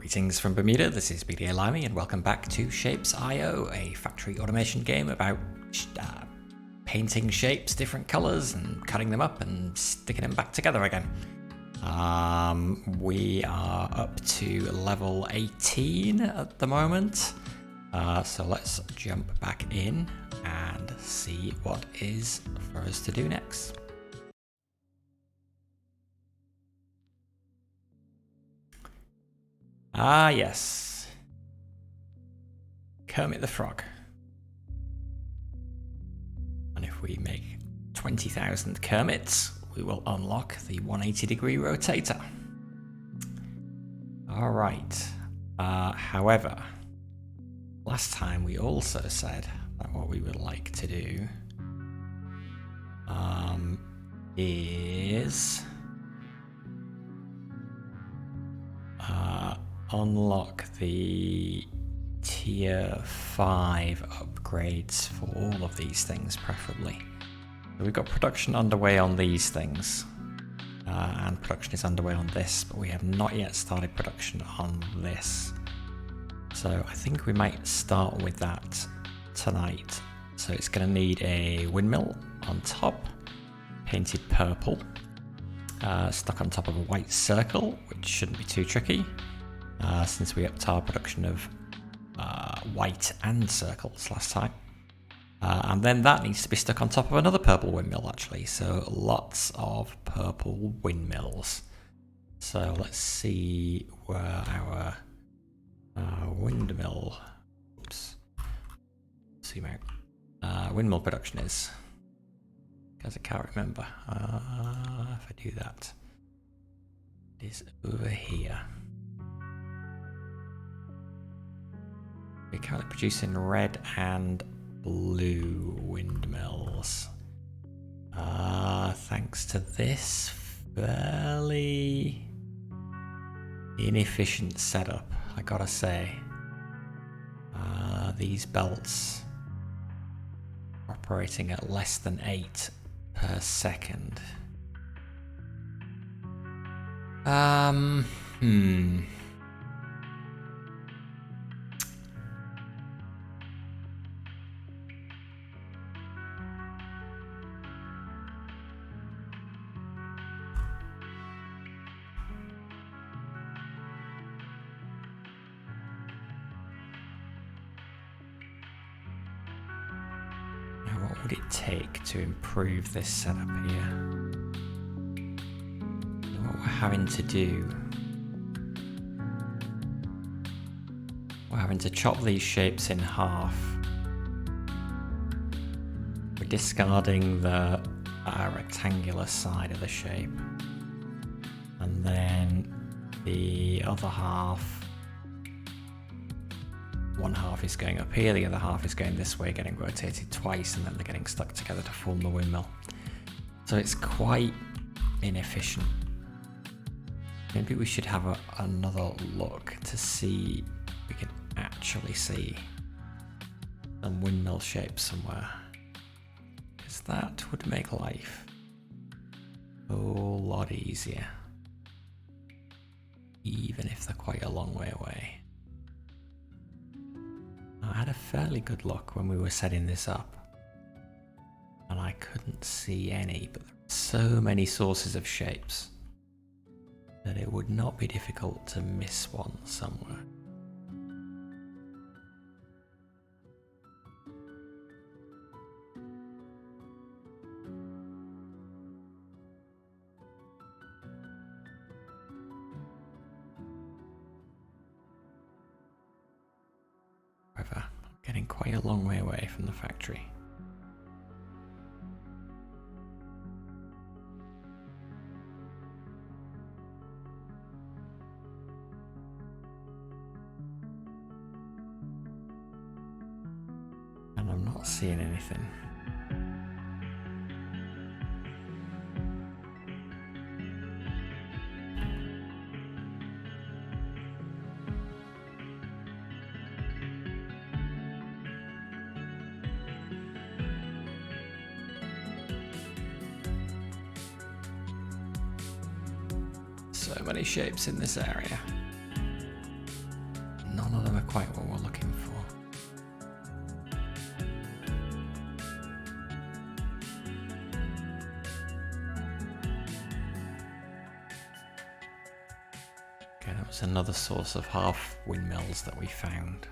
Greetings from Bermuda, this is BDA Limey and welcome back to Shapes.io, a factory automation game about painting shapes, different colours, and cutting them up and sticking them back together again. We are up to level 18 at the moment, so let's jump back in and see what is for us to do next. Ah, yes. Kermit the Frog. And if we make 20,000 Kermits, we will unlock the 180-degree rotator. All right. However, last time we also said that what we would like to do is unlock the tier 5 upgrades for all of these things, preferably. So we've got production underway on these things, and production is underway on this, but we have not yet started production on this. So I think we might start with that tonight. So it's going to need a windmill on top, painted purple, stuck on top of a white circle, which shouldn't be too tricky. Since we upped our production of white and circles last time. And then that needs to be stuck on top of another purple windmill, actually. So lots of purple windmills. So let's see where our windmill... Oops. Zoom out. Windmill production is. Because I can't remember. If I do that. It is over here. We're currently producing red and blue windmills. Thanks to this fairly inefficient setup, I gotta say. These belts are operating at less than 8 per second. What would it take to improve this setup here? What we're having to do, we're having to chop these shapes in half. We're discarding the rectangular side of the shape, and then the other half, one half is going up here, the other half is going this way, getting rotated twice, and then they're getting stuck together to form the windmill. So it's quite inefficient. Maybe we should have another look to see if we can actually see some windmill shapes somewhere. Because that would make life a whole lot easier. Even if they're quite a long way away. I had a fairly good look when we were setting this up, and I couldn't see any, but there are so many sources of shapes that it would not be difficult to miss one somewhere. However, I'm getting quite a long way away from the factory. And I'm not seeing anything. So many shapes in this area. none of them are quite what we're looking for. Okay, that was another source of half windmills that we found.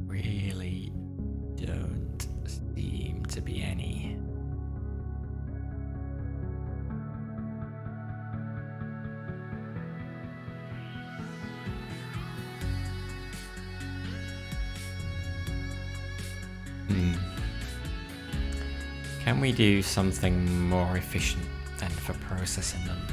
Really don't seem to be any. Can we do something more efficient than for processing them?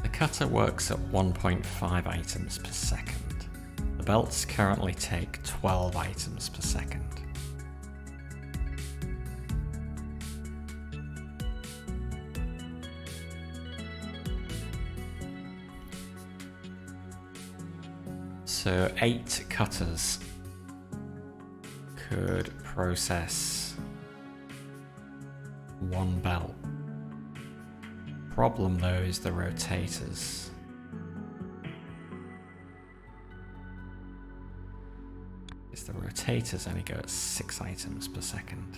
The cutter works at 1.5 items per second. The belts currently take 12 items per second. So 8 cutters could process 1 belt. Problem though is the rotators. Is the rotators only go at 6 items per second.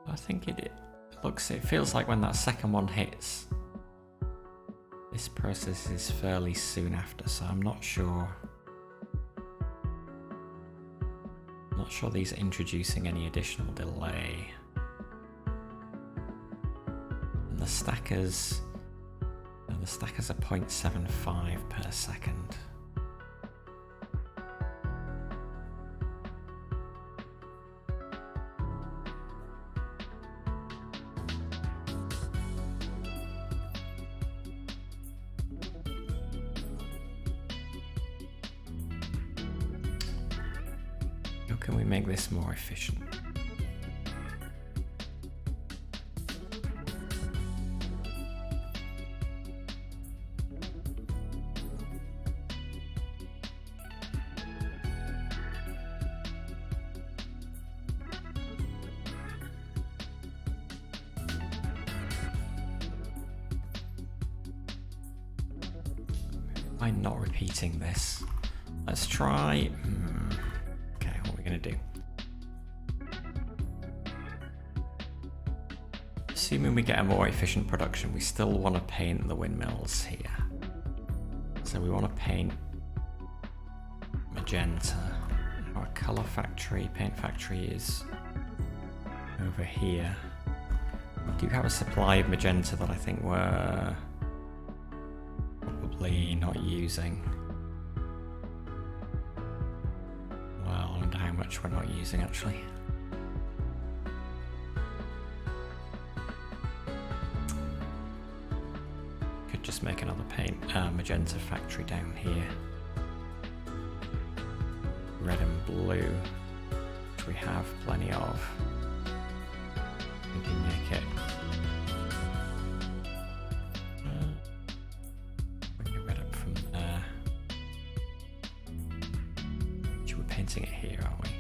I think it feels like when that second one hits, this process is fairly soon after, so I'm not sure. Not sure these are introducing any additional delay. And the stackers are 0.75 per second. How can we make this more efficient? Am I not repeating this? Let's try. Okay, what are we going to do? Assuming we get a more efficient production, we still want to paint the windmills here. So we want to paint magenta. Our color factory, paint factory is over here. We do have a supply of magenta that I think we're probably not using. Well, I wonder how much we're not using actually. Could just make another paint magenta factory down here. Red and blue, which we have plenty of. We can make it. Bring it red up from there. We're painting it here, aren't we?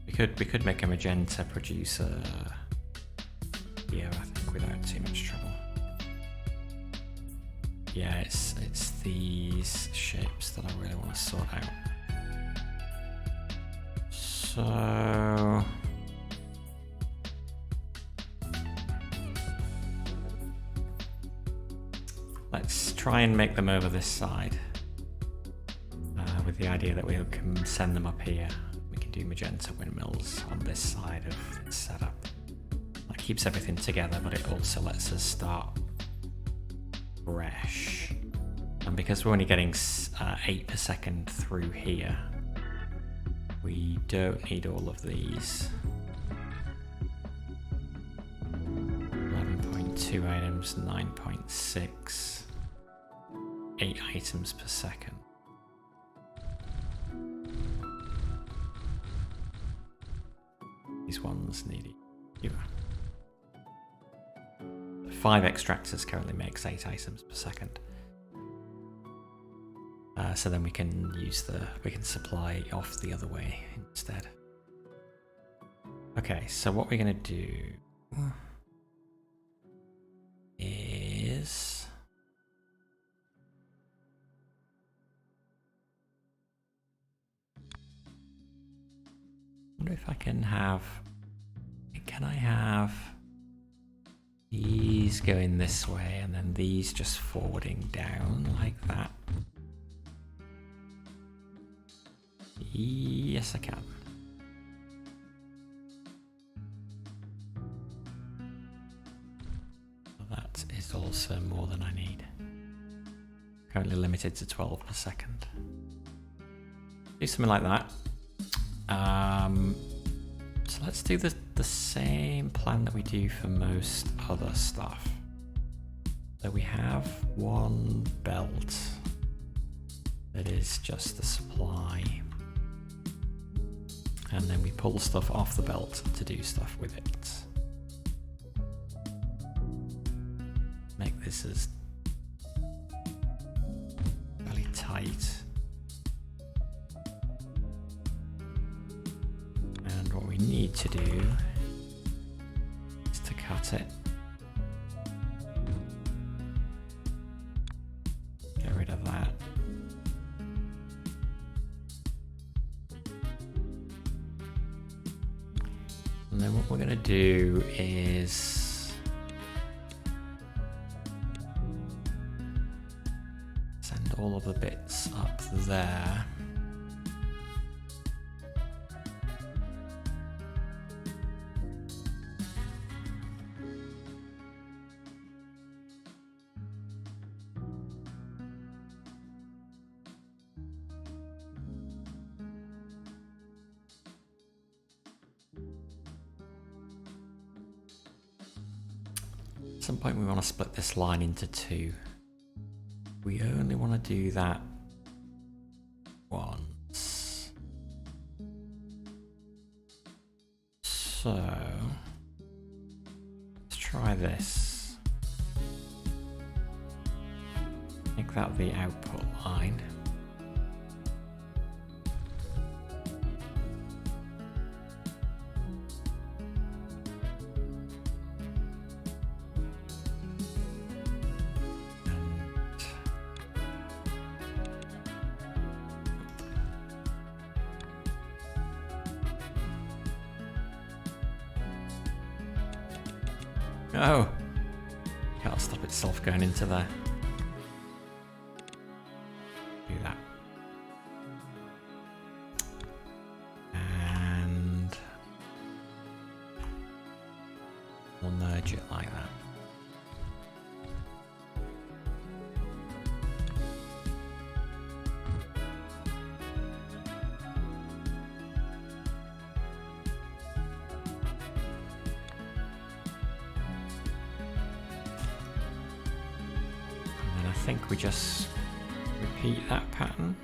We could make a magenta producer here, I think, without too much trouble. Yeah, it's these shapes that I really want to sort out. So Let's try and make them over this side. With the idea that we can send them up here. We can do magenta windmills on this side of this setup. That keeps everything together, but it also lets us start fresh. And because we're only getting 8 per second through here, we don't need all of these. 11.2 items, 9.6, 8 items per second. These ones need fewer. 5 extractors currently makes 8 items per second. So then we can supply off the other way instead. Okay, so what we're gonna do is I wonder if I can have I have these going this way and then these just forwarding down like that? Yes, I can. That is also more than I need. Currently limited to 12 per second. Do something like that. So let's do the same plan that we do for most other stuff. So we have one belt that is just the supply. And then we pull stuff off the belt to do stuff with it. Make this as fairly tight. And what we need to do is to cut it. Get rid of that. And then what we're going to do is send all of the bits up there. At some point we want to split this line into 2. We only want to do that once. So let's try this. Make that the output line. Oh, can't stop itself going into there. Do that. And we'll merge it like that. I think we just repeat that pattern.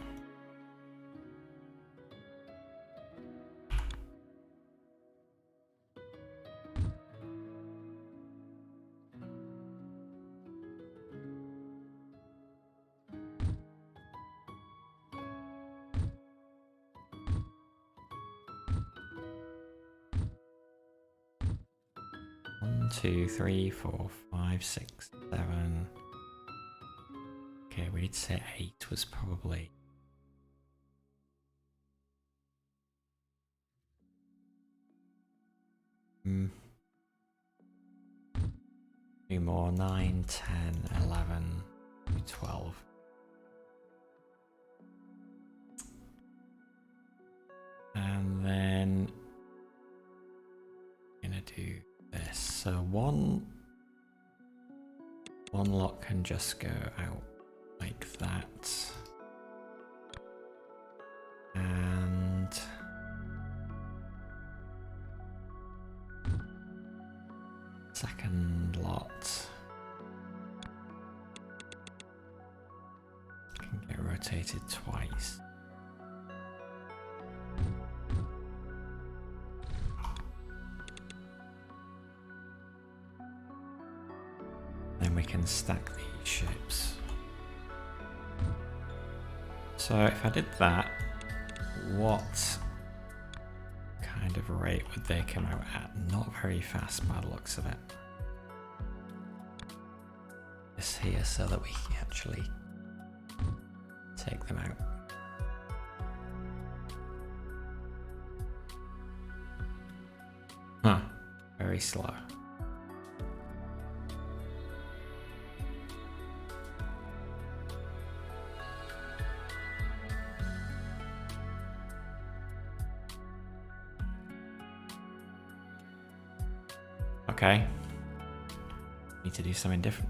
One, 2, 3, 4, 5, 6, 7. Okay, we did say 8 was probably... Two more, 9, 10, 11, 12. And then I'm gonna do this. So one lot can just go out like that. And second lot can get rotated twice. Then we can stack these shapes. So if I did that, what kind of rate would they come out at? Not very fast by the looks of it. This here so that we can actually take them out. Huh, very slow. Okay, need to do something different.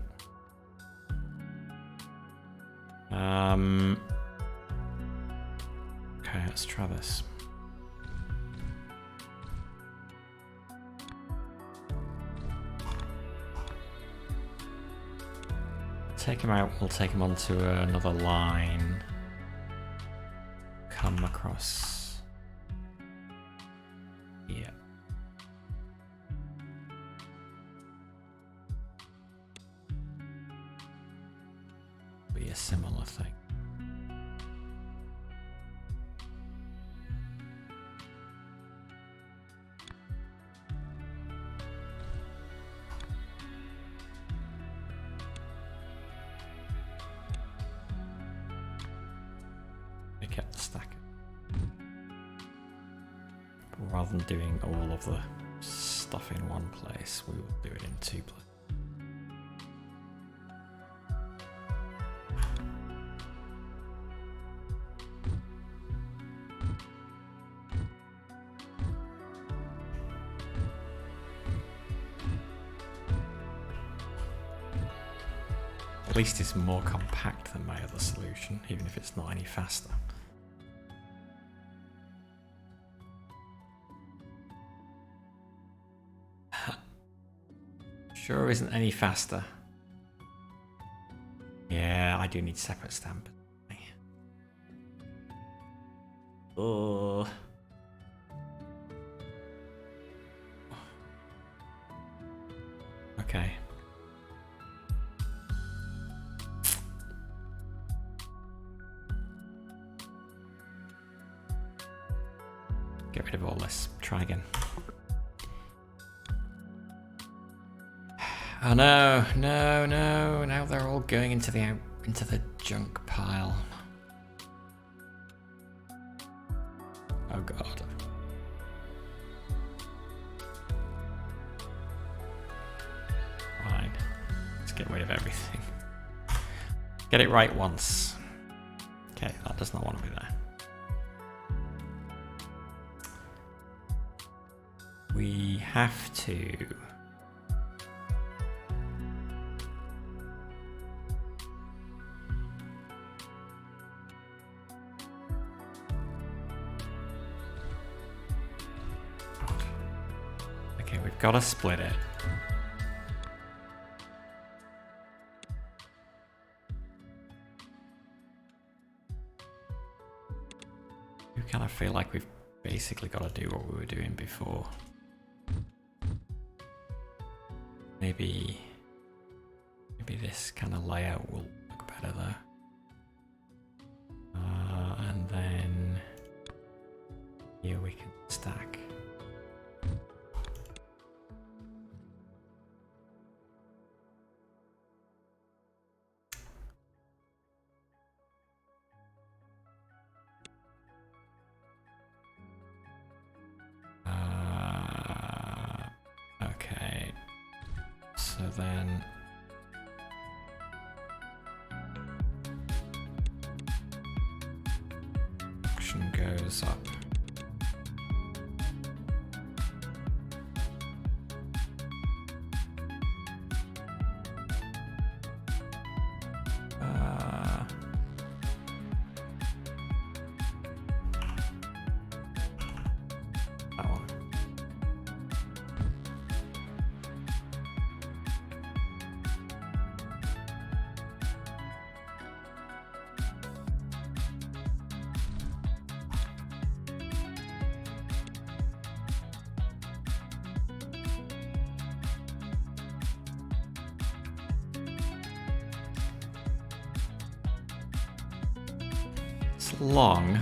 Okay, let's try this. Take him out, we'll take him onto another line. Come across here. Be a similar thing. We kept the stack. But rather than doing all of the stuff in one place, we will do it in two places. At least it's more compact than my other solution, even if it's not any faster. Sure isn't any faster. Yeah, I do need separate stamp. Oh. Okay. Get rid of all this. Try again. Oh no, no, no. Now they're all going into the junk pile. Oh god. Fine. Let's get rid of everything. Get it right once. Okay, that does not want to be there. We have to we've got to split it. We kind of feel like we've basically got to do what we were doing before. Maybe this kind of layout will look better there. And then here we can stack. Okay, so then goes up. That one. It's long.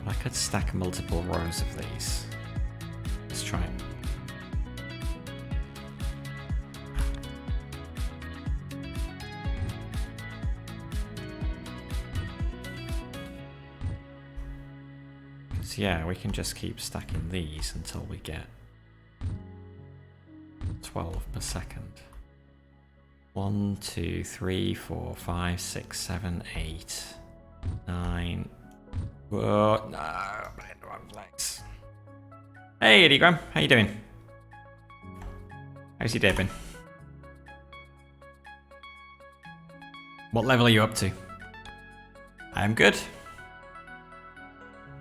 I could stack multiple rows of these. Let's try it. Because yeah, we can just keep stacking these until we get 12 per second. 1, 2, 3, 4, 5, 6, 7, 8, 9. Whoa, no, I'm in the wrong place. Hey, Eddie Graham, how you doing? How's your day been? What level are you up to? I'm good.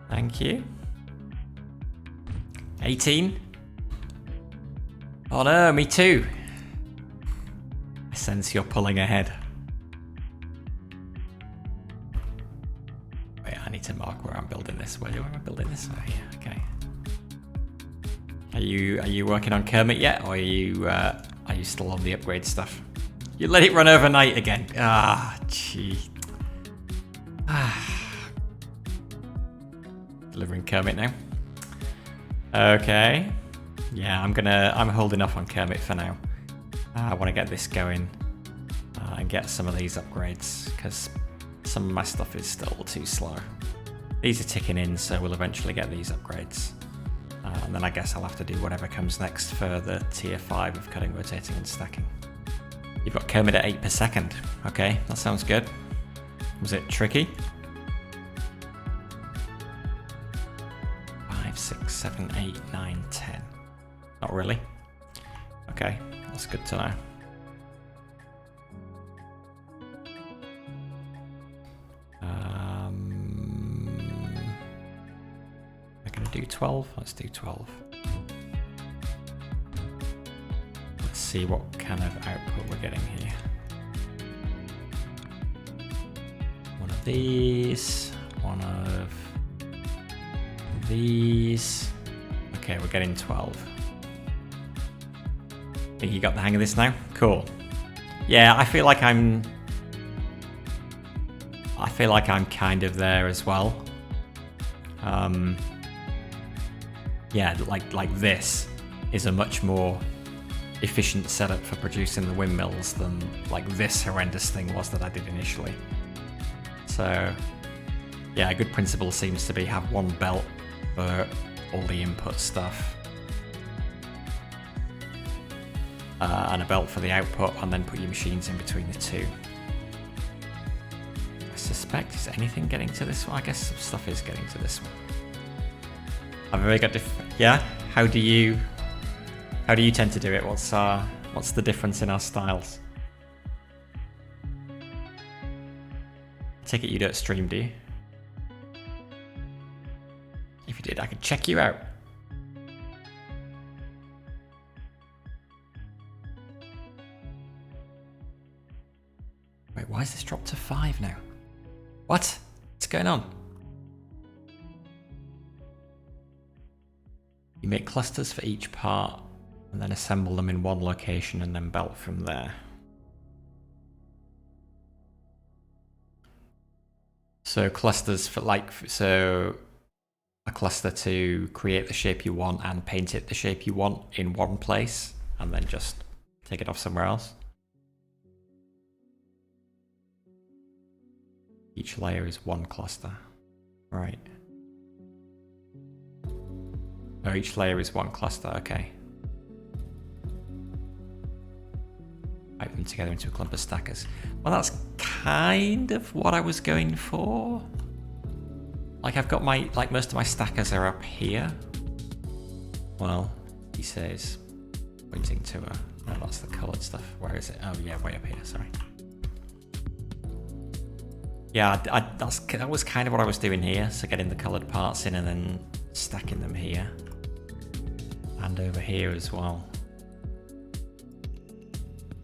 Thank you. 18? Oh no, me too. I sense you're pulling ahead. Wait, I need to mark where I'm building this. Where am I building this? Oh, here, okay. Are you working on Kermit yet, or are you still on the upgrade stuff? You let it run overnight again. Ah, gee. Delivering Kermit now. Okay. Yeah, I'm holding off on Kermit for now. I want to get this going and get some of these upgrades because some of my stuff is still too slow. These are ticking in, so we'll eventually get these upgrades. And then I guess I'll have to do whatever comes next for the tier 5 of cutting, rotating and stacking. You've got Kermit at 8 per second. Okay, that sounds good. Was it tricky? 5, 6, 7, 8, 9, 10. Not really. Okay, that's good to know. We're gonna do 12. Let's do 12. Let's see what kind of output we're getting here. One of these, one of these. Okay, we're getting 12. Think you got the hang of this now? Cool. Yeah, I feel like I'm kind of there as well. Yeah, like this is a much more efficient setup for producing the windmills than like this horrendous thing was that I did initially. So yeah, a good principle seems to be have one belt for all the input stuff. And a belt for the output, and then put your machines in between the two. I suspect, is anything getting to this one? I guess some stuff is getting to this one. I've already got yeah? How do you tend to do it? What's the difference in our styles? I take it you don't stream, do you? If you did, I could check you out. Wait, why is this dropped to 5 now? What? What's going on? You make clusters for each part and then assemble them in one location and then belt from there. So clusters for so a cluster to create the shape you want and paint it the shape you want in one place and then just take it off somewhere else. Each layer is one cluster. Right. Oh, each layer is one cluster, okay. Pipe them together into a clump of stackers. Well, that's kind of what I was going for. Like I've got my, like most of my stackers are up here. Well, he says, pointing to a, no, that's the colored stuff. Where is it? Oh yeah, way up here, sorry. Yeah, that was kind of what I was doing here. So getting the colored parts in and then stacking them here. And over here as well.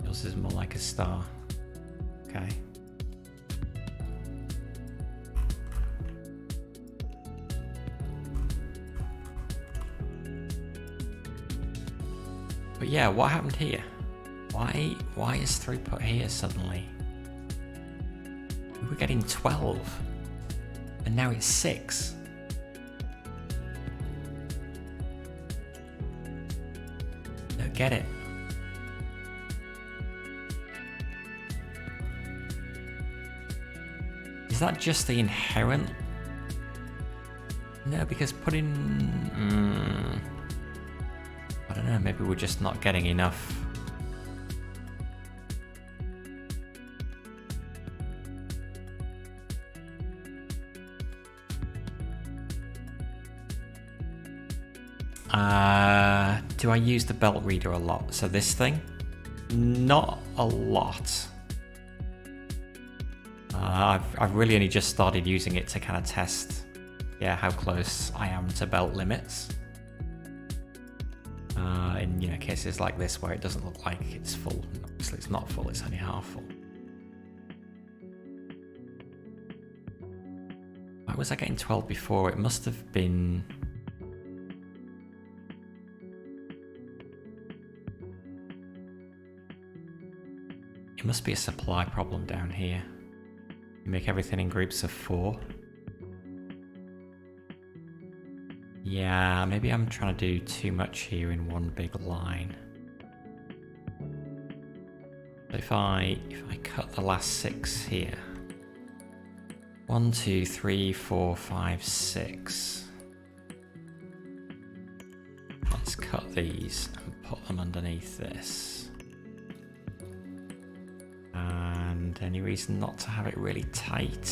Yours is more like a star. Okay. But yeah, what happened here? Why is throughput here suddenly? We were getting 12 and now it's 6. Don't get it. Is that just the inherent? No, because putting... I don't know, maybe we're just not getting enough. Do I use the belt reader a lot? So this thing? Not a lot. I've really only just started using it to kind of test, yeah, how close I am to belt limits. In cases like this where it doesn't look like it's full. Obviously it's not full, it's only half full. Why was I getting 12 before? It must have been... It must be a supply problem down here. You make everything in groups of 4. Yeah, maybe I'm trying to do too much here in one big line. But if I cut the last 6 here. 1, 2, 3, 4, 5, 6. Let's cut these and put them underneath this. And any reason not to have it really tight?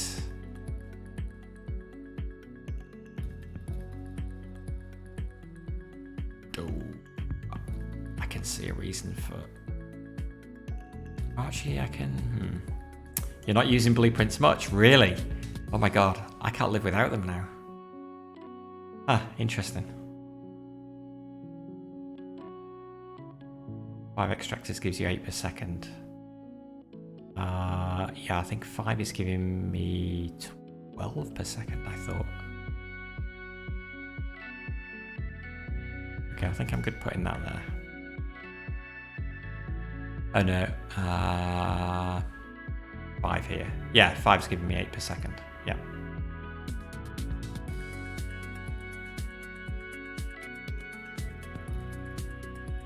Oh, I can see a reason for... Actually, I can... You're not using blueprints much, really? Oh my god, I can't live without them now. Ah, interesting. 5 extractors gives you 8 per second. Yeah, I think 5 is giving me 12 per second, I thought. Okay, I think I'm good putting that there. Oh no, 5 here. Yeah, 5's giving me 8 per second. Yeah.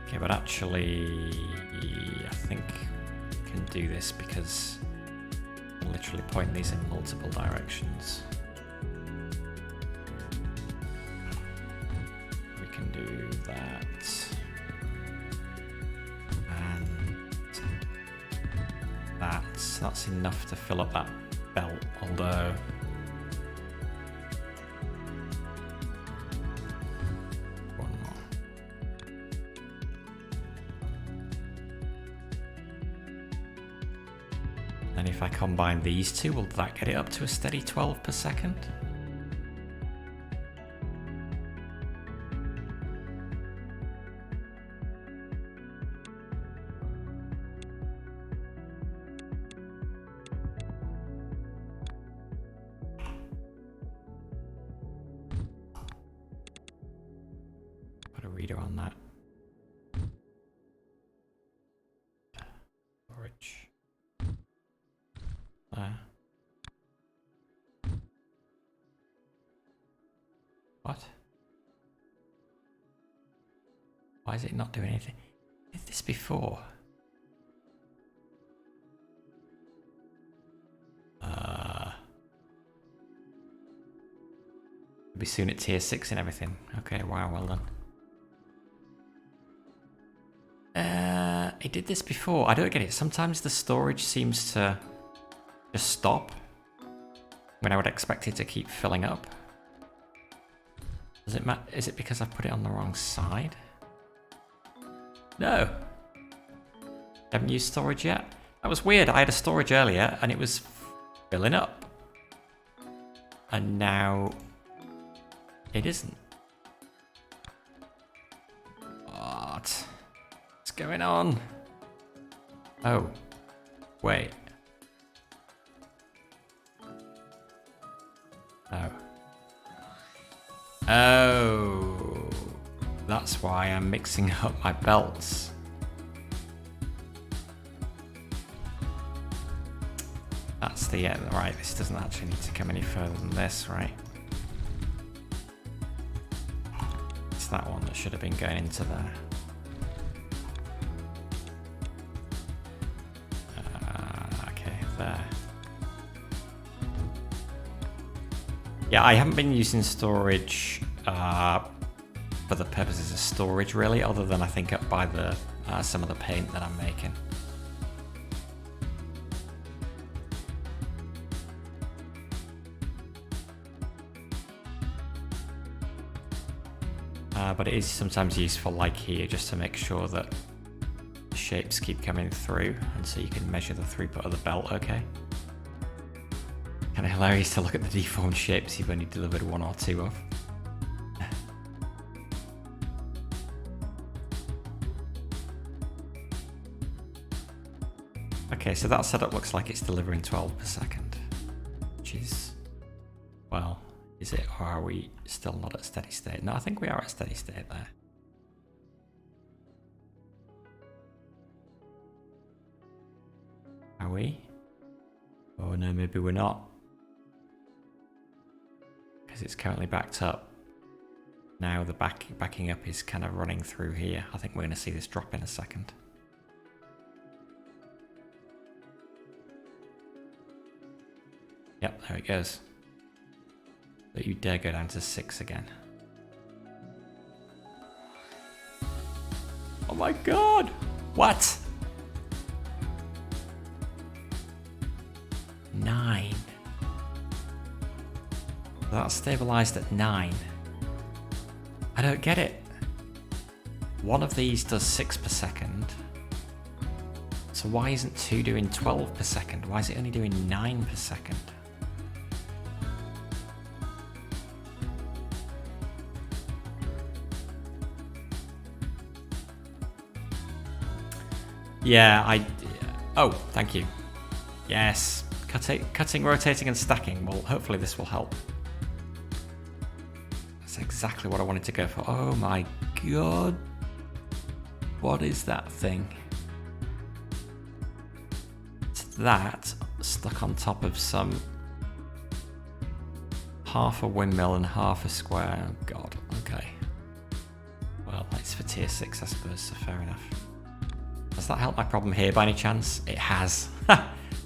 Okay, but actually, I think I can do this because I'm literally pointing these in multiple directions. We can do that. That's enough to fill up that belt, although one more. Then if I combine these two, will that get it up to a steady 12 per second? Reader on that. Storage. What? Why is it not doing anything? Did this before? We'll be soon at tier 6 and everything. Okay, wow, well done. It did this before. I don't get it. Sometimes the storage seems to just stop when I would expect it to keep filling up. Does it matter? Is it because I've put it on the wrong side? No. Haven't used storage yet. That was weird. I had a storage earlier and it was filling up. And now it isn't. What's going on? Oh, wait. Oh. Oh. That's why I'm mixing up my belts. That's the end. Right, this doesn't actually need to come any further than this, right? It's that one that should have been going into there. Okay, there. Yeah, I haven't been using storage for the purposes of storage, really, other than I think up by the some of the paint that I'm making. But it is sometimes useful, like here, just to make sure that the shapes keep coming through, and so you can measure the throughput of the belt, okay? Kind of hilarious to look at the deformed shapes you've only delivered one or two of. Okay, so that setup looks like it's delivering 12 per second, which is, well, is it, or are we still not at steady state? No, I think we are at steady state there. Are we? Oh no, maybe we're not. Because it's currently backed up. Now the backing up is kind of running through here. I think we're going to see this drop in a second. Yep, there it goes. Don't you dare go down to 6 again. Oh my god! What? 9. That's stabilized at 9. I don't get it. One of these does 6 per second. So why isn't 2 doing 12 per second? Why is it only doing 9 per second? Yeah, oh, thank you. Yes, cutting, rotating, and stacking. Well, hopefully this will help. That's exactly what I wanted to go for. Oh my god. What is that thing? It's that stuck on top of some half a windmill and half a square. Oh god, okay. Well, it's for tier 6, I suppose, so fair enough. Does that help my problem here by any chance? It has.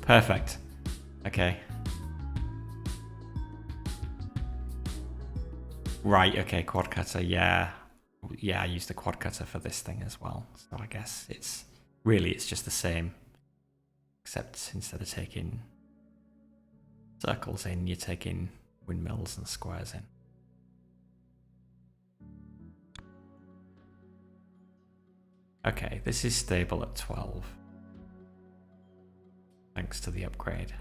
Perfect. Okay. Right, okay, quad cutter, yeah. Yeah, I used the quad cutter for this thing as well. So I guess it's just the same. Except instead of taking circles in, you're taking windmills and squares in. Okay, this is stable at 12. Thanks to the upgrade.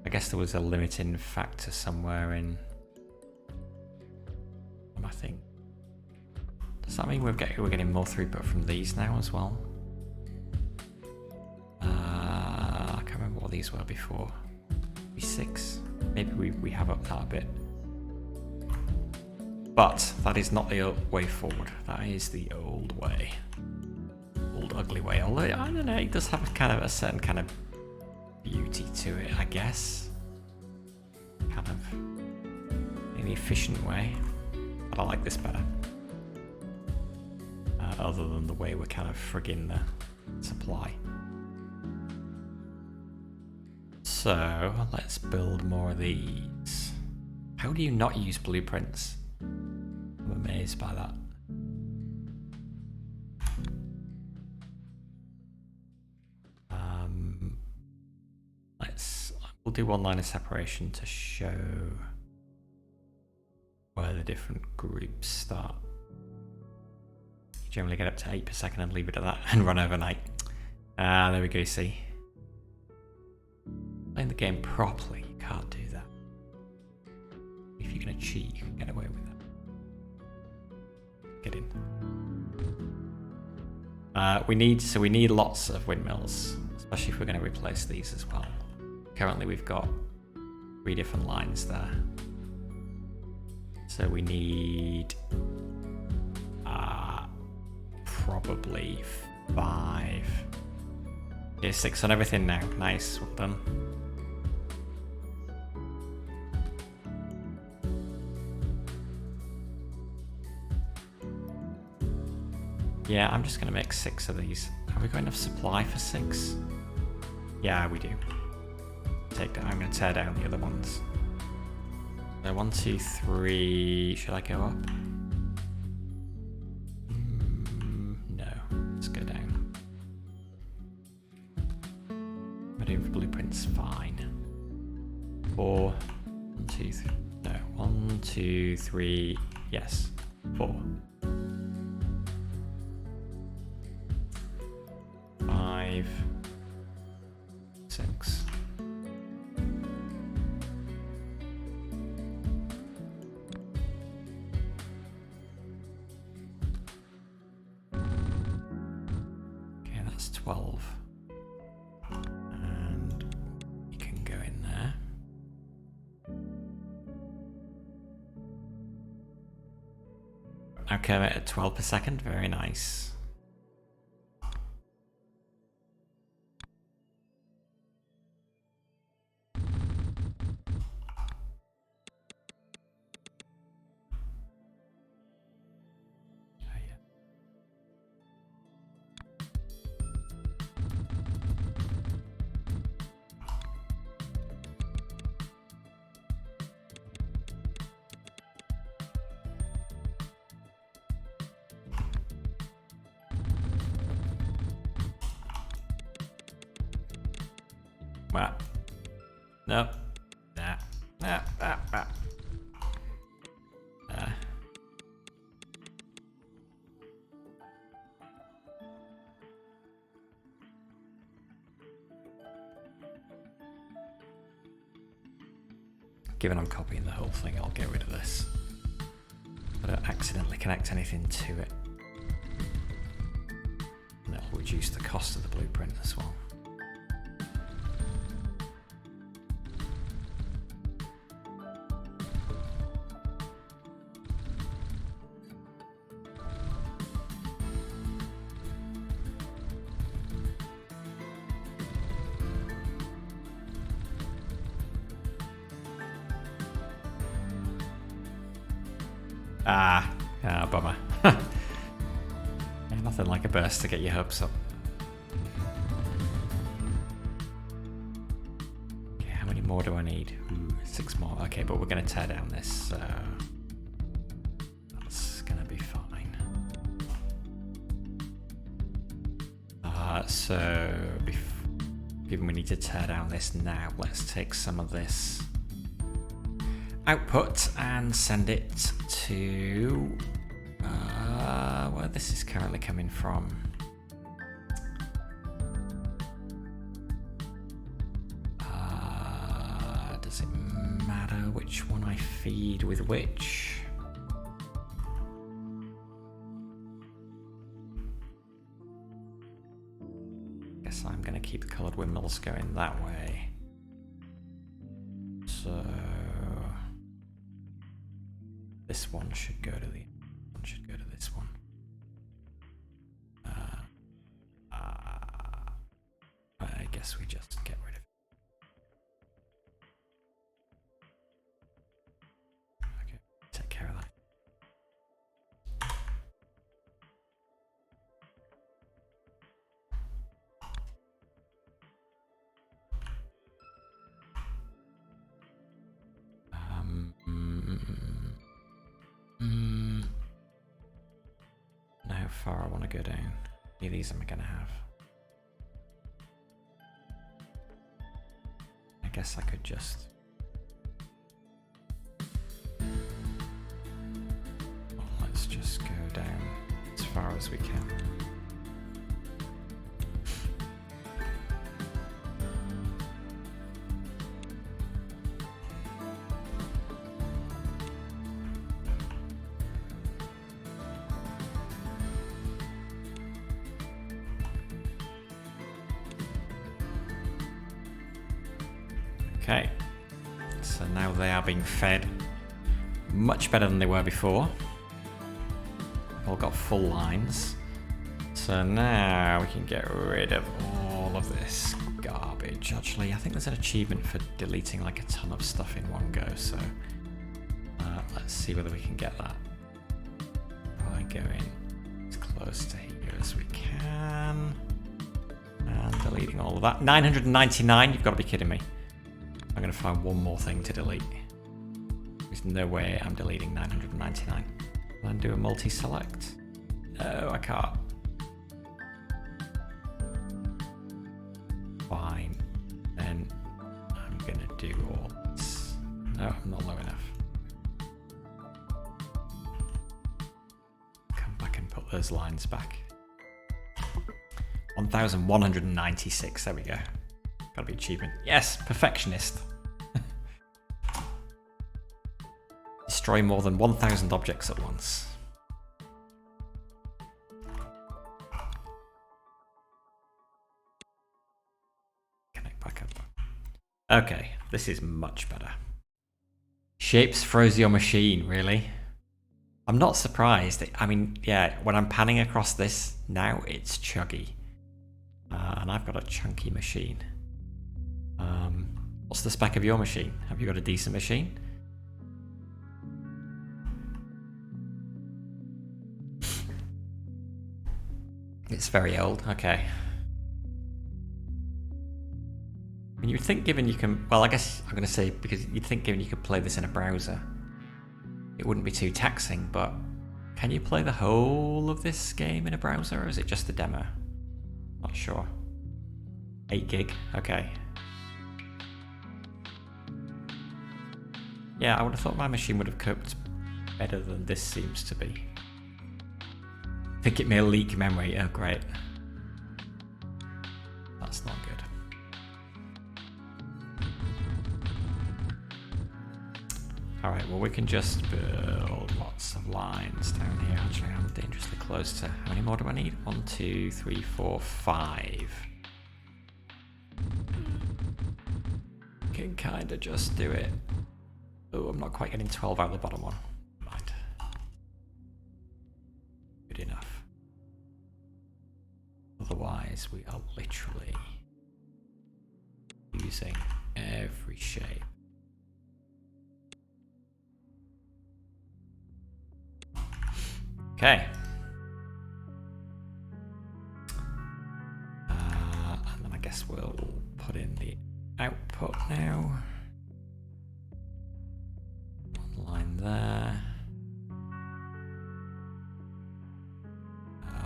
I guess there was a limiting factor somewhere in... I think. Does that mean we're getting more throughput from these now as well? I can't remember what these were before. Maybe 6? Maybe we have upped that a bit. But that is not the way forward. That is the old way. Old ugly way. Although, I don't know, it does have a certain kind of beauty to it, I guess. Kind of in the efficient way. But I like this better. Other than the way we're kind of frigging the supply. So, let's build more of these. How do you not use blueprints? I'm amazed by that. We'll do one line of separation to show where the different groups start. You generally get up to 8 per second and leave it at that and run overnight. Ah, there we go, see. Playing the game properly, you can't do that. If you're gonna cheat, you can get away with that. Get in. We need lots of windmills, especially if we're going to replace these as well. Currently we've got 3 different lines there. So we need probably 5. Yeah, 6 on everything now. Nice, well done. Yeah, I'm just going to make 6 of these. Have we got enough supply for 6? Yeah, we do. I'm going to tear down the other ones. So 1, 2, 3. Should I go up? No. Let's go down. We're doing for blueprints. Fine. 4. 1, 2, 3. No. 1, 2, 3. Yes. 4. 5, 6. Okay, that's 12. And you can go in there. Okay, at 12 per second. Very nice. Well, no, nah. Given I'm copying the whole thing, I'll get rid of this. I don't accidentally connect anything to it. And it'll reduce the cost of the blueprint as well. Bummer. Yeah, nothing like a burst to get your hopes up. Okay, how many more do I need? 6 more. Okay, but we're going to tear down this, so that's going to be fine. Given we need to tear down this now, let's take some of this output and send it to where this is currently coming from. Does it matter which one I feed with which? Guess I'm going to keep the coloured windmills going that way. So this one should go to this one. I guess we just get rid of it. Okay, take care of that. Now how far I want to go down. How many of these am I going to have? I guess I could just as we can. Okay, so now they are being fed much better than they were before. All got full lines. So now we can get rid of all of this garbage. Actually, I think there's an achievement for deleting like a ton of stuff in one go, so let's see whether we can get that by going as close to here as we can. And deleting all of that. 999, you've got to be kidding me. I'm going to find one more thing to delete. There's no way I'm deleting 999. And do a multi-select. No, I can't. Fine. Then I'm going to do all this. No, I'm not low enough. Come back and put those lines back. 1196, there we go. Gotta be achievement. Yes, perfectionist. Destroy more than 1,000 objects at once. Connect back up. Okay, this is much better. Shapes froze your machine, really? I'm not surprised. I mean, yeah, when I'm panning across this, now it's chuggy. And I've got a chunky machine. What's the spec of your machine? Have you got a decent machine? It's very old, okay. I mean, you'd think given you can, well, I guess I'm going to say because you'd think given you could play this in a browser, it wouldn't be too taxing, but can you play the whole of this game in a browser, or is it just the demo? Not sure. 8 gig, okay. Yeah, I would have thought my machine would have coped better than this seems to be. I think it may leak memory. Oh, great. That's not good. Alright, well, we can just build lots of lines down here. Actually, I'm dangerously close to... How many more do I need? 1, 2, 3, 4, 5. Can kind of just do it. Oh, I'm not quite getting 12 out of the bottom one. Mind. Good enough. Otherwise, we are literally using every shape. Okay. And then I guess we'll put in the output now. One line there.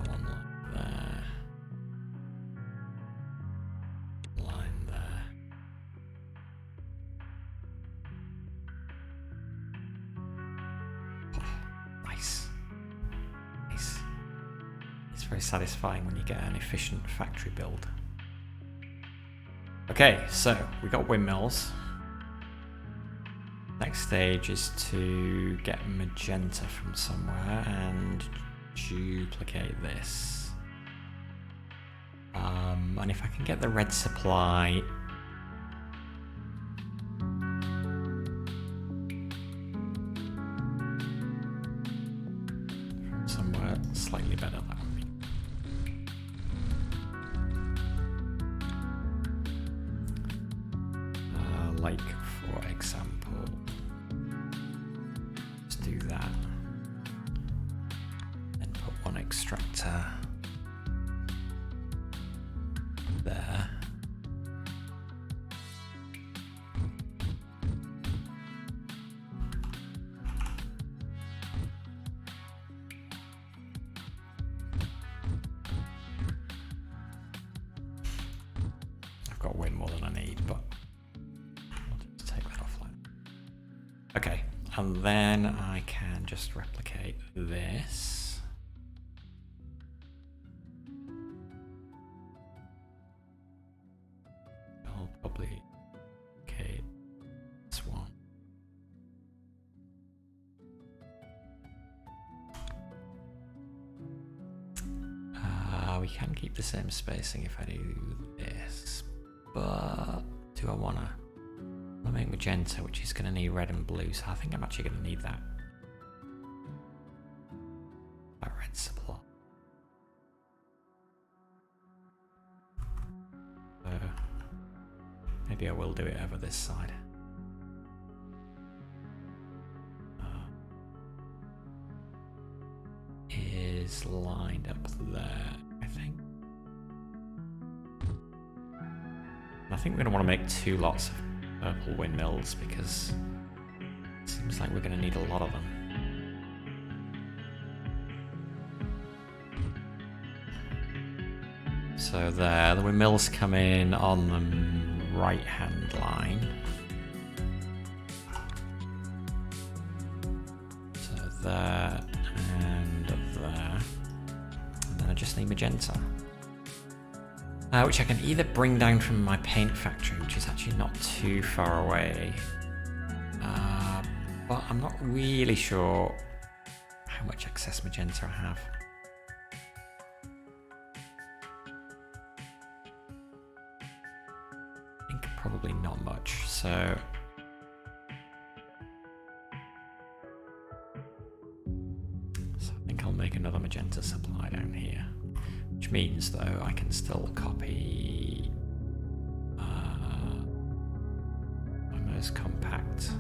One line there. Line there. Oh, nice. Nice. It's very satisfying when you get an efficient factory build. Okay, so we got windmills. Next stage is to get magenta from somewhere and duplicate this. And if I can get the red supply from somewhere slightly better, that would be. Like, for example, let's do that. And put one extractor there. I've got way more than I need, but okay, and then I can just replicate this. we can keep the same spacing if I do this, but do I want to make magenta, which is going to need red and blue, so I think I'm actually going to need that. That red supply. So maybe I will do it over this side. Is lined up there, I think. I think we're going to want to make 2 lots of purple windmills because it seems like we're going to need a lot of them. So there, the windmills come in on the right-hand line. So there and there. And then I just need magenta. Which I can either bring down from my paint factory, which is actually not too far away. But I'm not really sure how much excess magenta I have. I think probably not much, so I think I'll make another magenta supply down here. Which means, though, I can still copy my most compact.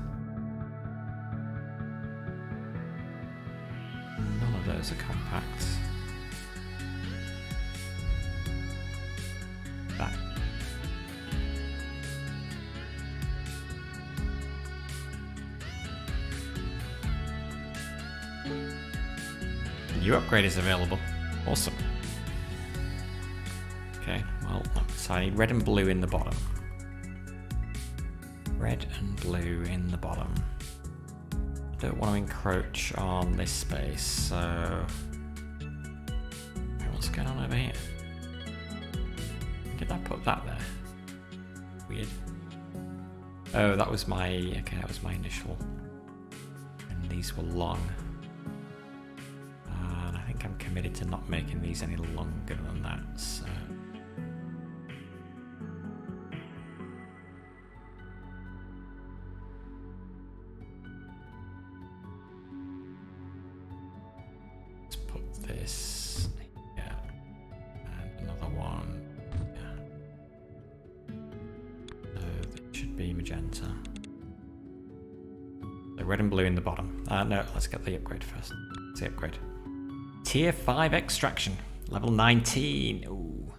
None of those are compact. That. New upgrade is available. Awesome. Okay, well, so I need red and blue in the bottom. Red and blue in the bottom. I don't want to encroach on this space, so... What's going on over here? Did I put that there? Weird. Oh, that was my... Okay, that was my initial. And these were long. And I think I'm committed to not making these any longer than that, so... This, yeah, and another one, yeah. So it should be magenta. So red and blue in the bottom. No, let's get the upgrade first. Let's the upgrade. Tier 5 extraction, level 19. Ooh.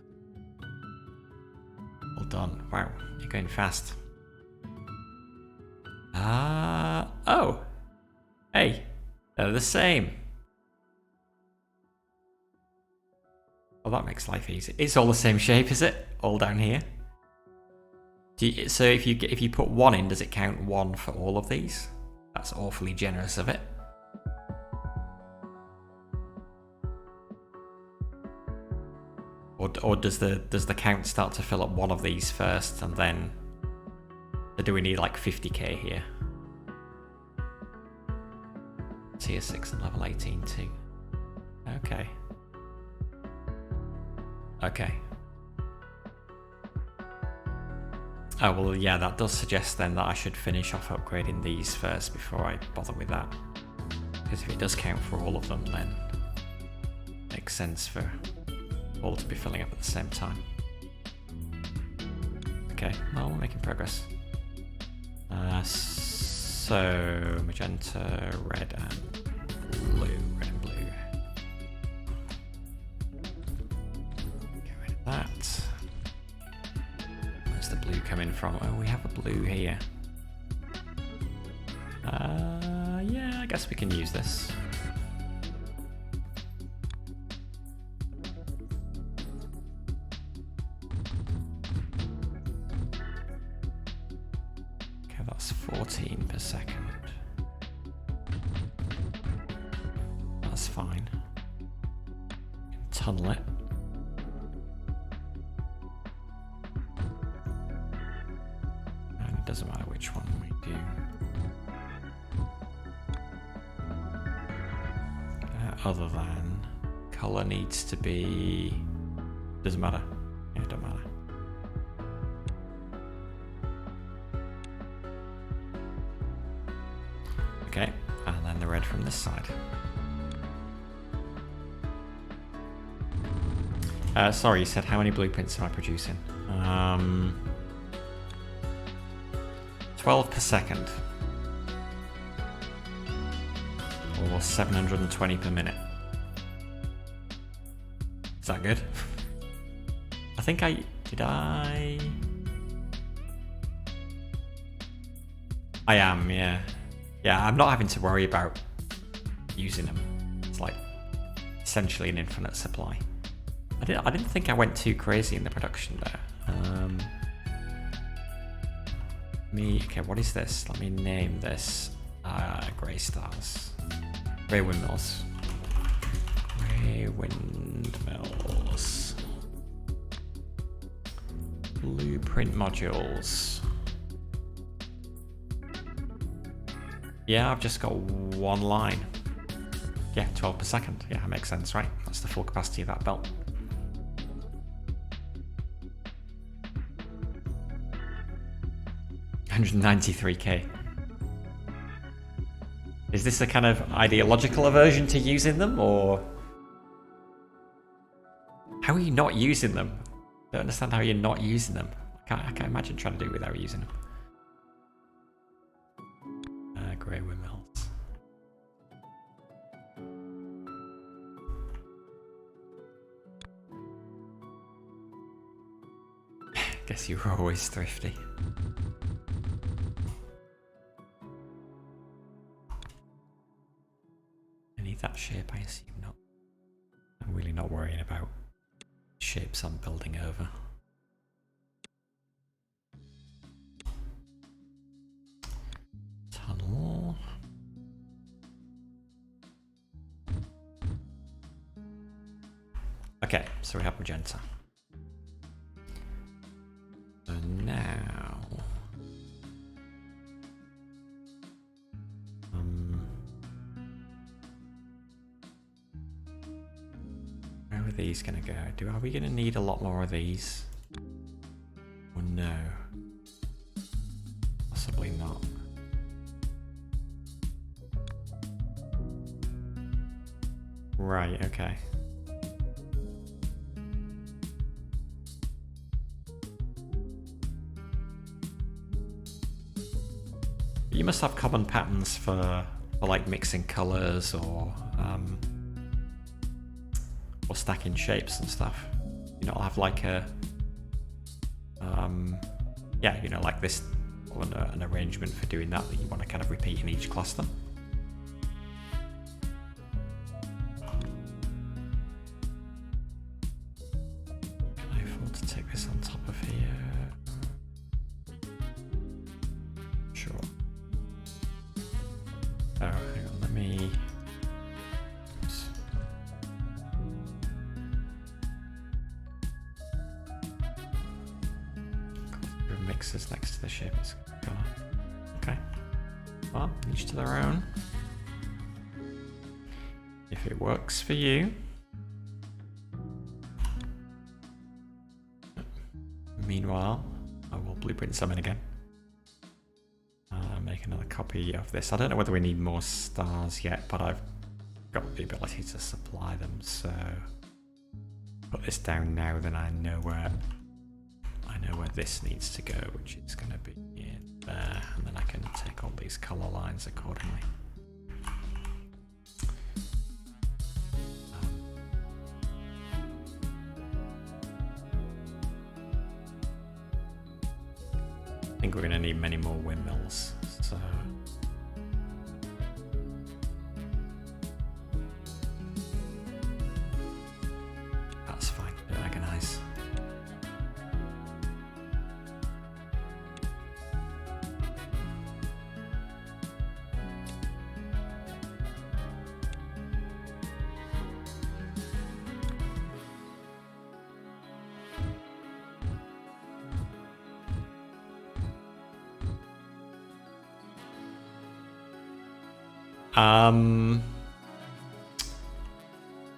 Well done. Wow, you're going fast. Oh. Hey, they're the same. Well, that makes life easy. It's all the same shape, is it? All down here. So if you put 1 in, does it count 1 for all of these? That's awfully generous of it. Or does the count start to fill up 1 of these first, and then? Or do we need like 50k here? Tier 6 and level 18 too. Okay. Okay. Oh, well, yeah, that does suggest then that I should finish off upgrading these first before I bother with that. Because if it does count for all of them, then it makes sense for all to be filling up at the same time. Okay, well, we're making progress. So, magenta, red and blue. Red and blue. That. Where's the blue coming from? Oh, we have a blue here. Yeah, I guess we can use this. Okay, that's 14 per second. That's fine. Tunnel it. Doesn't matter which one we do. Other than color needs to be Doesn't matter. Yeah, it don't matter. Okay, and then the red from this side. Sorry, you said how many blueprints am I producing? 12 per second. Or 720 per minute. Is that good? I think did I am, yeah. Yeah, I'm not having to worry about using them. It's like essentially an infinite supply. I didn't think I went too crazy in the production there. Okay, what is this? Let me name this grey stars. Grey windmills. Grey windmills. Blueprint modules. Yeah, I've just got one line. Yeah, 12 per second. Yeah, that makes sense, right? That's the full capacity of that belt. $193K. Is this a kind of ideological aversion to using them, or how are you not using them? I don't understand how you're not using them. I can't imagine trying to do it without using them. Grey windmills. Guess you were always thrifty. I need that shape, I assume not. I'm really not worrying about shapes I'm building over. Tunnel. Okay, so we have magenta. So now where are these gonna go? Are we gonna need a lot more of these? Or no? Possibly not. Right, okay. You must have common patterns for like mixing colors or stacking shapes and stuff. You know, I'll have like a yeah, you know, like this, or an arrangement for doing that you want to kind of repeat in each cluster. Can I afford to take this on top of here? Sure. Oh, hang on, let me... Oops. Mixes next to the shape. Okay. Well, each to their own. If it works for you. Meanwhile, I will blueprint some in again. Make another copy of this. I don't know whether we need more stars yet, but I've got the ability to supply them, so put this down now, then I know where this needs to go, which is going to be in there, and then I can take all these color lines accordingly. I think we're going to need many more windmills, so that's fine. Diagonalize.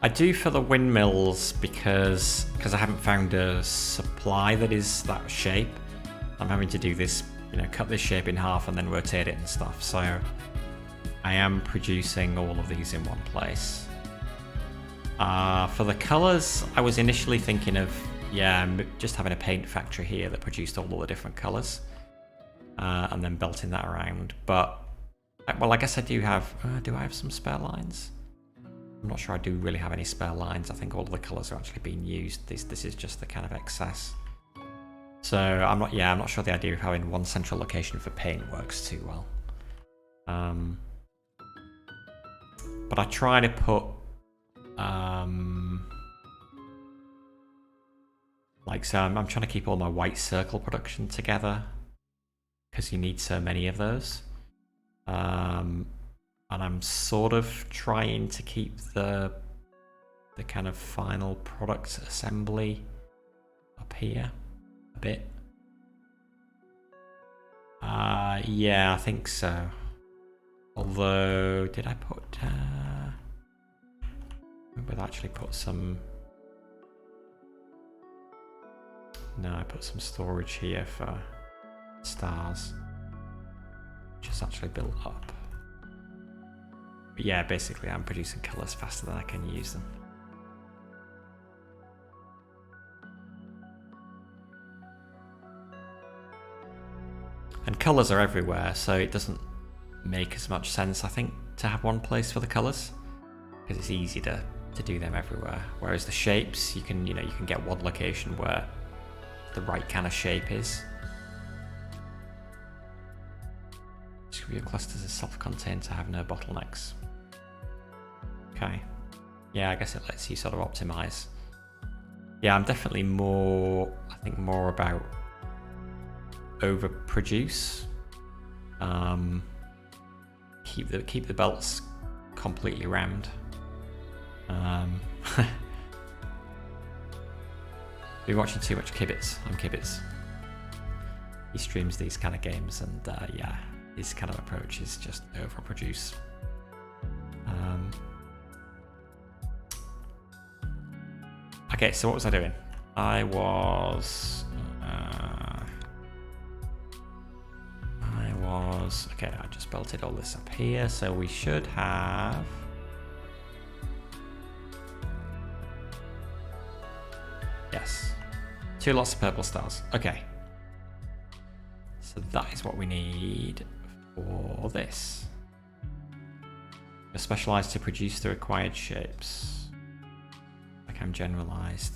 I do for the windmills because I haven't found a supply that is that shape. I'm having to do this, you know, cut this shape in half and then rotate it and stuff. So I am producing all of these in one place. For the colors, I was initially thinking of, yeah, just having a paint factory here that produced all of the different colors, and then belting that around. But, well, I guess I do have, do I have some spare lines? I'm not sure I do really have any spare lines. I think all of the colors are actually being used. This is just the kind of excess. So I'm not sure the idea of having one central location for paint works too well. But I try to put so I'm trying to keep all my white circle production together because you need so many of those. And I'm sort of trying to keep the kind of final product assembly up here a bit. Yeah, I think so. Although, did I put... I've actually put some... No, I put some storage here for stars, which is actually built up. But yeah, basically I'm producing colours faster than I can use them. And colours are everywhere, so it doesn't make as much sense, I think, to have one place for the colours, because it's easy to do them everywhere. Whereas the shapes, you can get one location where the right kind of shape is. Distribute your clusters as self-contained to have no bottlenecks. Okay. Yeah, I guess it lets you sort of optimize. Yeah, I'm definitely more about overproduce. Keep the belts completely round. Been watching too much Kibitz. I'm Kibitz. He streams these kind of games, and yeah, his kind of approach is just overproduce. Okay, so what was I doing? Okay, I just belted all this up here, so we should have... Yes. 2 lots of purple stars. Okay. So that is what we need for this. We're specialized to produce the required shapes. Like I'm generalized.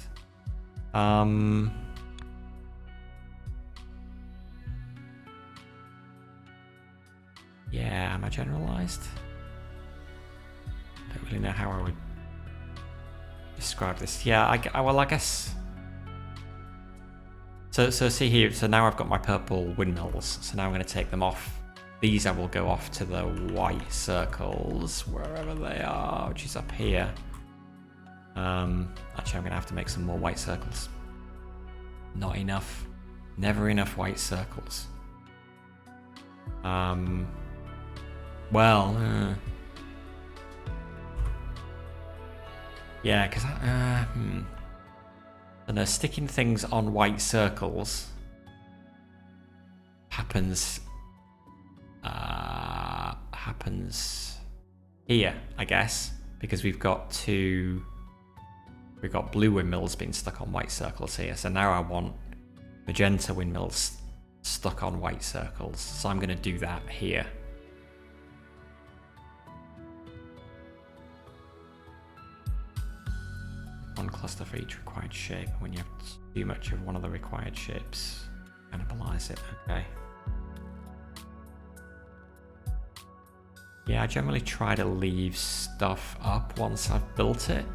Yeah, am I generalized? I don't really know how I would describe this. Yeah, I guess. So see here, so now I've got my purple windmills, so now I'm going to take them off. These I will go off to the white circles, wherever they are, which is up here. Actually, I'm going to have to make some more white circles. Not enough. Never enough white circles. Well, yeah, because I don't know, sticking things on white circles happens here, I guess, because we've got blue windmills being stuck on white circles here. So now I want magenta windmills stuck on white circles. So I'm going to do that here. One cluster for each required shape. When you have too much of one of the required shapes, cannibalize it. Okay. Yeah, I generally try to leave stuff up once I've built it.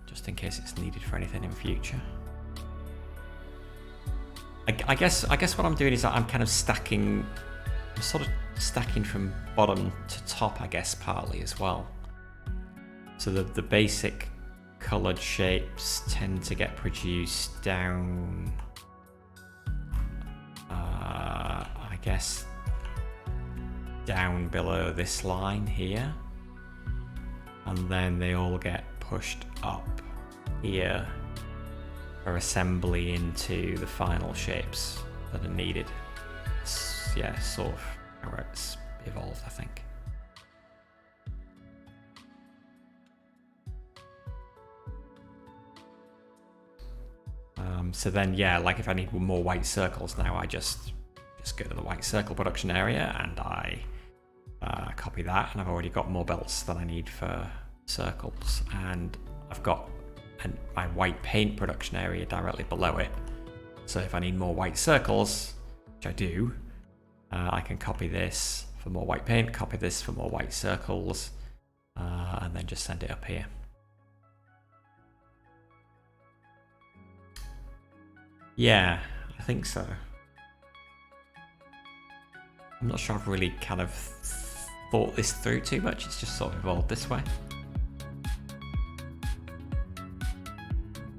Just in case it's needed for anything in future. I guess what I'm doing is that I'm kind of stacking. I'm sort of stacking from bottom to top, I guess, partly as well. So the basic colored shapes tend to get produced down, I guess, down below this line here. And then they all get pushed up here for assembly into the final shapes that are needed. Yeah, sort of how it's evolved, I think. So then, yeah, like if I need more white circles now, I just go to the white circle production area and I copy that, and I've already got more belts than I need for circles, and I've got my white paint production area directly below it. So if I need more white circles, which I do, I can copy this for more white paint, copy this for more white circles, and then just send it up here. Yeah, I think so. I'm not sure I've really kind of thought this through too much, it's just sort of evolved this way.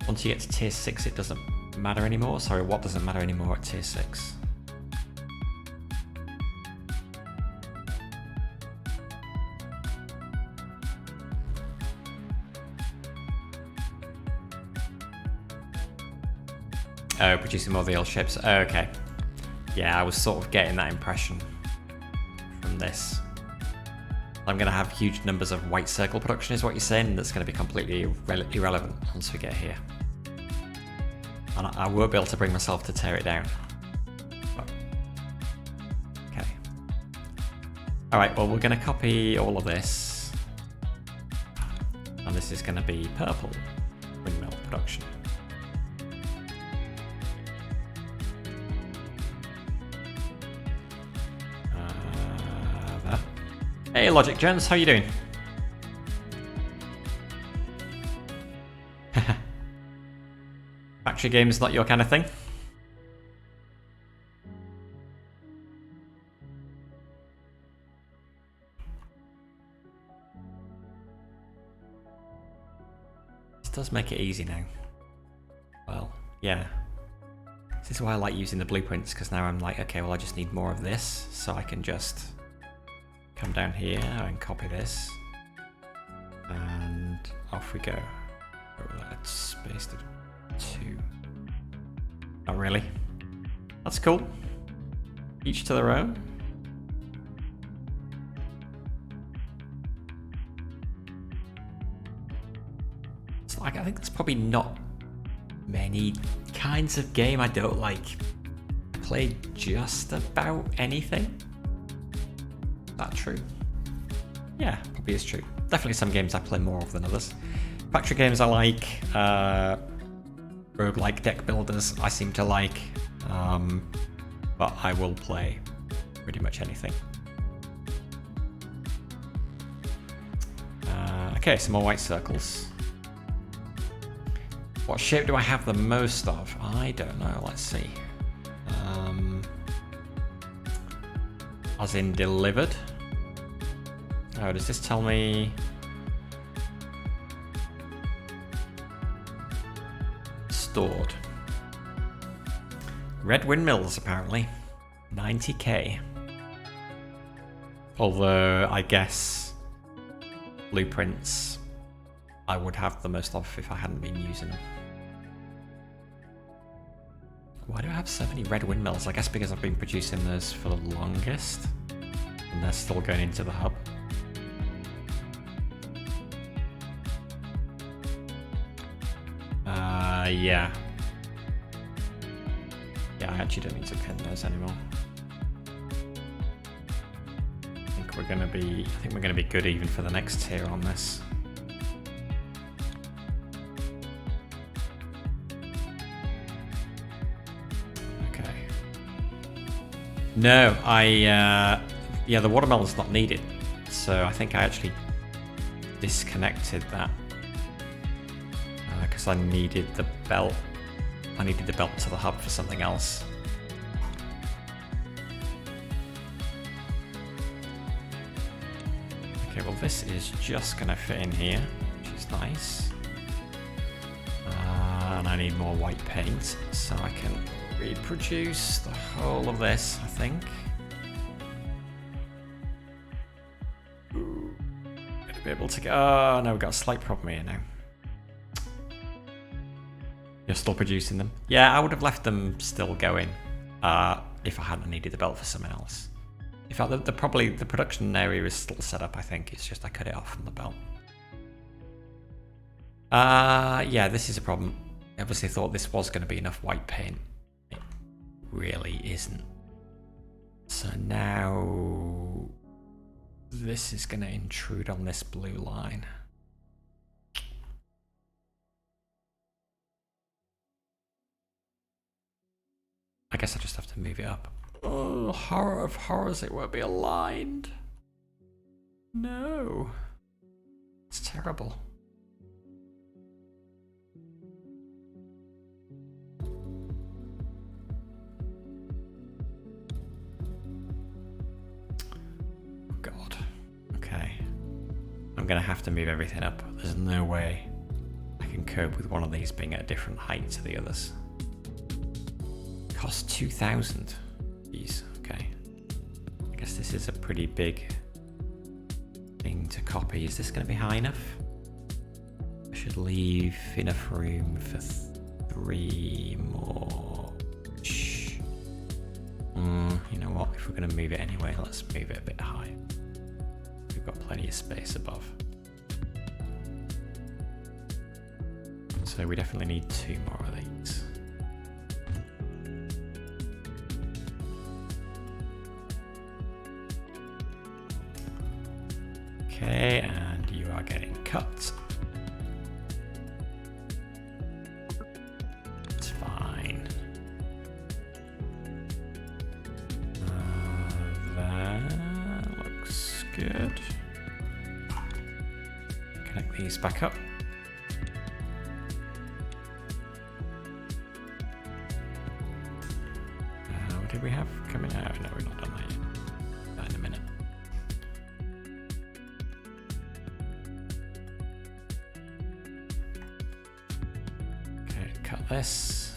Once you get to tier 6 it doesn't matter anymore. Sorry, what doesn't matter anymore at tier 6? Oh, producing more of the old ships. Oh, okay. Yeah, I was sort of getting that impression from this. I'm going to have huge numbers of white circle production is what you're saying. That's going to be completely irrelevant once we get here. And I won't be able to bring myself to tear it down. But, okay. Alright, well we're going to copy all of this. And this is going to be purple windmill production. Hey Logic Jones, how you doing? Factory games not your kind of thing? This does make it easy now. Well, yeah. This is why I like using the blueprints, because now I'm like, okay, well I just need more of this, so I can just come down here and copy this, and off we go. Oh, that's spaced at 2. Not really. That's cool. Each to their own. It's like, I think there's probably not many kinds of game I don't like. I play just about anything. That true? Yeah, probably is true. Definitely some games I play more of than others. Factory games I like, roguelike deck builders I seem to like, but I will play pretty much anything. Okay, some more white circles. What shape do I have the most of? I don't know, let's see. As in delivered. Oh, does this tell me? Stored. Red windmills, apparently. 90k. Although, I guess blueprints I would have the most of if I hadn't been using them. Why do I have so many red windmills? I guess because I've been producing those for the longest. And they're still going into the hub. Yeah. Yeah, I actually don't need to pin those anymore. I think we're gonna be good even for the next tier on this. Okay. No, yeah, the watermelon's not needed. So I think I actually disconnected that. Because I needed the belt. I needed the belt to the hub for something else. Okay, well this is just gonna fit in here, which is nice. And I need more white paint, so I can reproduce the whole of this, I think. be able to get... Oh, no, we've got a slight problem here now. You're still producing them? Yeah, I would have left them still going if I hadn't needed the belt for something else. In fact, the production area is still set up, I think. It's just I cut it off from the belt. Yeah, this is a problem. I obviously thought this was going to be enough white paint. It really isn't. So now this is going to intrude on this blue line. I guess I just have to move it up. Oh, horror of horrors, it won't be aligned. No. It's terrible. God. Okay. I'm gonna have to move everything up. There's no way I can cope with one of these being at a different height to the others. Cost 2,000. Jeez, okay. I guess this is a pretty big thing to copy. Is this going to be high enough? I should leave enough room for 3 more. Shh. You know what? If we're going to move it anyway, let's move it a bit higher. We've got plenty of space above. So we definitely need 2 more of these. Okay, and you are getting cut. It's fine. That looks good. Connect these back up. What did we have coming out? No, we're not done that yet. That in a minute. This.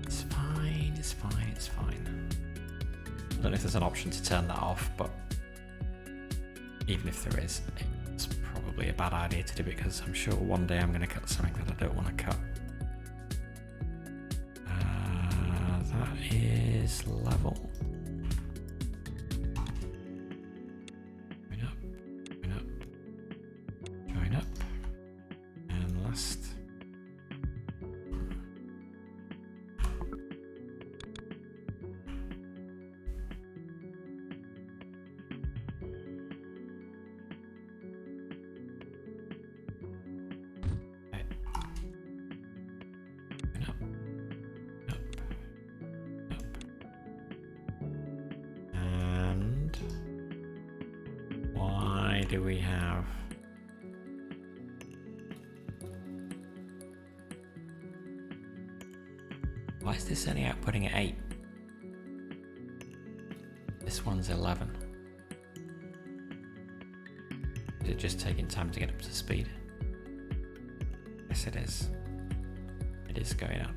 It's fine, it's fine, it's fine. I don't know if there's an option to turn that off, but even if there is, it's probably a bad idea to do it because I'm sure one day I'm going to cut something that I don't want to cut. That is level. Join up, join up, join up, and last. Do we have? Why is this only outputting at 8? This one's 11. Is it just taking time to get up to speed? Yes, it is. It is going up.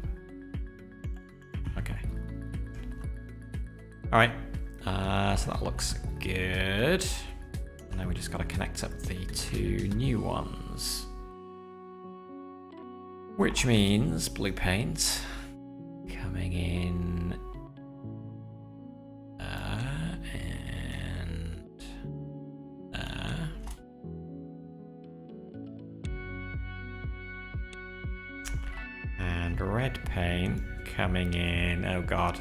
Okay. All right. So that looks good. And then we just got to connect up the 2 new ones. Which means blue paint coming in and red paint coming in. Oh god.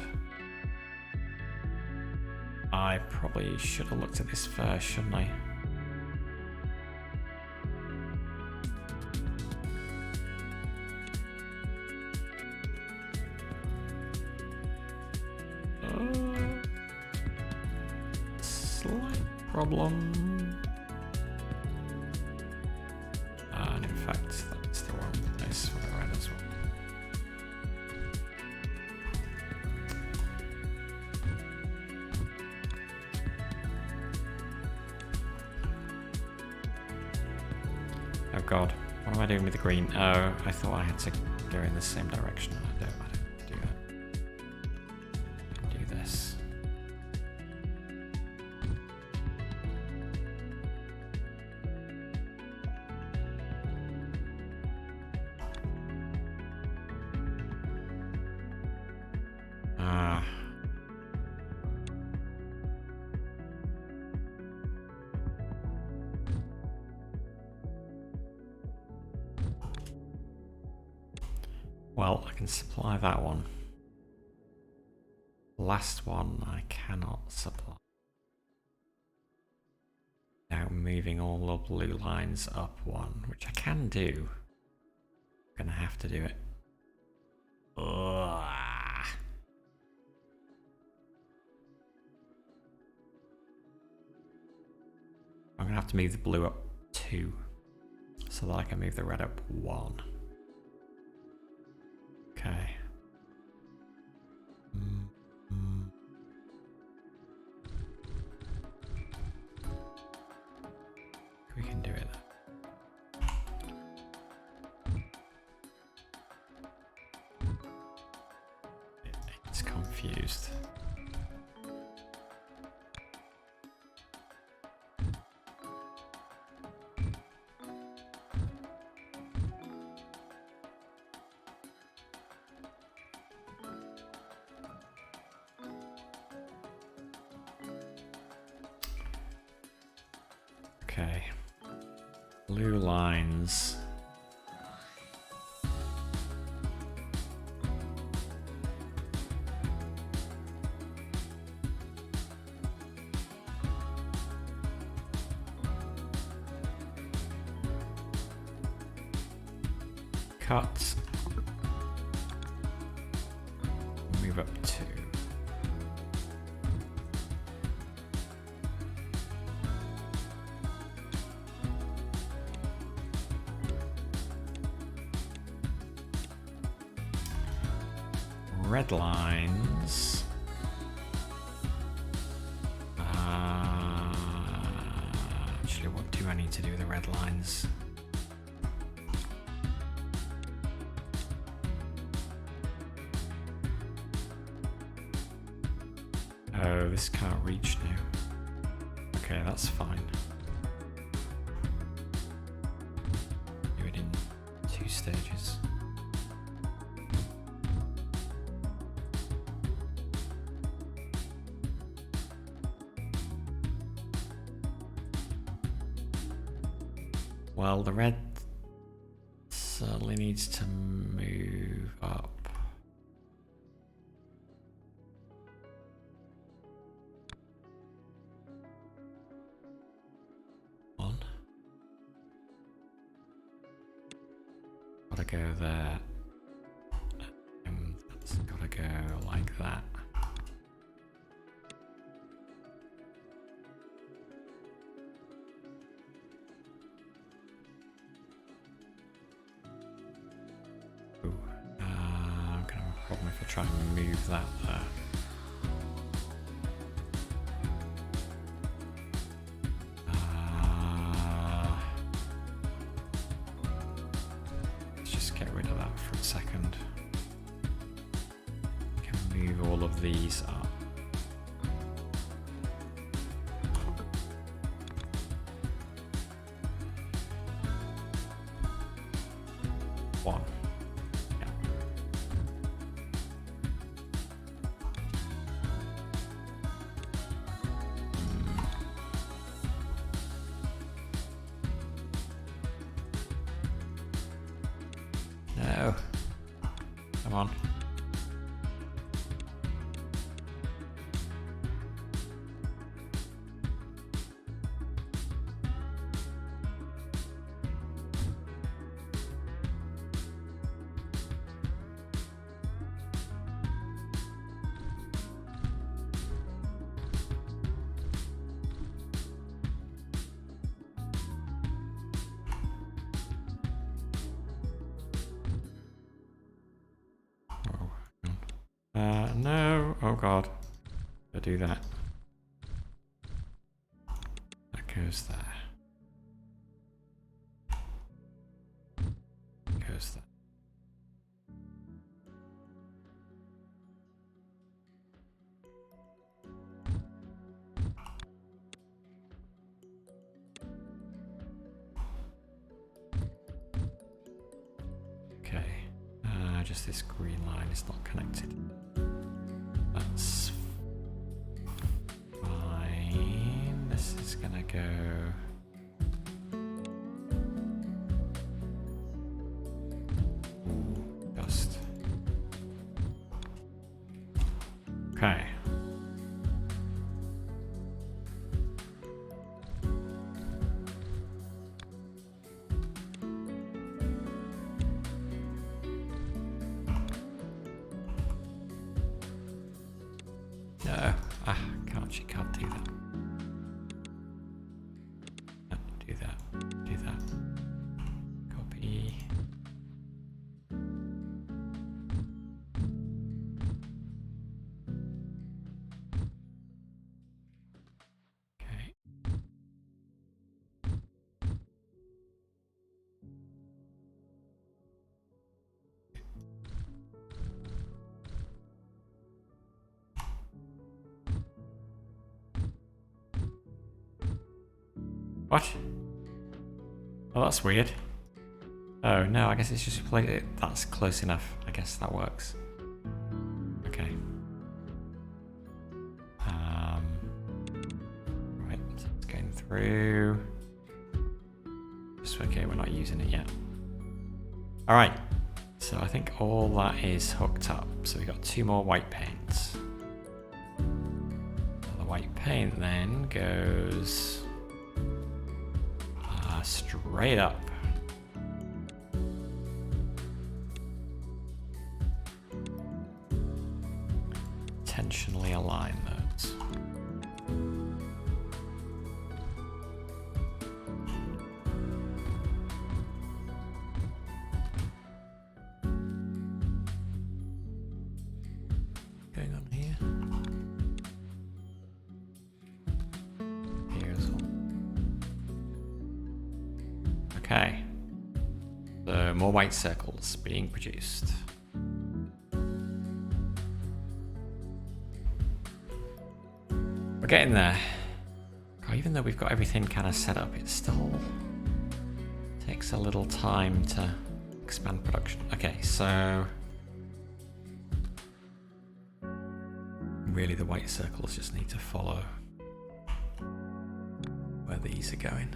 I probably should have looked at this first, shouldn't I? Slight problem. And in fact, that's the wrong place for the red as well. Oh god, what am I doing with the green? Oh, I thought I had to go in the same direction. I don't do that. I can do this. Well, I can supply that one. Last one I cannot supply. Now moving all the blue lines up one, which I can do. I'm gonna have to do it. Ugh. I'm gonna have to move the blue up 2 so that I can move the red up 1. Okay. We can do it. It's confused. Okay. Blue lines. Cut. Move up 2. Red lines. Actually, what do I need to do with the red lines? Oh, this can't reach now. Okay, that's fine. Do it in 2 stages. Well, the red certainly needs to move up. On. Gotta go there. And that's gotta go like that. I'm gonna have a problem if I try and move that there. Let's just get rid of that for a second. Can move all of these up. One. No. Come on. No. Oh god. I do that. That goes there. Goes there. Okay. Just this green line is not connected. go. Dust. Okay. No. She can't do that. No, do that. Do that. Copy. Okay. What? Oh, that's weird. Oh, no, I guess it's just played it. That's close enough. I guess that works. Okay. Right, so it's going through. Just okay, we're not using it yet. All right. So I think all that is hooked up. So we got 2 more white paints. So the white paint then goes straight up. Intentionally align those. Going on here. Here as well. Okay. So more white circles being produced. We're getting there. Oh, even though we've got everything kind of set up, it still takes a little time to expand production. Okay, so really the white circles just need to follow where these are going.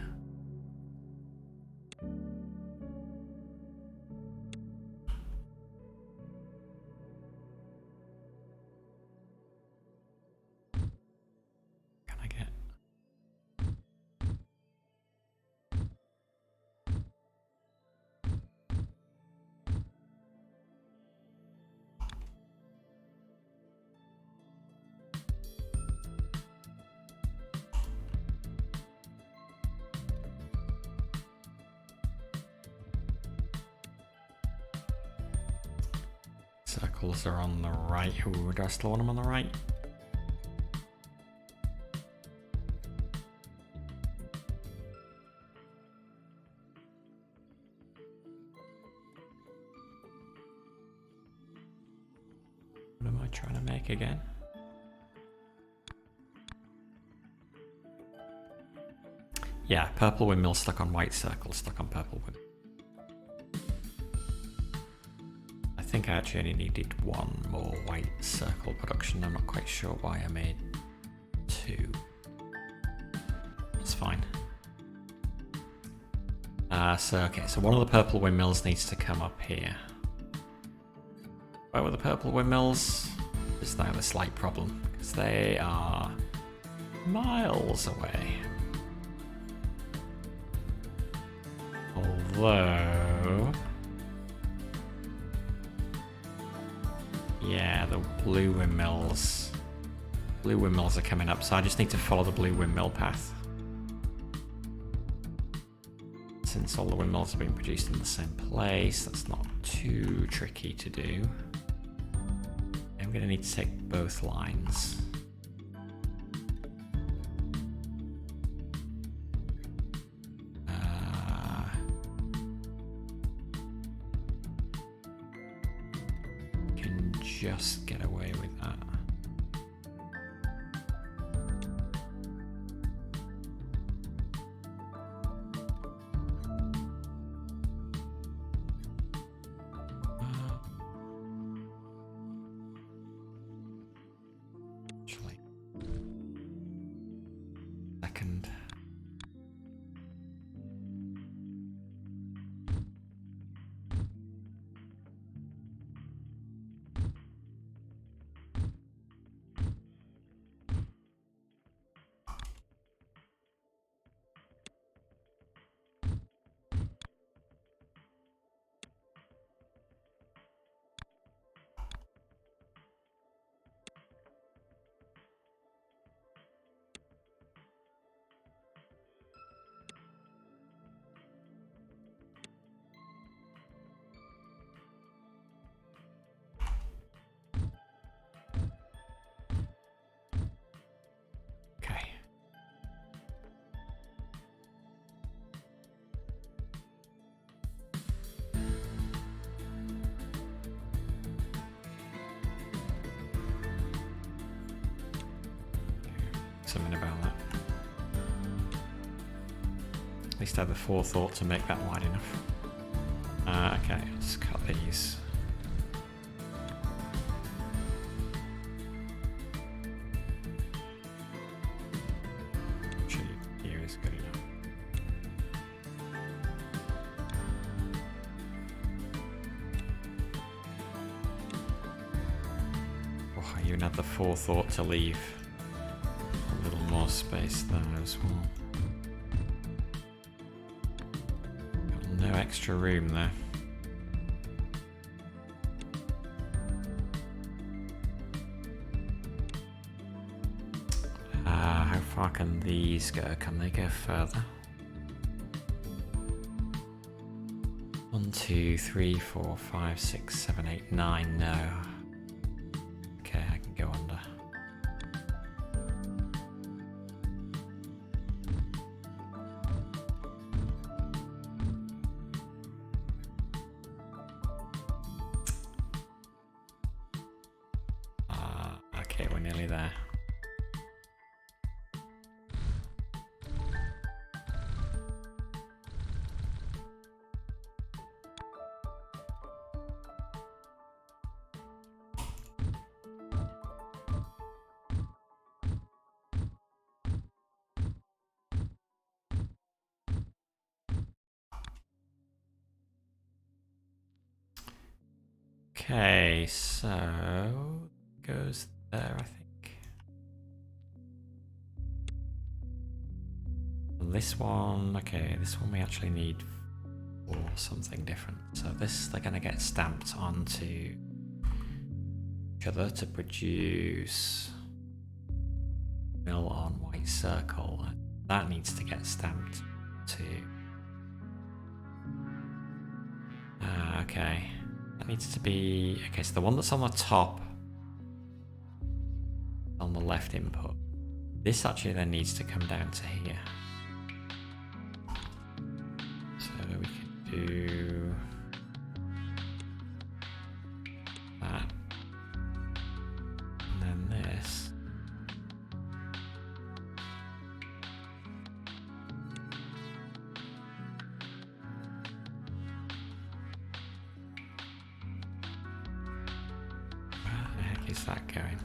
Circles are on the right. Ooh, do I still want them on the right? What am I trying to make again? Yeah, purple windmill stuck on white circle, stuck on purple windmill. I think I actually only needed 1 more white circle production. I'm not quite sure why I made 2. It's fine. Okay, so one of the purple windmills needs to come up here. Where were the purple windmills? There's now a slight problem, because they are miles away. Although... yeah, the blue windmills. Blue windmills are coming up, so I just need to follow the blue windmill path. Since all the windmills are being produced in the same place, that's not too tricky to do. I'm going to need to take both lines. Can just get away with that. something about that. At least I have the forethought to make that wide enough. Okay, let's cut these. Actually, here is good enough. Oh, I even had the forethought to leave a little more space there as well. Got no extra room there. How far can these go? Can they go further? 1, 2, 3, 4, 5, 6, 7, 8, 9. No. Okay, I can go under. Okay, we're nearly there. Okay, so goes there, I think. And this one, okay, this one we actually need for something different. So this, they're going to get stamped onto each other to produce mill on white circle. That needs to get stamped to. Okay. That needs to be, okay, so the one that's on the top, on the left input, this actually then needs to come down to here. So we can do that. And then this. Is that going?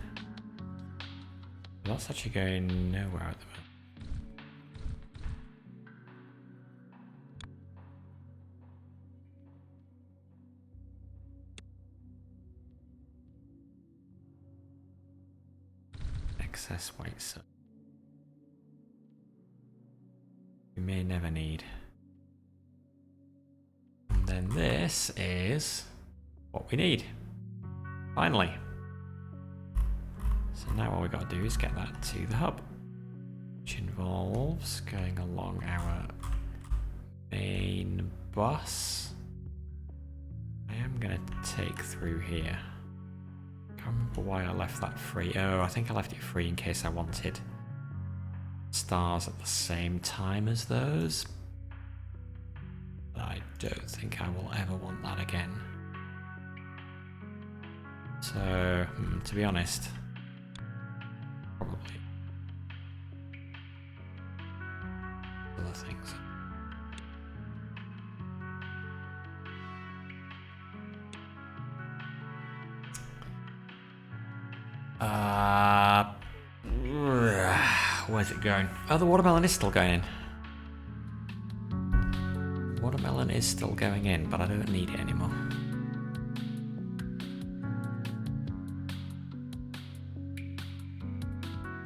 Well, that's actually going nowhere at the moment. Excess white circle. We may never need. And then this is what we need. Finally. So now all we got to do is get that to the hub, which involves going along our main bus. I am going to take through here. Can't remember why I left that free. Oh, I think I left it free in case I wanted stars at the same time as those. But I don't think I will ever want that again. So, to be honest, probably other things. Where's it going? Oh, the watermelon is still going in. Watermelon is still going in, but I don't need it anymore.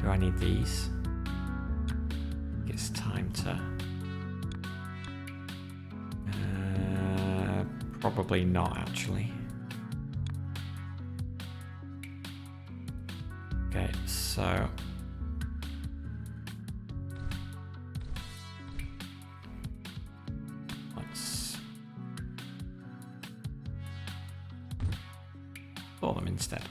Do I need these? It's time to... probably not, actually. Okay, so... let's... store them instead.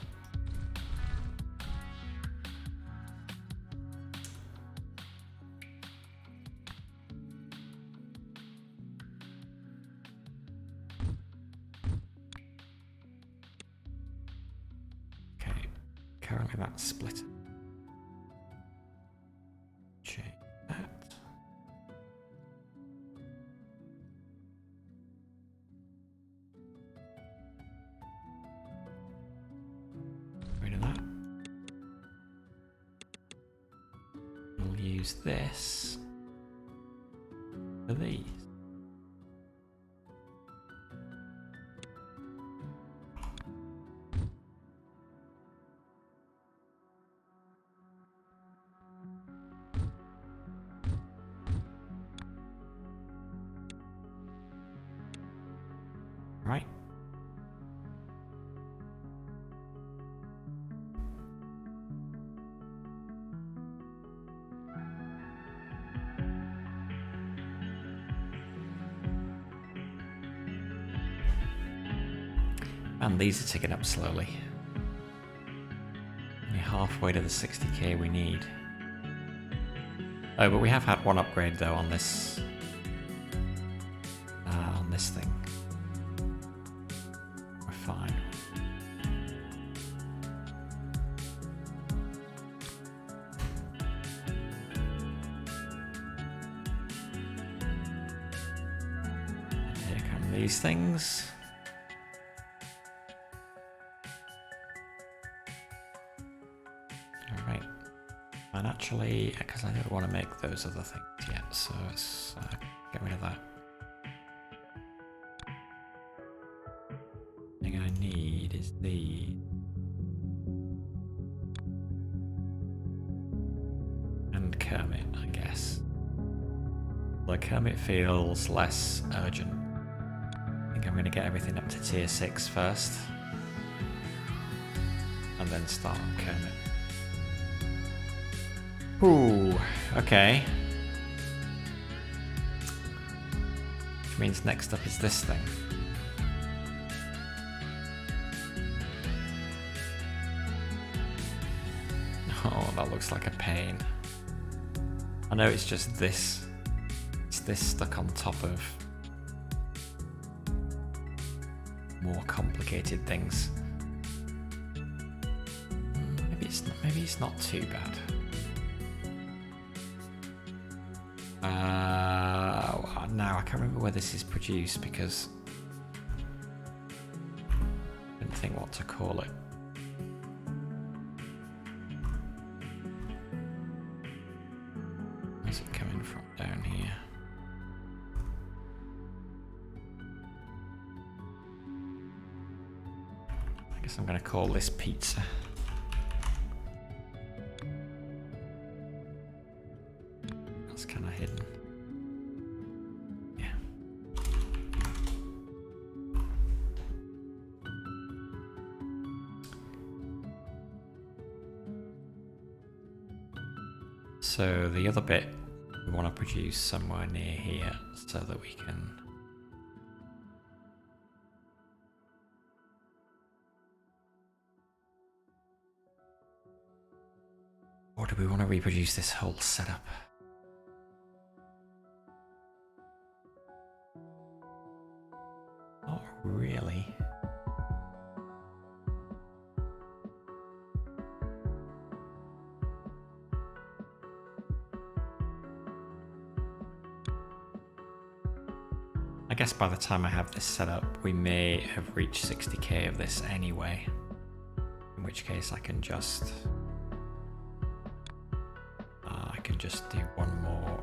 Currently that's split. use this for these. Right. And these are ticking up slowly. Only halfway to the 60k we need. Oh, but we have had one upgrade though on this thing. We're fine. And here come these things. Alright. And actually, because I don't want to make those other things yet, so let's get rid of that. The thing I need is the... and Kermit, I guess. Like Kermit feels less urgent. I think I'm going to get everything up to tier 6 first. And then start on Kermit. Ooh, okay. Which means next up is this thing. Oh, that looks like a pain. I know it's just this. It's this stuck on top of more complicated things. Maybe it's not too bad. Now I can't remember where this is produced because I didn't think what to call it. Where's it coming from? Down here. I guess I'm going to call this pizza. That's kind of hidden. Yeah. So the other bit we want to produce somewhere near here so that we can or do we want to reproduce this whole setup? Not really. I guess by the time I have this set up, we may have reached 60k of this anyway. In which case I can just do one more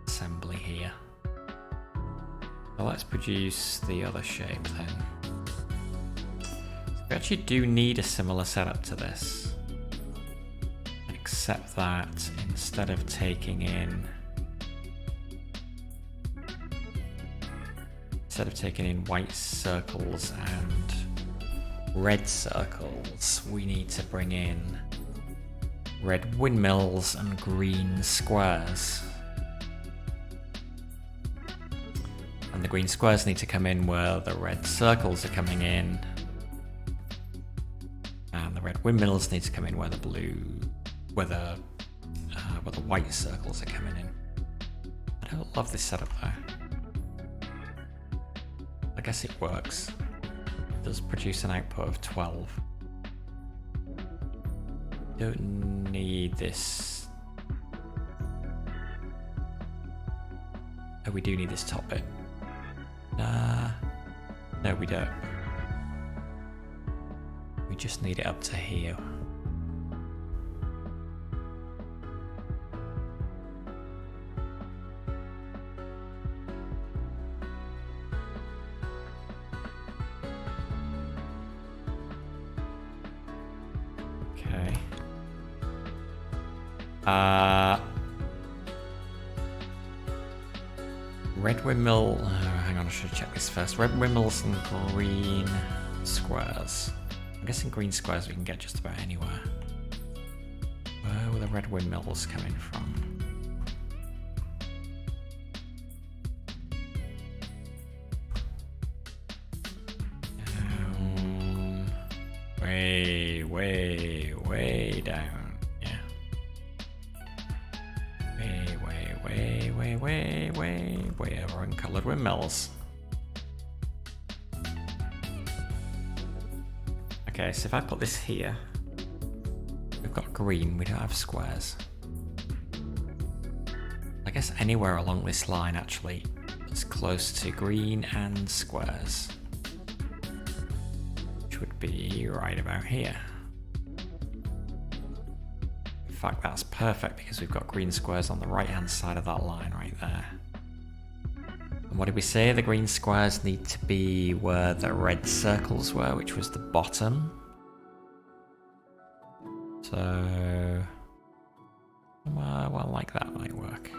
assembly here. So let's produce the other shape then. We actually do need a similar setup to this, except that instead of taking in white circles and red circles, we need to bring in red windmills and green squares. And the green squares need to come in where the red circles are coming in. And the red windmills need to come in where the where the white circles are coming in. I don't love this setup though. I guess it works. It does produce an output of 12. Don't need this. Oh, we do need this top bit. No, we don't. We just need it up to here. Okay. Red windmill. Hang on, I should check this first. Red windmills and green squares. I'm guessing green squares we can get just about anywhere. Where were the red windmills coming from? Way down. Yeah. Way over in coloured windmills. Okay, so if I put this here, we've got green, we don't have squares. I guess anywhere along this line actually that's close to green and squares, which would be right about here. In fact, that's perfect because we've got green squares on the right hand side of that line right there. And what did we say? The green squares need to be where the red circles were, which was the bottom. So, well, like that might work.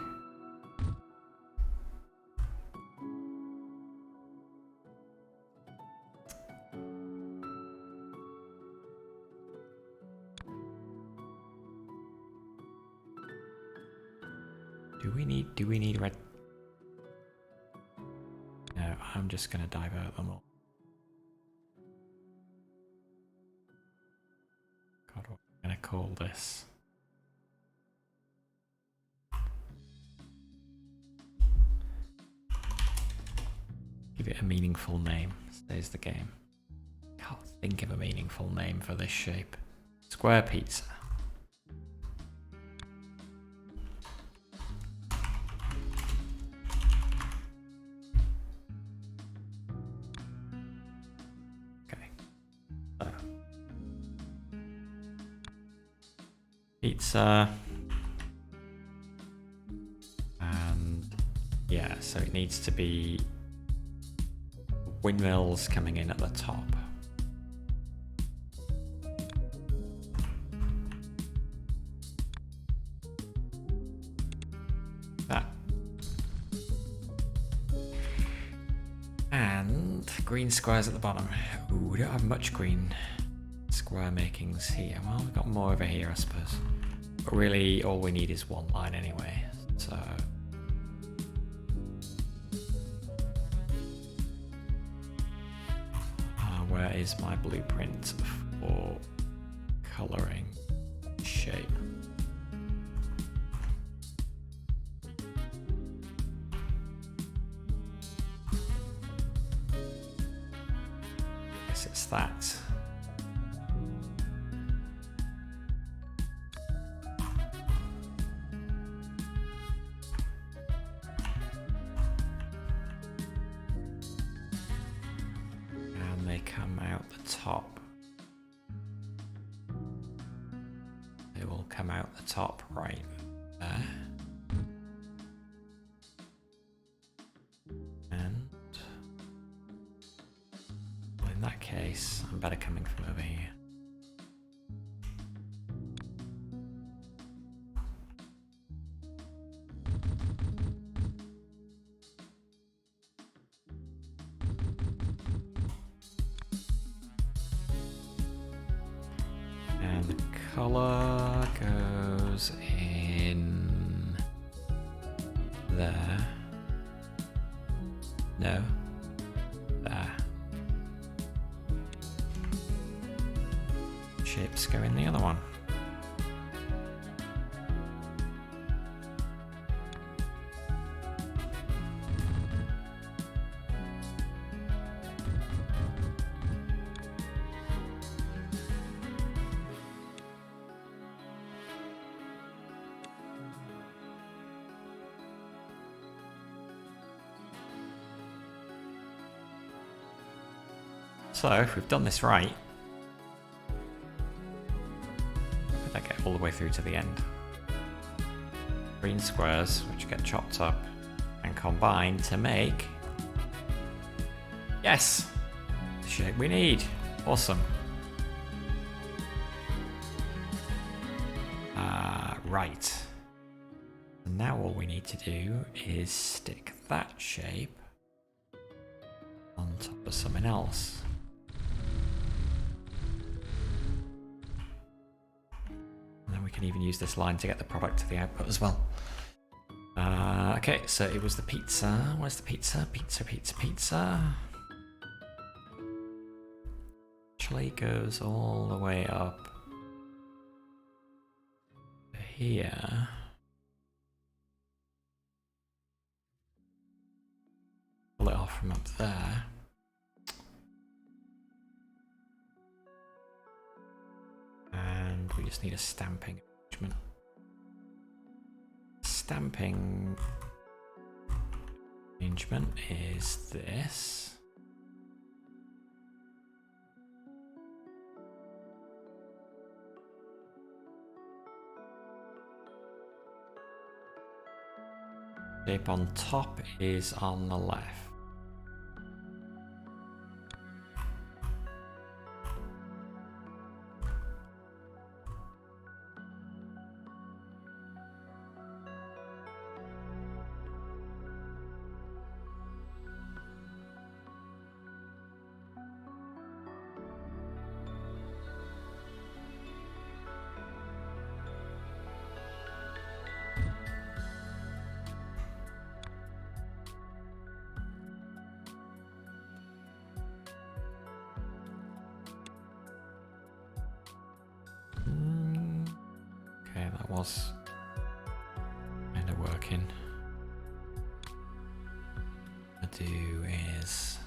Do we need red? No, I'm just gonna divert them all. God, what am I gonna call this? Give it a meaningful name. Stays the game. Can't think of a meaningful name for this shape. Square pizza. Pizza, and yeah, so it needs to be windmills coming in at the top. That. And green squares at the bottom. Ooh, we don't have much green square makings here. Well, we've got more over here, I suppose. But really, all we need is one line anyway. So, where is my blueprint for coloring shape? Guess it's that. Come out the top. They will come out the top right there. And well, in that case, I'm better coming from over here. Color goes in there. No. There. Shapes go in the other one. So, if we've done this right, could that get all the way through to the end? Green squares, which get chopped up and combined to make, yes, the shape we need. Awesome. Right. And now all we need to do is stick that shape on top of something else. And then we can even use this line to get the product to the output as well. Okay, so it was the pizza. Where's the pizza? Pizza, pizza, pizza. Actually goes all the way up to here. Pull it off from up there. And we just need a stamping arrangement. Stamping arrangement is this. Shape on top is on the left. Okay, that was kind of working. What I do is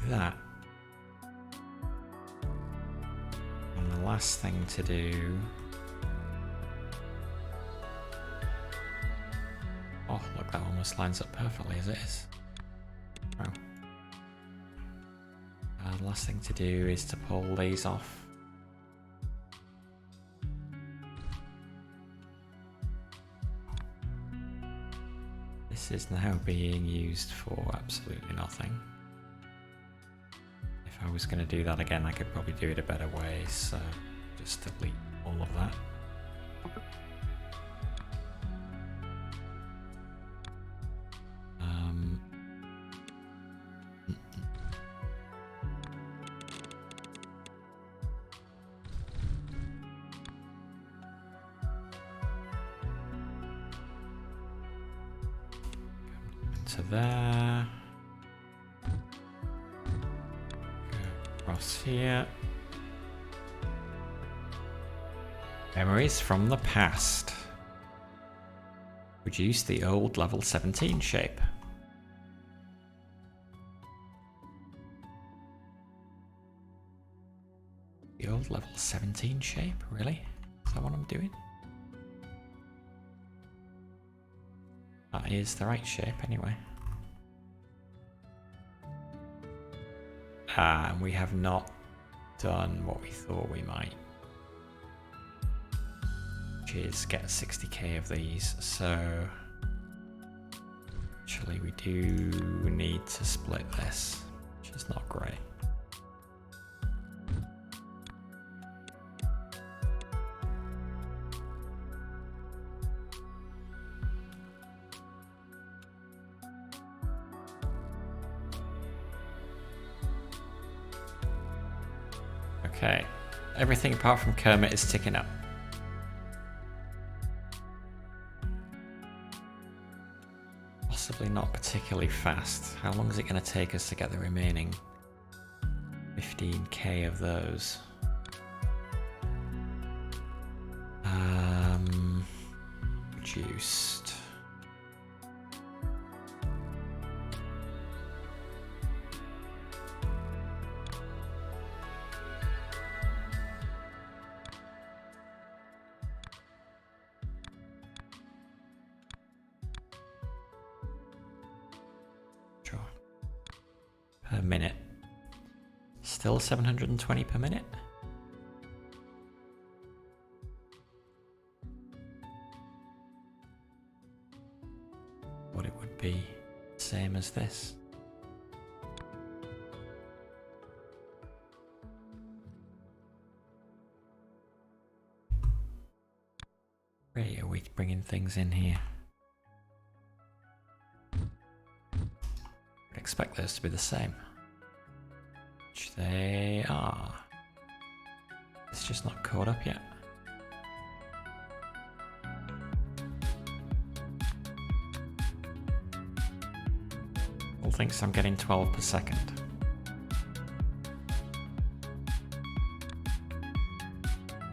that. And the last thing to do. Oh, look, that almost lines up perfectly as it is. Wow. The last thing to do is to pull these off. This is now being used for absolutely nothing. If I was going to do that again, I could probably do it a better way, so just delete all of that. To there. Across here. Memories from the past. Reduce the old level 17 shape. The old level 17 shape? Really? Is that what I'm doing? That is the right shape anyway. And we have not done what we thought we might, which is get 60k of these. So actually we do need to split this, which is not great. Okay, everything apart from Kermit is ticking up. Possibly not particularly fast. How long is it going to take us to get the remaining 15k of those? Reduced. minute. Still 720 per minute? What it would be same as this. Great, are we bringing things in here? I'd expect those to be the same. Which they are. It's just not caught up yet. All thinks I'm getting 12 per second.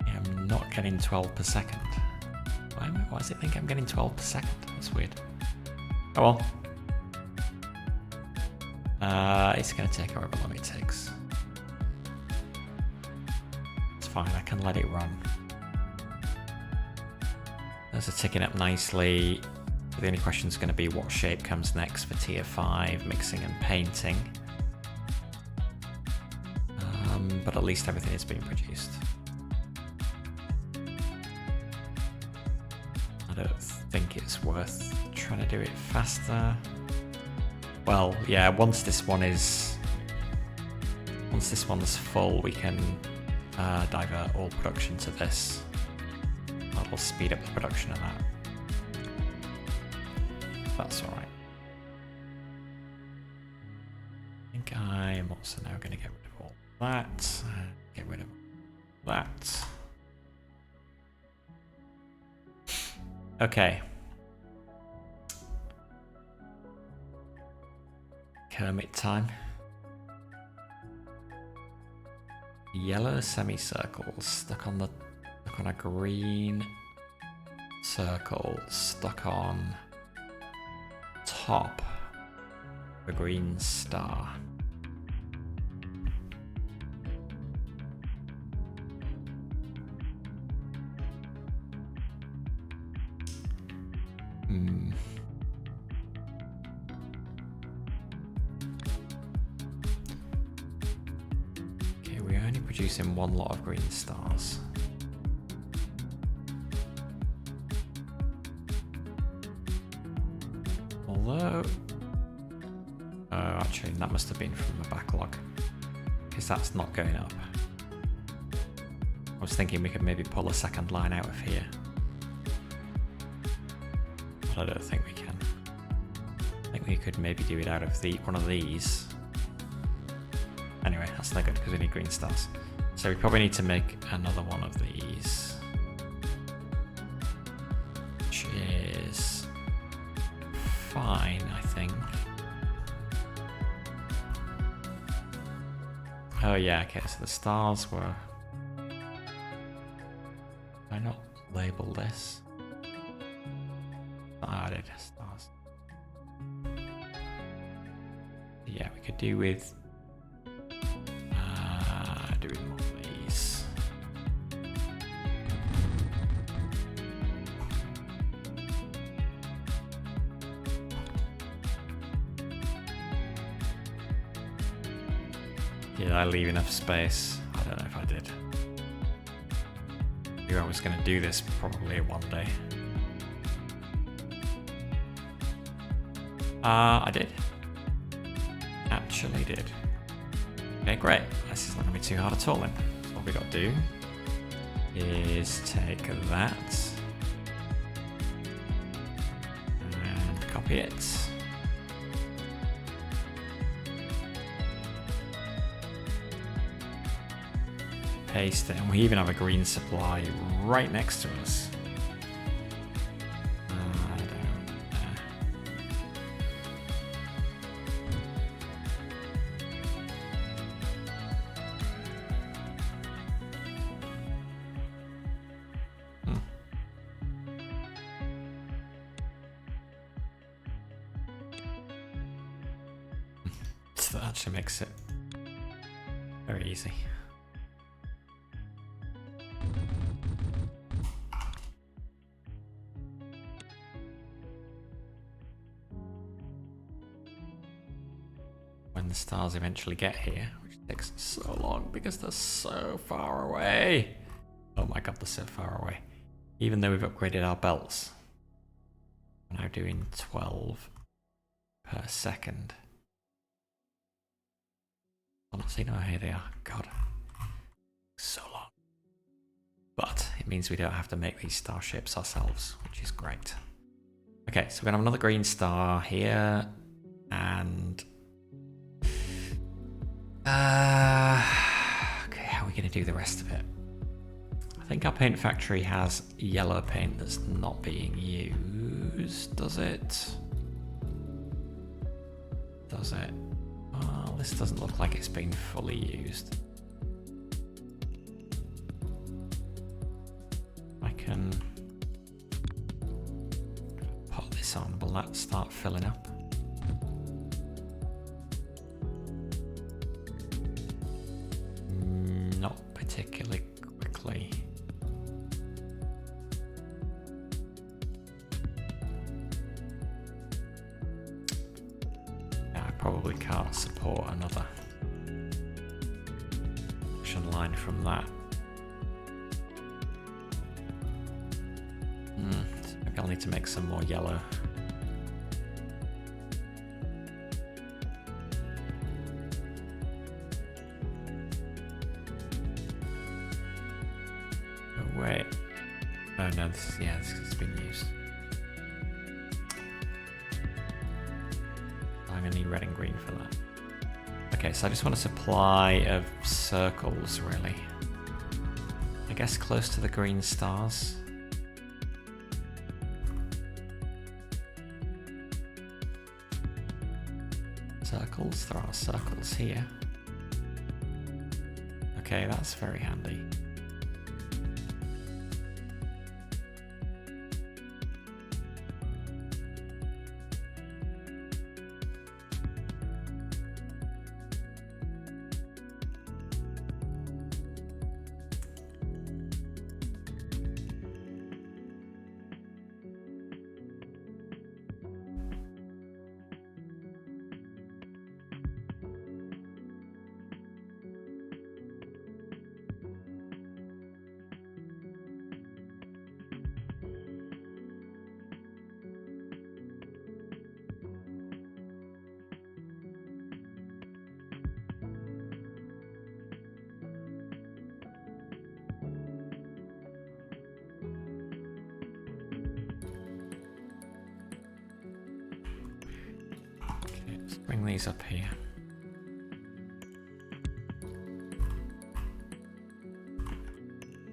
Yeah, I'm not getting 12 per second. Why does it think I'm getting 12 per second? That's weird. Oh well. It's going to take however long it takes. It's fine, I can let it run. Those are ticking up nicely. The only question is going to be what shape comes next for tier 5, mixing and painting. But at least everything is being produced. I don't think it's worth trying to do it faster. Well, yeah, once this one's full, we can divert all production to this. That'll speed up the production of that. That's alright. I think I'm also now going to get rid of all that. Get rid of that. Okay. Kermit time. Yellow semicircle stuck on a green circle stuck on top of a green star. Okay, we're only producing one lot of green stars. Although, oh, actually, that must have been from the backlog, because that's not going up. I was thinking we could maybe pull a second line out of here, but I don't think we can. I think we could maybe do it out of one of these. Anyway, that's not good because we need green stars. So we probably need to make another one of these, which is fine, I think. Oh yeah, okay, so the stars were... Did I not label this? Oh, I did, stars. Yeah, we could do with... more of these. Did I leave enough space? I don't know if I did. I knew I was going to do this probably one day. I did. Actually did. Okay, great. This is not going to be too hard at all then. So what we got to do is take that and copy it. Paste it, and we even have a green supply right next to us. So that actually makes it very easy. When the stars eventually get here, which takes so long because they're so far away. Oh my god, they're so far away. Even though we've upgraded our belts. We're now doing 12 per second. Honestly, no, here they are. God. So long. But it means we don't have to make these starships ourselves, which is great. Okay, so we're gonna have another green star here, and okay, how are we gonna do the rest of it? I think our paint factory has yellow paint that's not being used, does it? Does it? Well, this doesn't look like it's been fully used. I can put this on, will that start filling up? Not particularly quickly. I probably can't support another action line from that. Maybe I'll need to make some more yellow. Oh wait. Oh no, this has been used. I'm gonna need red and green for that. Okay, so I just want a supply of circles, really. I guess close to the green stars. Circles, there are circles here. Okay, that's very handy. Bring these up here.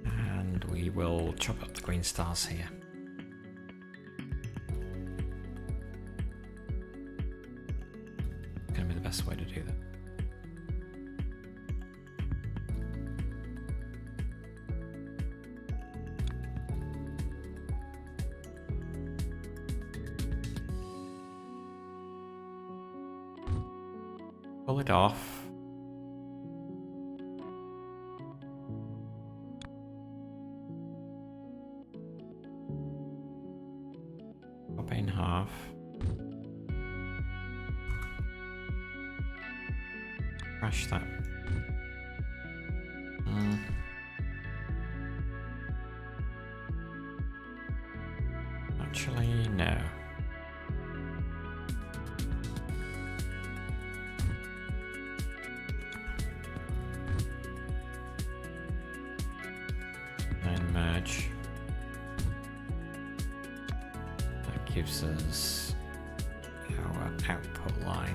And we will chop up the green stars here. It's going to be the best way to do that. Pull it off. Pop it in half. Crash that. Actually, no. Merge. That gives us our output line.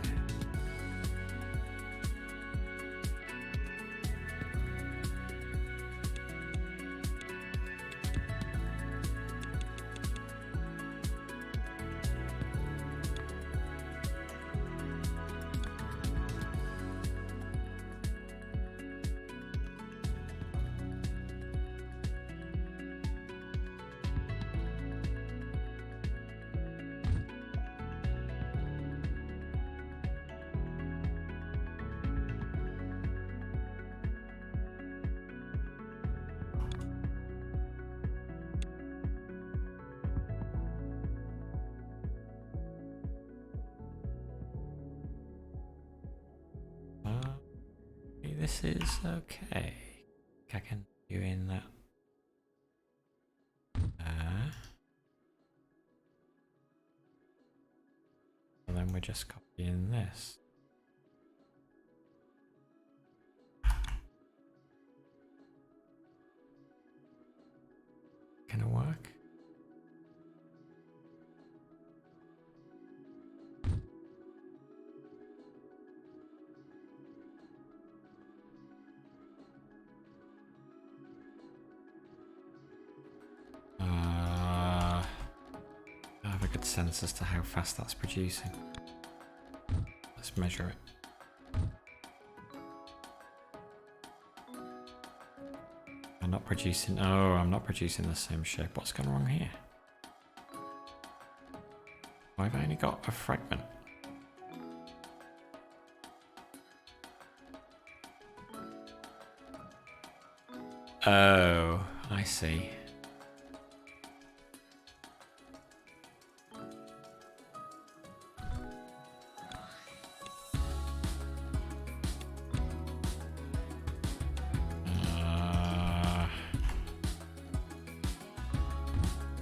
this is okay. I can do in that. And then we're just copying this. Can it work? I have a good sense as to how fast that's producing. Let's measure it. I'm not producing. Oh, I'm not producing the same shape. What's gone wrong here? Why have I only got a fragment? Oh, I see.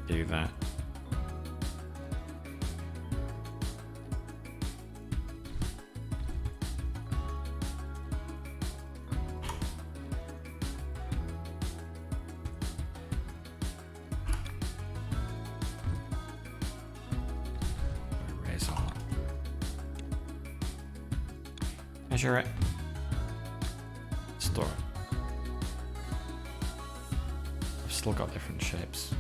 Do that. Erase all. Measure it. Store it. I've still got different shapes.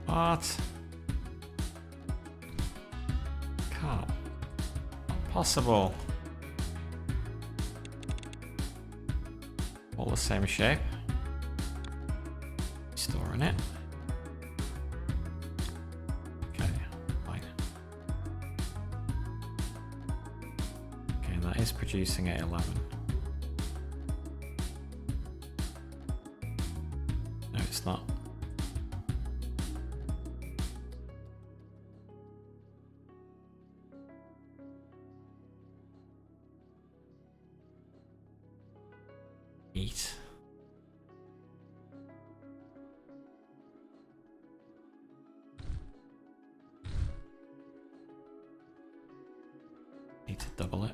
What? Can't. Not possible. All the same shape. Storing it. Okay, fine. Okay, and that is producing at 11. No, it's not. Eat. Need to double it.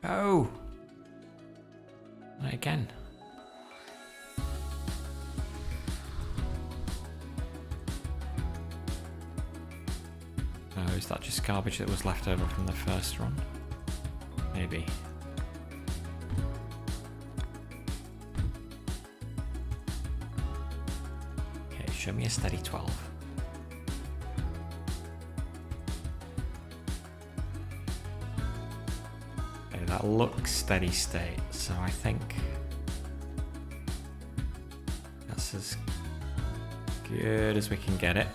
Oh! Not again. Oh, is that just garbage that was left over from the first run? Maybe. Okay, show me a steady 12. Okay, that looks steady state, so I think that's as good as we can get it.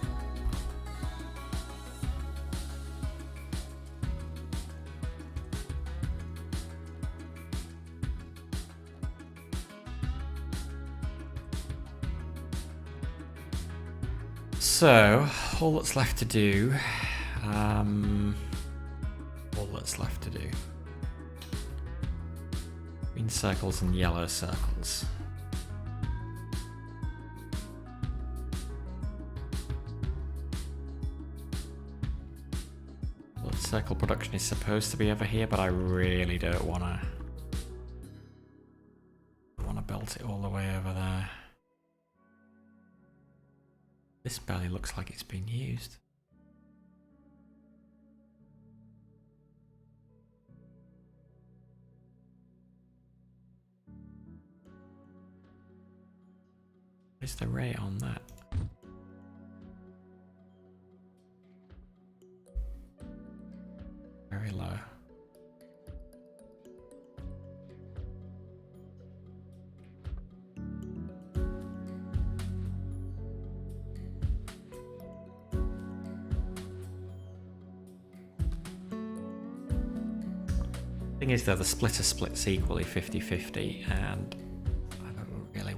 So, all that's left to do, green circles and yellow circles. Blood circle production is supposed to be over here, but I really don't wanna belt it all the way over there. This barely looks like it's been used. Where's the rate on that? Very low. Thing is though, the splitter splits equally 50-50 and I don't really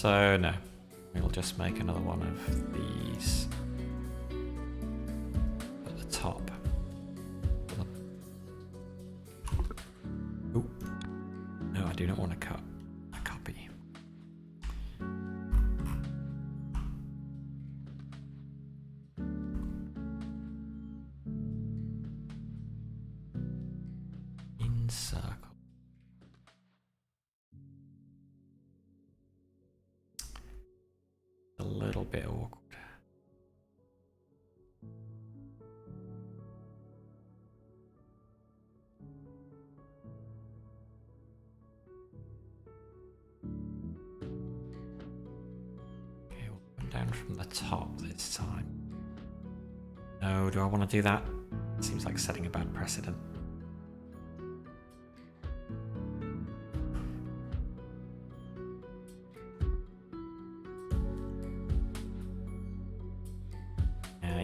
So no, we'll just make another one of these at the top. Ooh. No, I do not want to cut a copy. In circle. A little bit awkward. Okay, we'll come down from the top this time. No, do I want to do that? Seems like setting a bad precedent.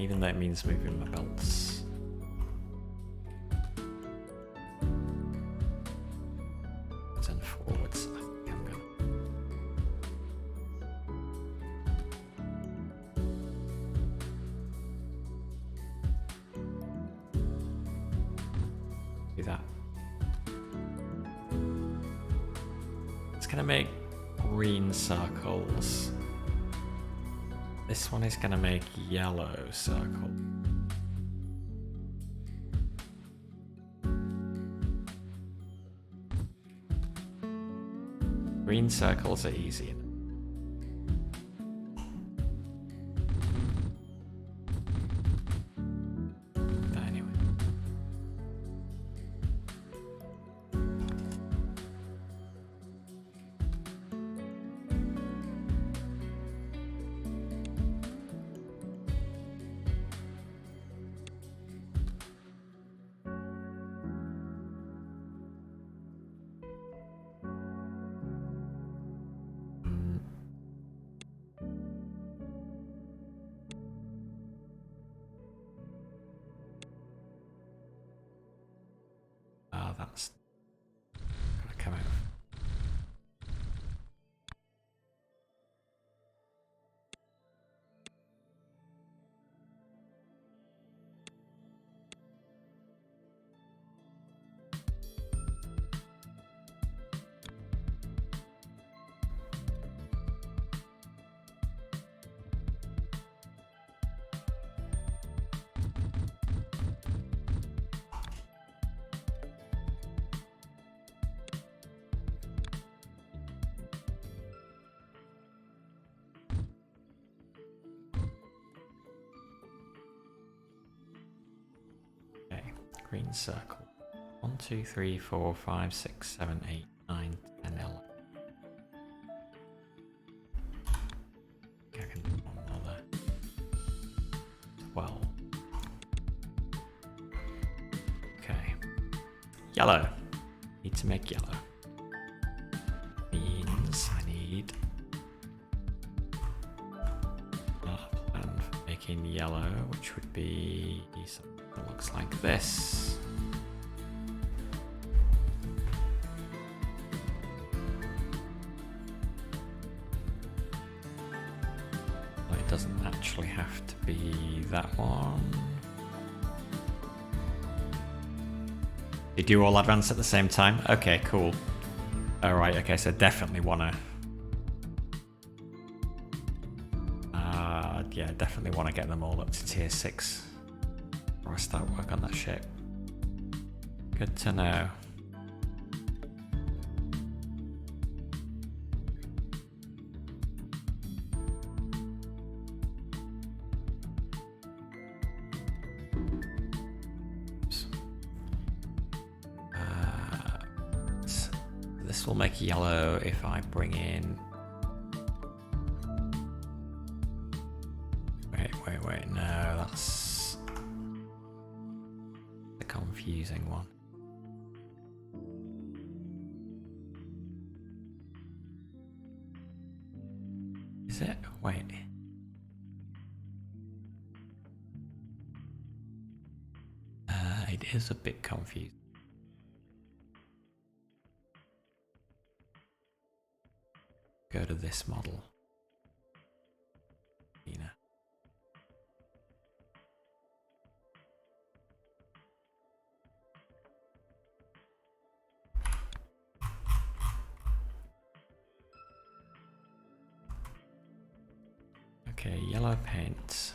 Even though it means moving my belts. And forwards, I think I'm gonna. Do that. It's gonna make green circles. This one is going to make yellow circle. Green circles are easy. But anyway. That's gotta come out. Green circle. 1, 2, 3, 4, 5, 6, 7, 8, 9, 10, 11. I can do one more there. 12. Okay. Yellow. Need to make yellow. Means I need a plan for making yellow, which would be something that looks like this. Well, it doesn't actually have to be that one. They do all advance at the same time? Okay, cool. Alright, okay, so definitely wanna... yeah, definitely wanna get them all up to tier 6 before I start work on that ship. Good to know. This will make yellow if I bring in... Wait, no, that's the confusing one. Is it? Wait. It is a bit confusing. go to this model. Okay, yellow paint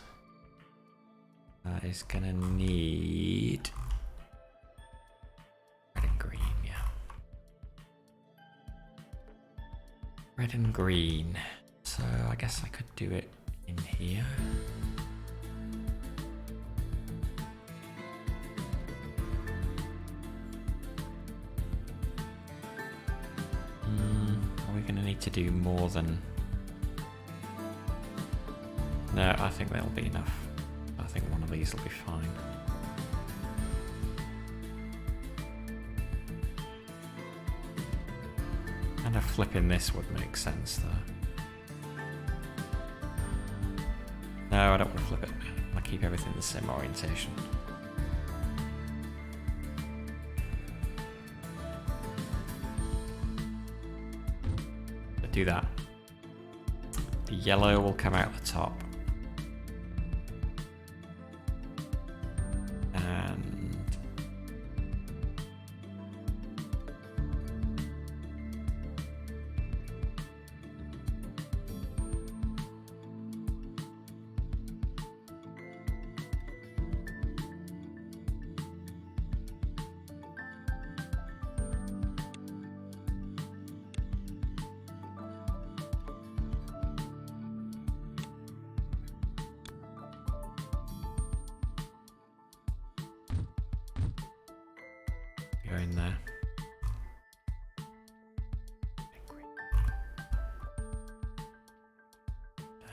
is gonna need red and green, yeah. Red and green. So I guess I could do it in here. Are we gonna need to do more than... No, I think that'll be enough. I think one of these will be fine. And a flip in this would make sense though. No, I don't want to flip it. I want to keep everything the same orientation. So do that. The yellow will come out the top. Go in there.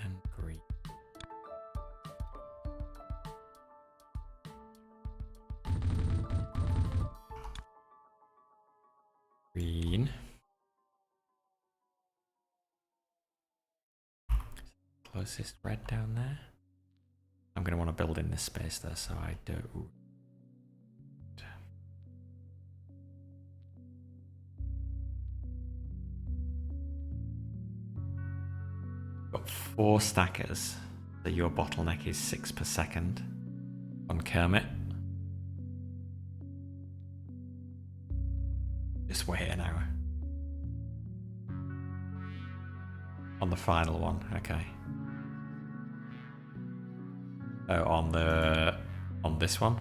And green. Green. Closest red down there. I'm going to want to build in this space there, so I don't. Got 4 stackers, so your bottleneck is 6 per second on Kermit. Just wait an hour. On the final one, okay. Oh, on this one?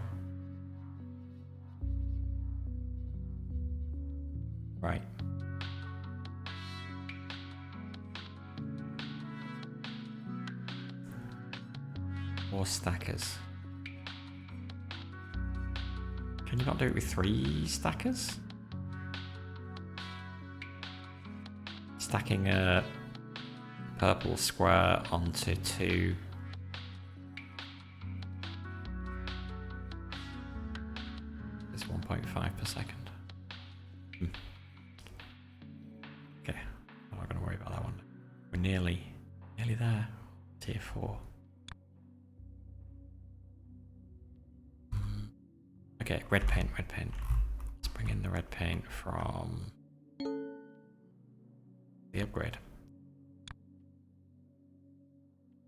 Right. More stackers. Can you not do it with 3 stackers? Stacking a purple square onto 2. It's 1.5 per second. Okay, I'm not going to worry about that one. We're nearly there. Tier 4. Okay, red paint. Let's bring in the red paint from the upgrade.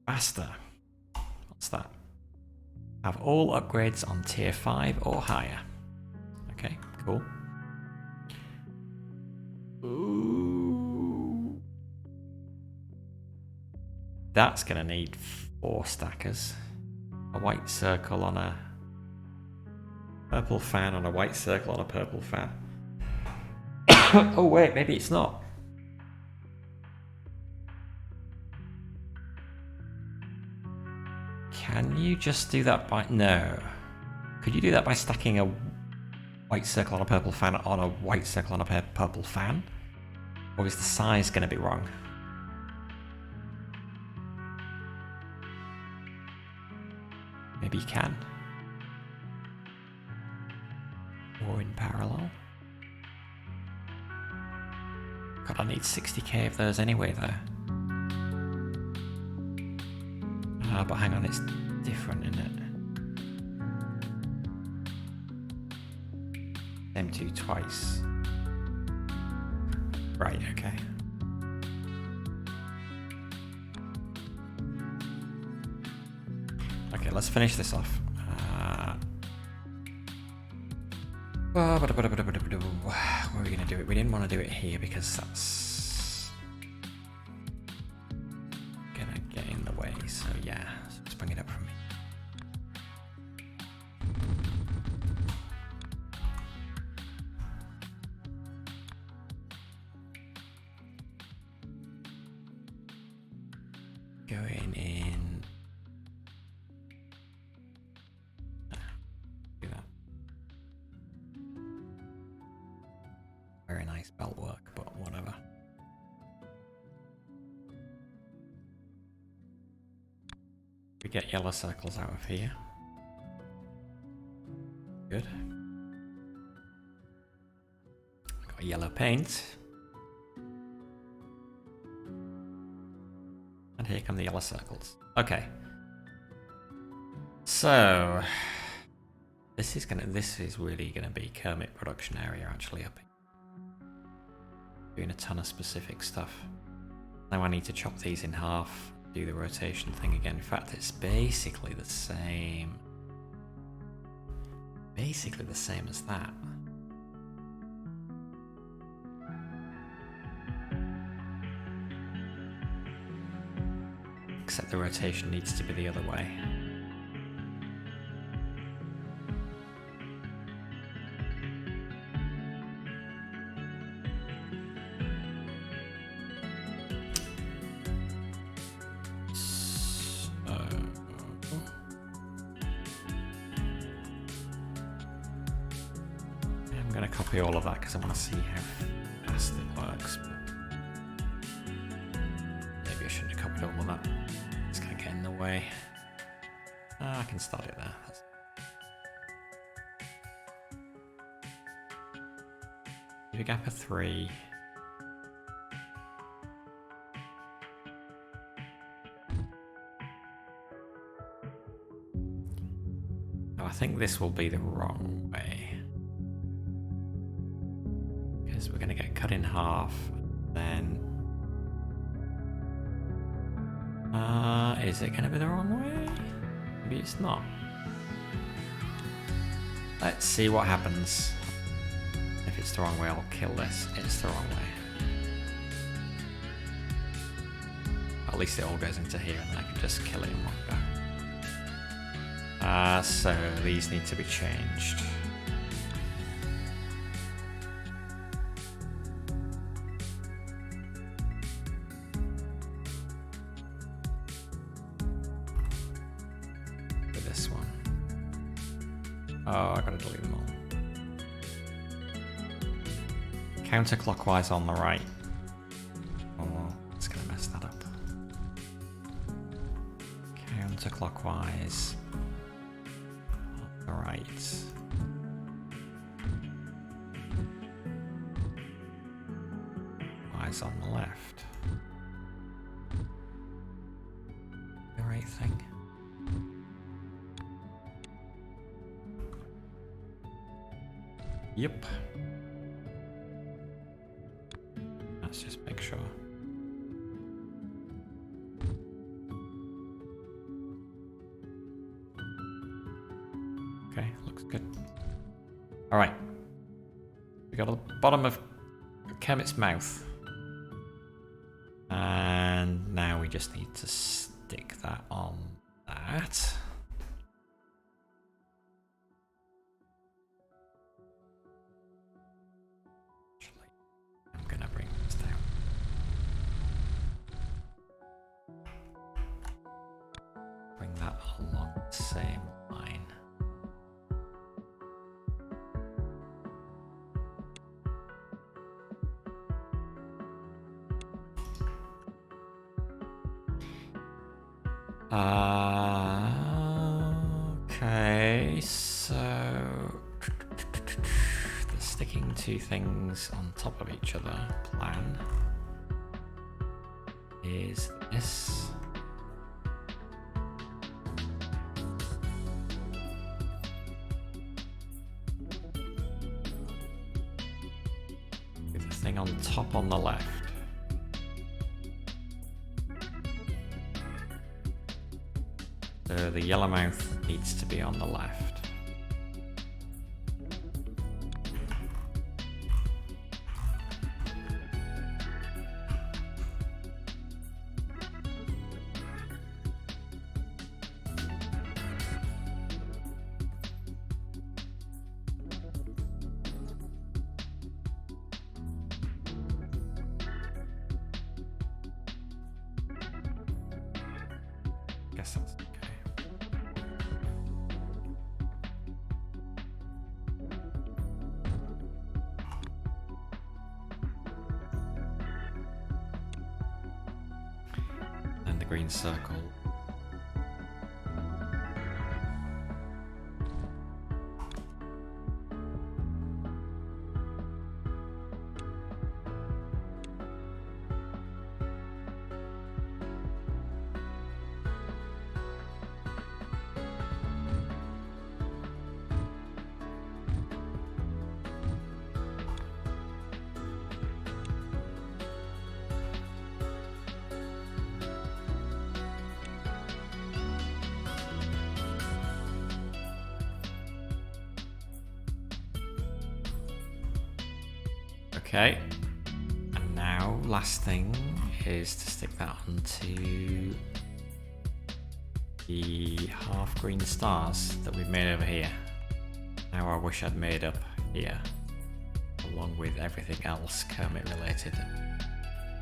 Faster. What's that? Have all upgrades on tier 5 or higher. Okay, cool. Ooh. That's gonna need 4 stackers. A white circle on a purple fan on a white circle on a purple fan. Oh wait, maybe it's not. Can you just do that by... No. Could you do that by stacking a white circle on a purple fan on a white circle on a purple fan? Or is the size going to be wrong? Maybe you can. Or in parallel. God, I need 60k of those anyway though. But hang on, it's different, isn't it? M2 twice. Right, okay. Okay, let's finish this off. Where are we going to do it? We didn't want to do it here because that's going to get in the way. So yeah, let's bring it up from here. Going in. Do that. Very nice belt work, but whatever. We get yellow circles out of here. Good. Got yellow paint. And here come the yellow circles. Okay. So this is really gonna be Kermit production area actually up here. Doing a ton of specific stuff. Now I need to chop these in half, do the rotation thing again. In fact, it's basically the same. Basically the same as that. Except the rotation needs to be the other way. I'm going to copy all of that because I want to see how fast it works. Maybe I shouldn't have copied all of that. It's going to get in the way. I can start it there. Leave a gap of 3. Oh, I think this will be the wrong way. Because we're going to get cut in half. Then is it going to be the wrong way? Maybe it's not. Let's see what happens. If it's the wrong way, I'll kill this. It's the wrong way. At least it all goes into here and then I can just kill it in one go. So these need to be changed. Oh, I gotta delete them all. Counterclockwise on the right. Oh, it's gonna mess that up. Counterclockwise on the right. Clockwise on the left. The right thing. Yep. Let's just make sure. Okay, looks good. All right. We got the bottom of Kermit's mouth. And now we just need to stick that on that. Along the same line. Okay, so the sticking two things on top of each other plan is this. Thing on top on the left. So the Yellowmouth needs to be on the left. Guess that's okay. And the green circle. Okay, and now last thing is to stick that onto the half green stars that we've made over here. Now I wish I'd made up here, along with everything else Kermit related.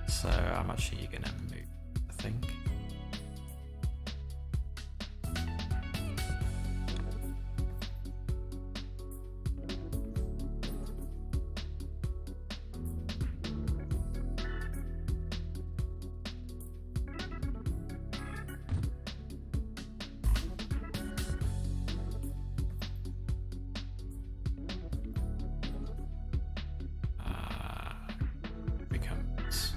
So I'm actually gonna move, I think. Becomes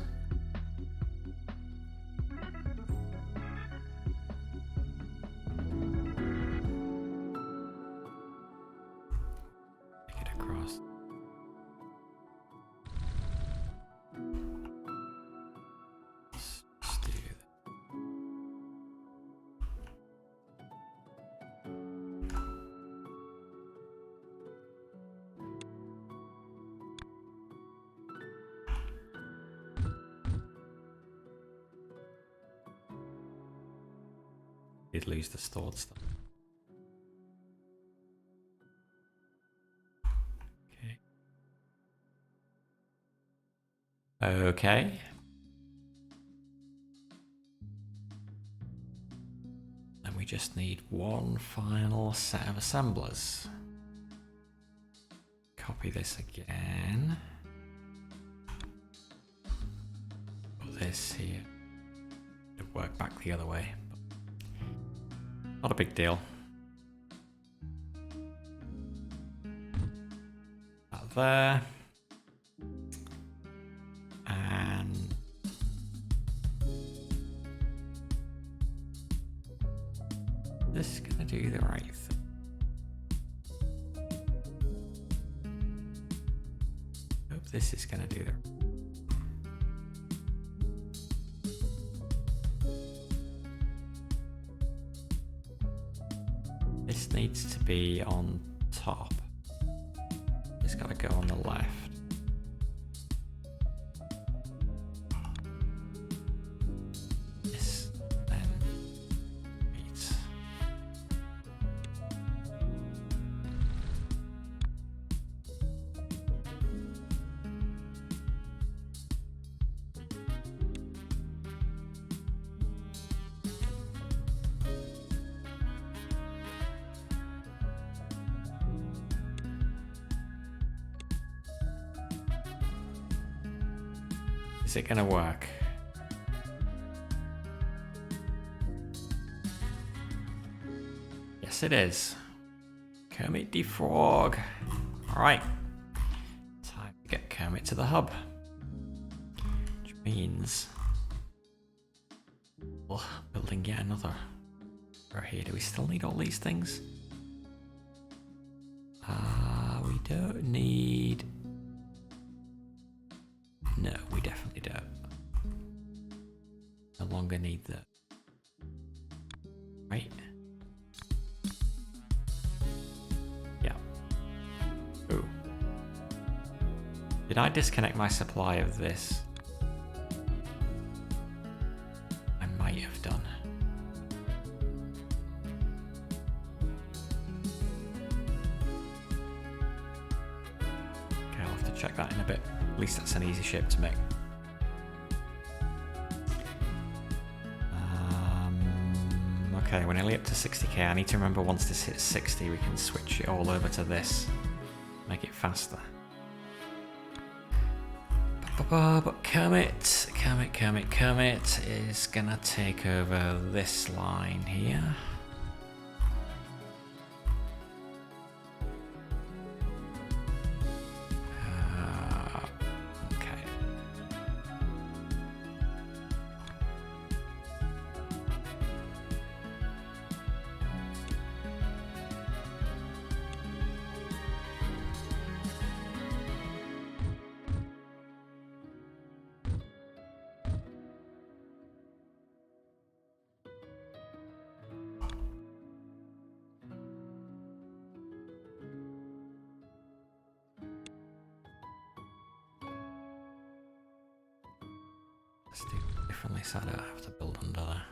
take it across. Let's do that. Did lose the stored stuff. Okay. Okay. And we just need one final set of assemblers. Copy this again. Put this here. It'll work back the other way. Not a big deal. That there. And this is gonna do the right thing. Hope this is gonna do the This needs to be on top. It's got to go on the left. This then meets. Is it gonna work? Yes, it is. Kermit the Frog. Alright. Time to get Kermit to the hub. Which means we're building yet another. Right here. Do we still need all these things? We don't need. No, we definitely don't. No longer need that. Right? Ooh. Did I disconnect my supply of this? I might have done. Okay, I'll have to check that in a bit. At least that's an easy shape to make. Okay, we're nearly up to 60k. I need to remember once this hits 60, we can switch it all over to this. Make it faster. But Kermit is gonna take over this line here. Okay. Let's do it differently so I don't have to build under there.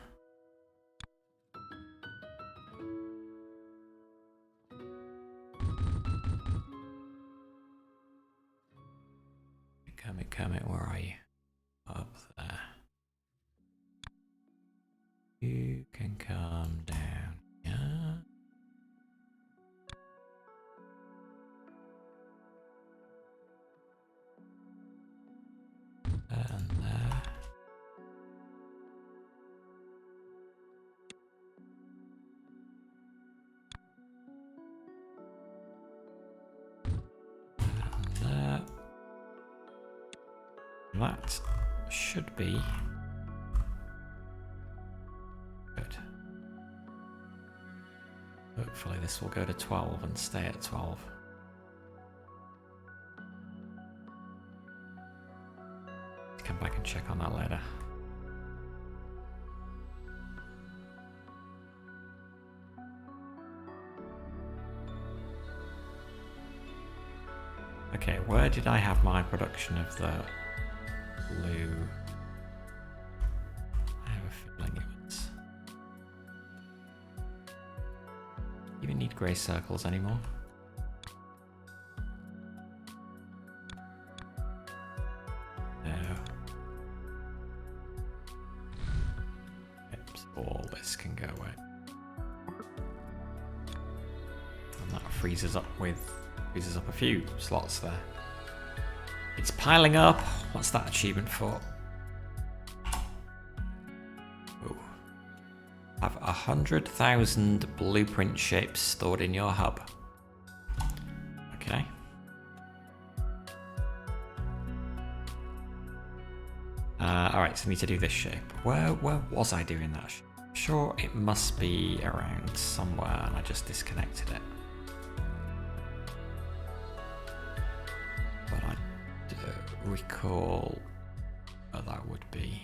Kermit, where are you? Up there. You can come down. Yeah. And there. That should be good. Hopefully this will go to 12 and stay at 12. Let's come back and check on that later. Okay, where did I have my production of the blue? I have a feeling it was... Even need grey circles anymore? No. Oops, all this can go away. And that freezes up a few slots there. It's piling up. What's that achievement for? Ooh. Have 100,000 blueprint shapes stored in your hub. Okay. Alright, so I need to do this shape. Where was I doing that? Sure, it must be around somewhere and I just disconnected it. But I don't recall where that would be.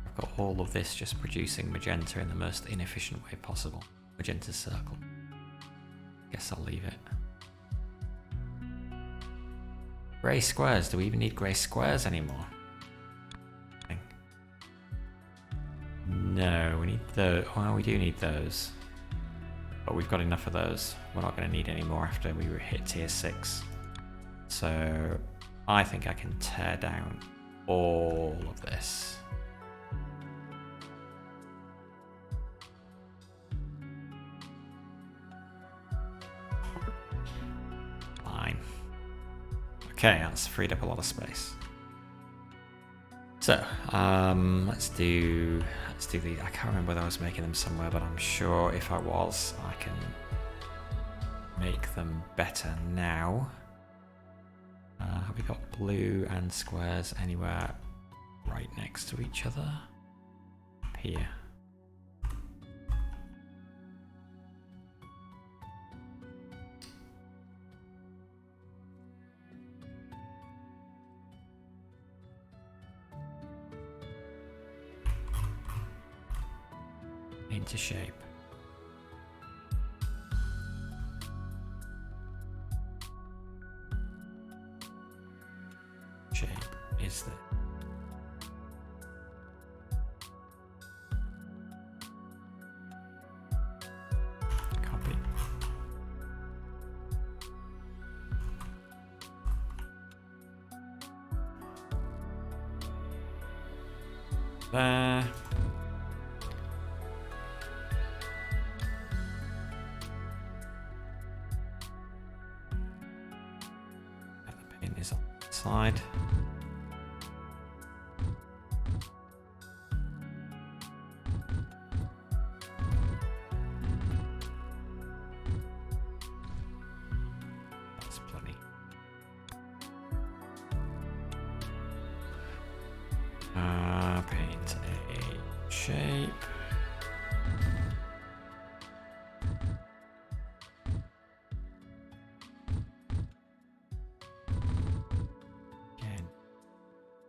I've got all of this just producing magenta in the most inefficient way possible. Magenta circle. Guess I'll leave it. Grey squares. Do we even need grey squares anymore? No, we need the... Well, we do need those. But we've got enough of those. We're not going to need any more after we hit tier 6. So I think I can tear down all of this. Fine. Okay, that's freed up a lot of space. So, let's do the, I can't remember whether I was making them somewhere, but I'm sure if I was, I can make them better now. Have we got blue and squares anywhere right next to each other? Up here. Into shape. is this? Copy. There. The pin is on the side. That's plenty. Paint a shape. Again,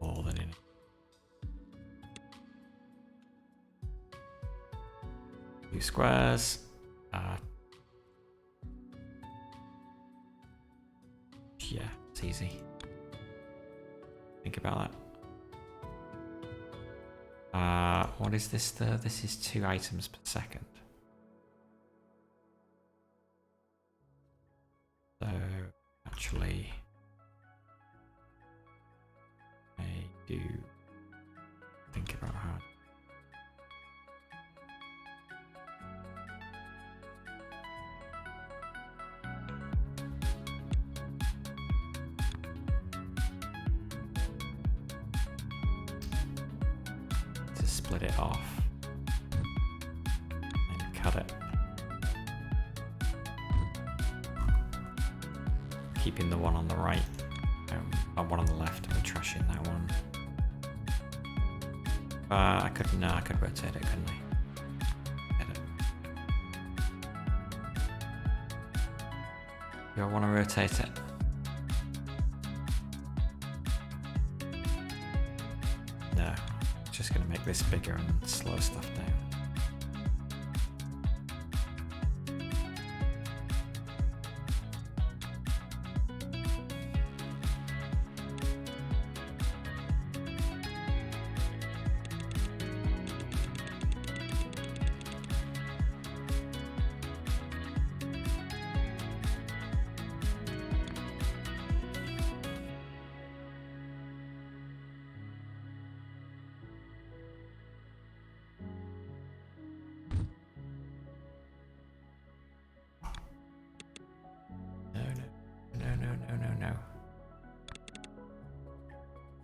more than in. Two squares. Yeah, it's easy. Think about that. What is this? This is 2 items per second. So actually, I do think about how. Split it off and cut it, keeping the one on the right, one on the left, and trashing that one. I could rotate it, couldn't I? Edit. Do I want to rotate it? No. Just going to make this bigger and slow stuff down.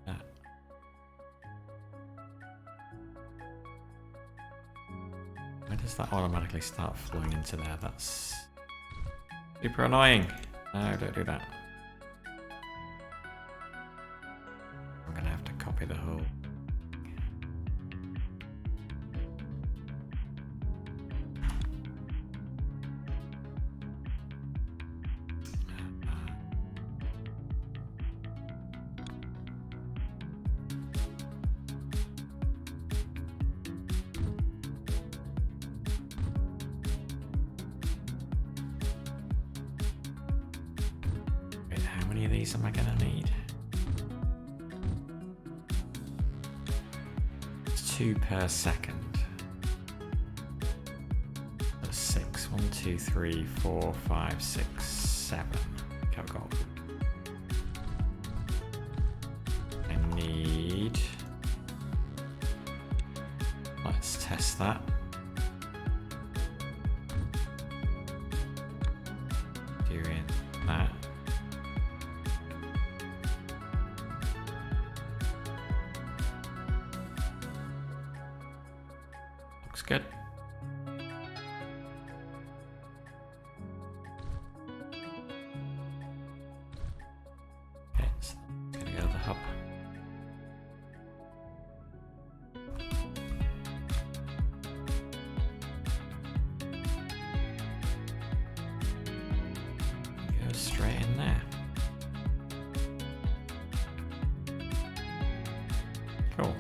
No. Why does that automatically start flowing into there? That's super annoying. No, don't do that. I'm gonna have to copy the whole. How many of these am I gonna need? It's 2 per second. That's 6. 1, 2, 3, 4, 5, 6, 7. Okay, I've got. I need. Let's test that. Doing that. Looks good. Okay, so I'm gonna go to the hub. Go straight in there. Cool.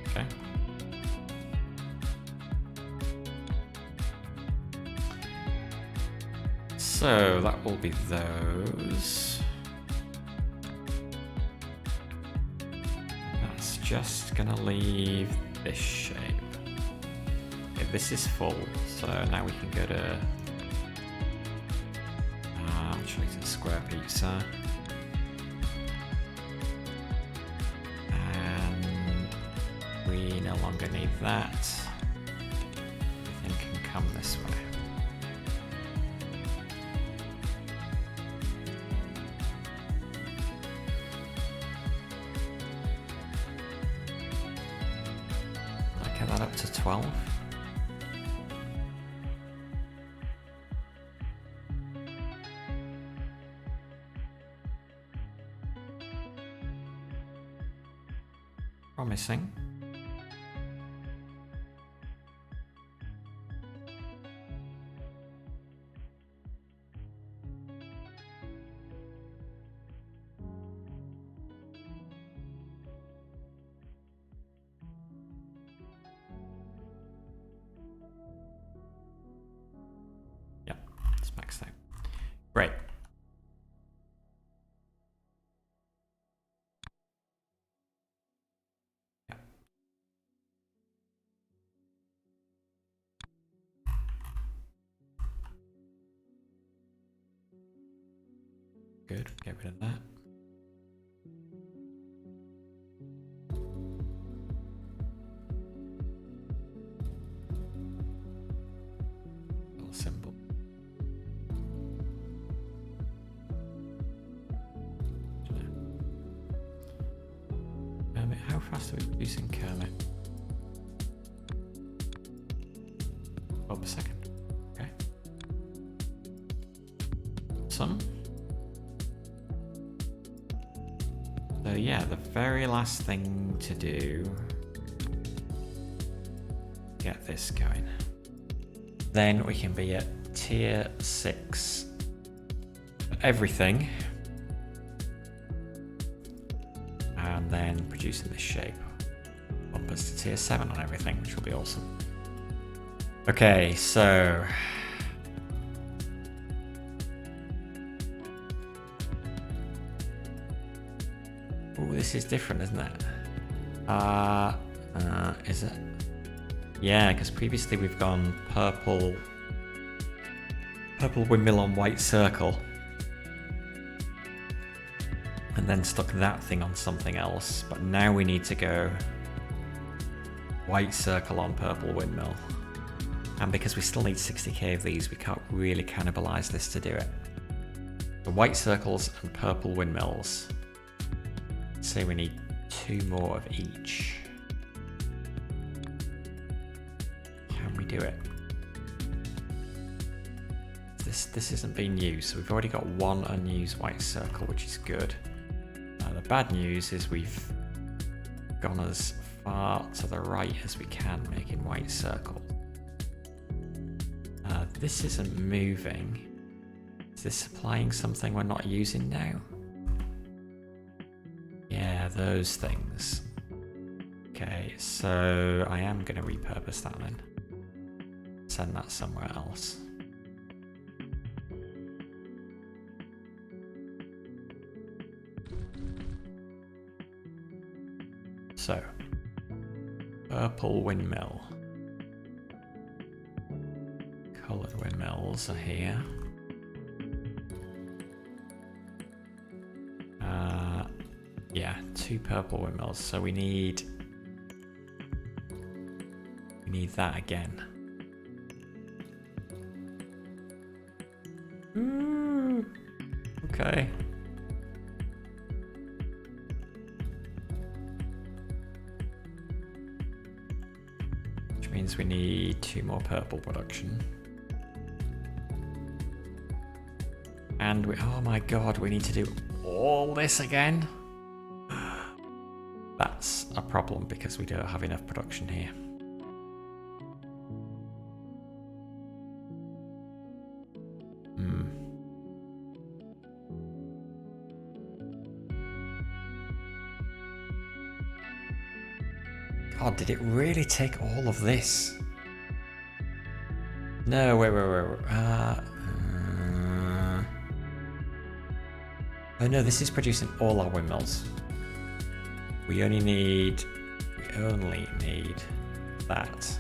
Okay. So that will be those. just gonna leave this shape. Okay, this is full, so now we can go to choose a square pizza. And we no longer need that. Everything can come this way. I'll get that up to 12. Promising. Yep, it's maxed out. Great. Good, get rid of that. Little symbol. Kermit, how fast are we producing Kermit? 12 per second. Okay. Some. So yeah, the very last thing to do, get this going. Then we can be at tier 6 for everything. And then producing this shape. Bump us to tier 7 on everything, which will be awesome. Okay, so this is different, isn't it? Is it? Yeah, because previously we've gone purple windmill on white circle, and then stuck that thing on something else. But now we need to go white circle on purple windmill. And because we still need 60k of these, we can't really cannibalize this to do it. The white circles and purple windmills. Say we need 2 more of each. Can we do it? This isn't being used, so we've already got 1 unused white circle, which is good. The bad news is we've gone as far to the right as we can, making white circle. This isn't moving. Is this supplying something we're not using now? Yeah, those things. Okay, so I am going to repurpose that then. Send that somewhere else. So, purple windmill. Coloured windmills are here. Yeah, 2 purple windmills, so we need that again. Ooh, okay. Which means we need 2 more purple production. And oh my god, we need to do all this again? That's a problem because we don't have enough production here. God, did it really take all of this? No, wait. Oh no, this is producing all our windmills. We only need only need that.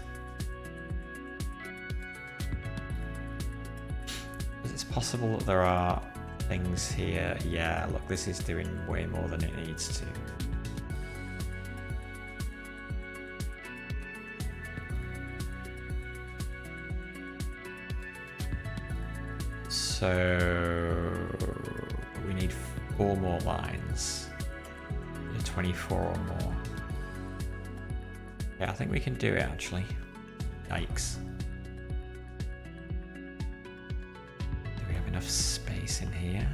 It's possible that there are things here. Yeah, look, this is doing way more than it needs to. So we need 4 more lines. 24 or more. Yeah, I think we can do it actually. Yikes. Do we have enough space in here?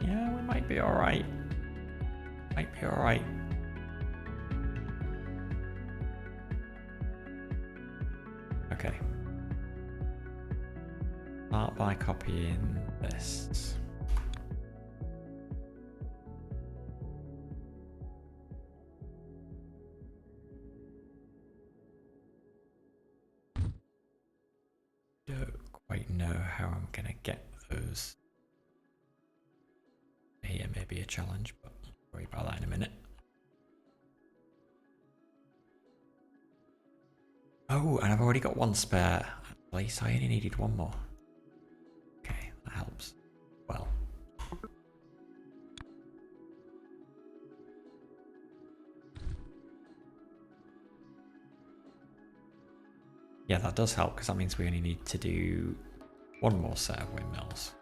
Yeah, we might be alright. Might be alright. Okay. Start by copying this. Don't quite know how I'm gonna get those. Here may be a challenge, but I'll worry about that in a minute. Oh, and I've already got 1 spare, actually, so I only needed 1 more. Okay, that helps. Well. Yeah, that does help, because that means we only need to do 1 more set of windmills.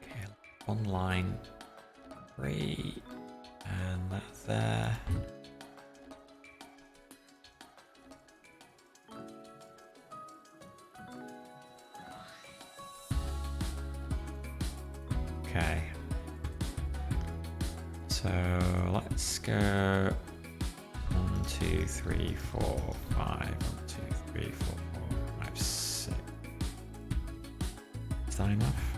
Okay, 1 line, 3, and that there. Okay. So let's go 1, 2, 3, 4, 5. 1, 2, 3, 4, 5, 6. Is that enough?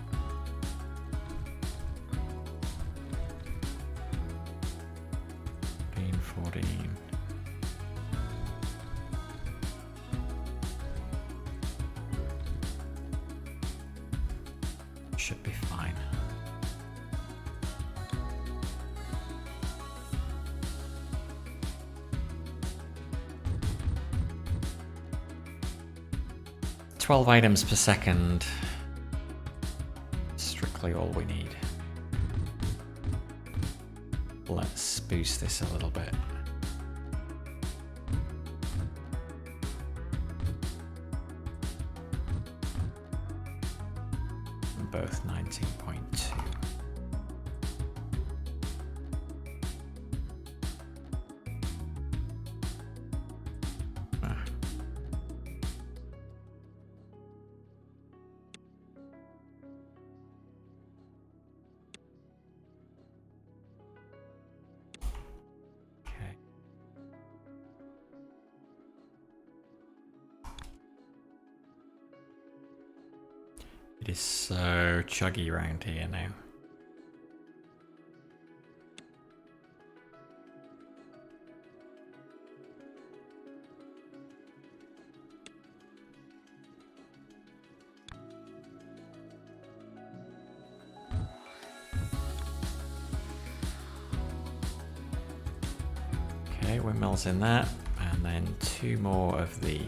14. Should be fine. "12 items per second. Strictly all we need. Let's boost this a little bit. Both 19.2. It is so chuggy around here now. Okay, windmills in that, and then 2 more of the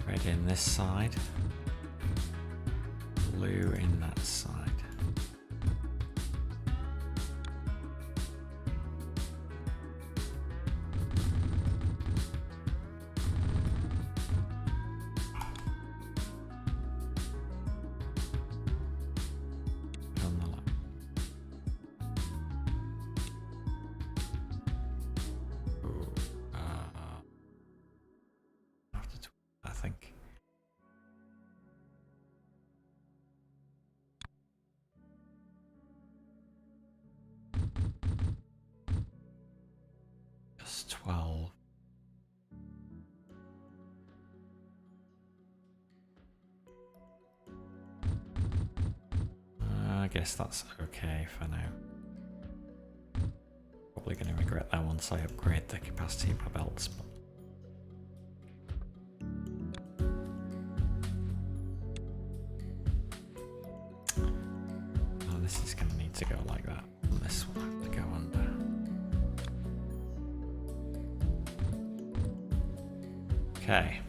red in this side, blue in that side. 12. I guess that's okay for now. Probably going to regret that once I upgrade the capacity of my belts. But oh, this is going to need to go like that. And this will have to go under. Okay,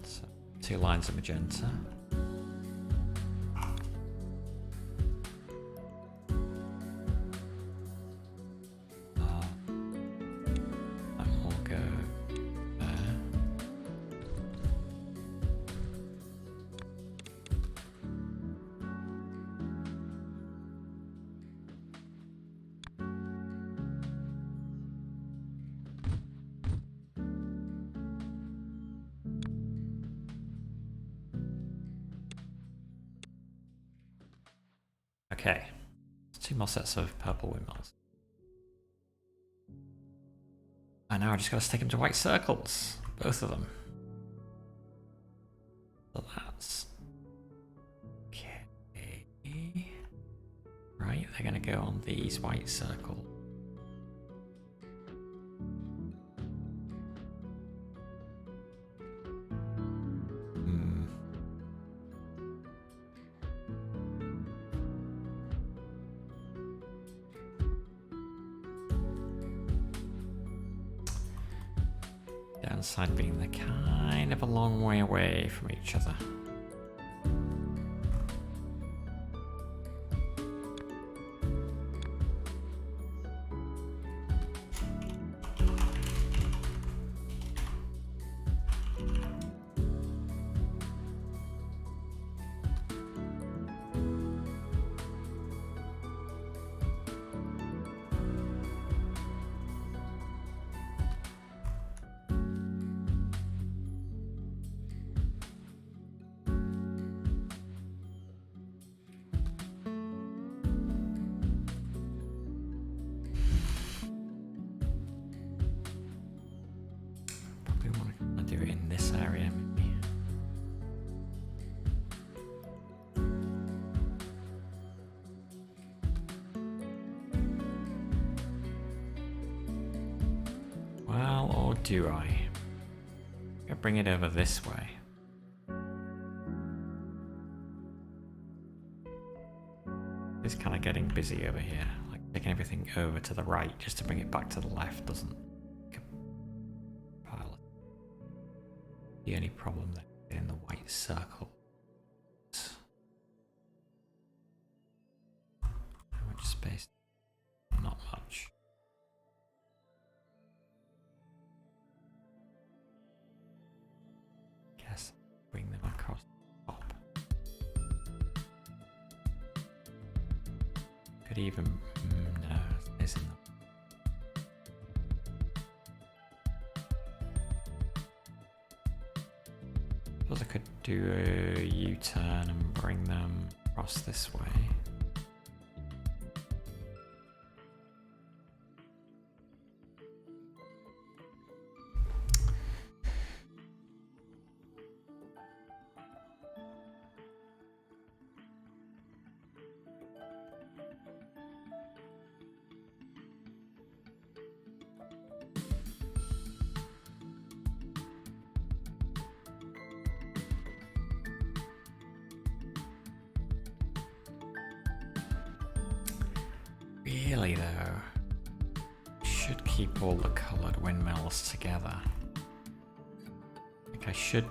so 2 lines of magenta. That will go there. Okay, 2 more sets of purple windmills. And now I just gotta stick them to white circles, both of them. So that's okay. Right, they're gonna go on these white circles. Downside being they're kind of a long way away from each other. Do it in this area, maybe. Well, or do I? I'll bring it over this way. It's kind of getting busy over here. Like taking everything over to the right just to bring it back to the left doesn't. The only problem there in the white circle. How much space? Not much. Guess bring them across the top. Could even no, it's in the I could do a U-turn and bring them across this way. Really though, should keep all the coloured windmills together. I think I should.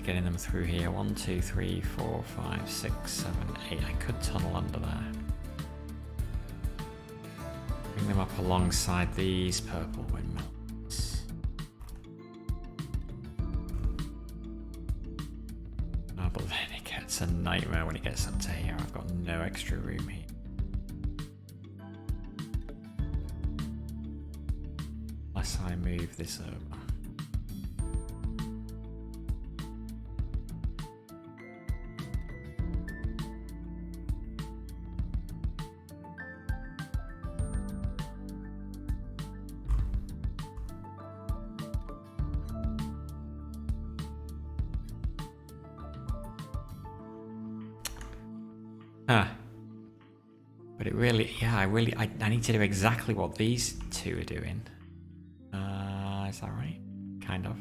Getting them through here. 1, 2, 3, 4, 5, 6, 7, 8. I could tunnel under there. Bring them up alongside these purple windmills. Oh, but then it gets a nightmare when it gets up to here. I've got no extra room here. Unless I move this over. Huh. But it really, yeah, I need to do exactly what these two are doing. Is that right? Kind of.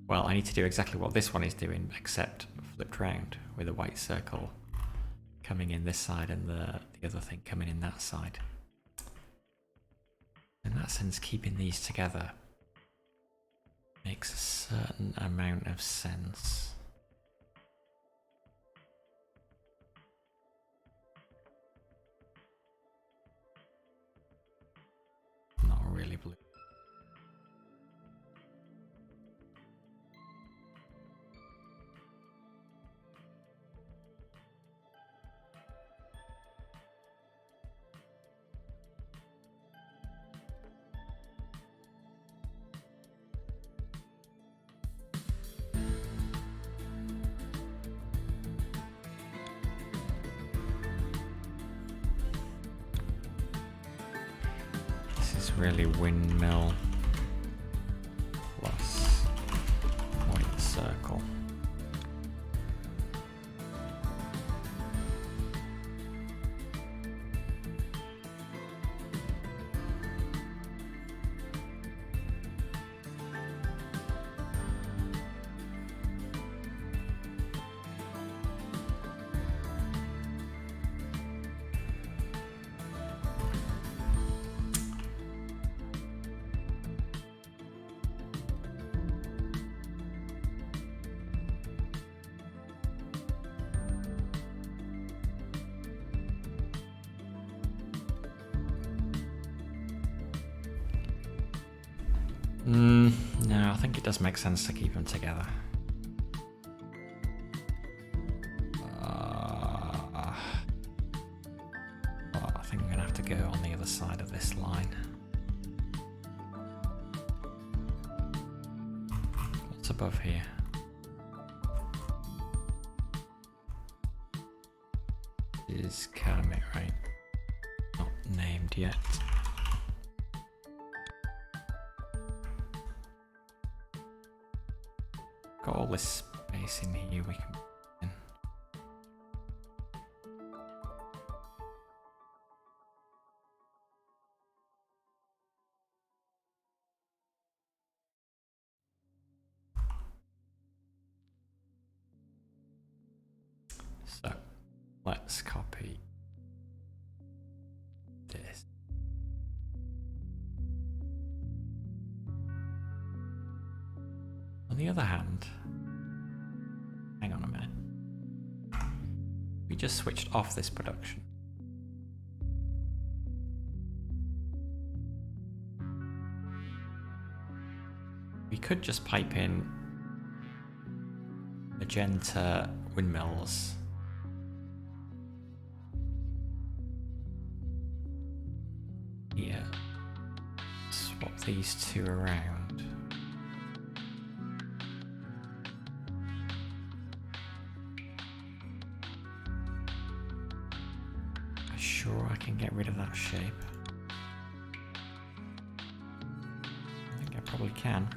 Well, I need to do exactly what this one is doing, except flipped round with a white circle coming in this side and the other thing coming in that side. In that sense, keeping these together makes a certain amount of sense. Not really blue. This is really windmill plus white circle. No, I think it does make sense to keep them together. I think I'm gonna have to go on the other side of this line. What's above here? Is Kermit, right? Not named yet. Got all this space in here we can put in. So let's copy this. On the other hand, hang on a minute. We just switched off this production. We could just pipe in magenta windmills. Here. Swap these two around. Sure, I can get rid of that shape. I think I probably can.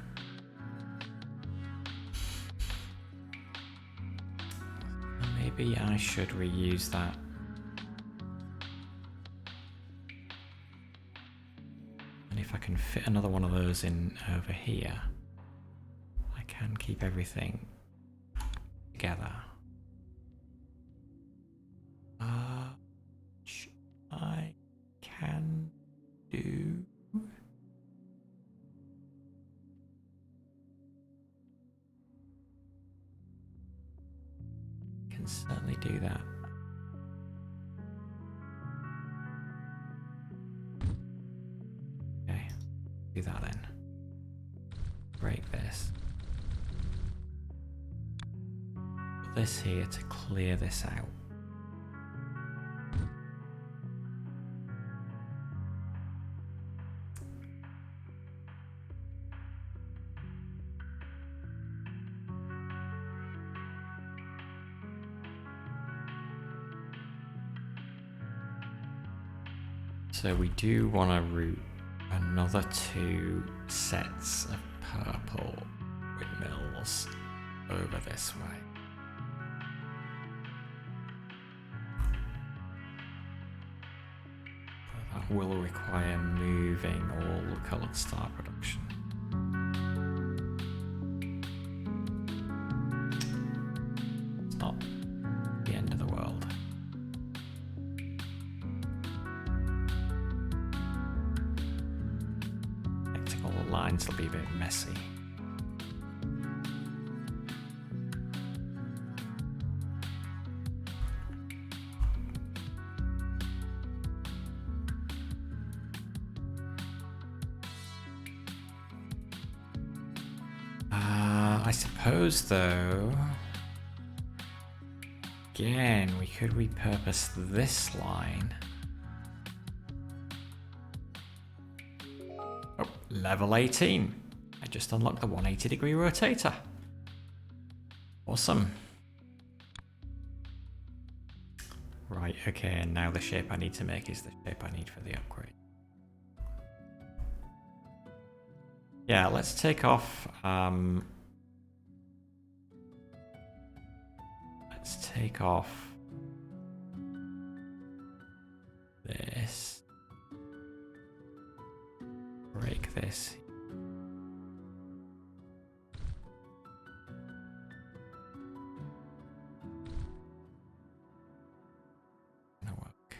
Maybe I should reuse that. And if I can fit another one of those in over here, I can keep everything together. Which I can do. Can certainly do that. Okay, do that then. Break this. Put this here to clear this out. So we do want to route another 2 sets of purple windmills over this way. that will require moving all the coloured star production. It's not the end of the world. Connecting all the lines will be a bit messy. I suppose though, again, we could repurpose this line. Oh, level 18. I just unlocked the 180-degree rotator. Awesome. Right, okay, and now the shape I need to make is the shape I need for the upgrade. Yeah, let's take off, let's take off this, break this. Gonna work.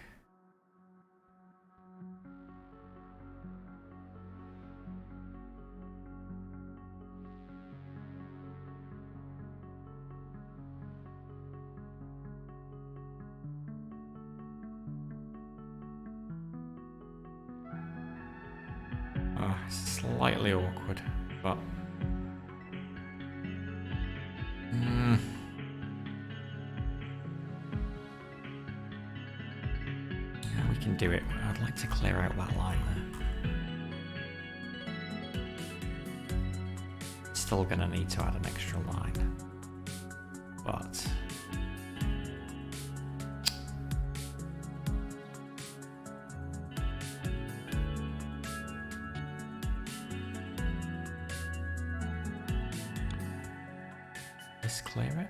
Oh, slightly awkward, but yeah, we can do it. I'd like to clear out that line there. Still gonna need to add an extra line, but let's clear it.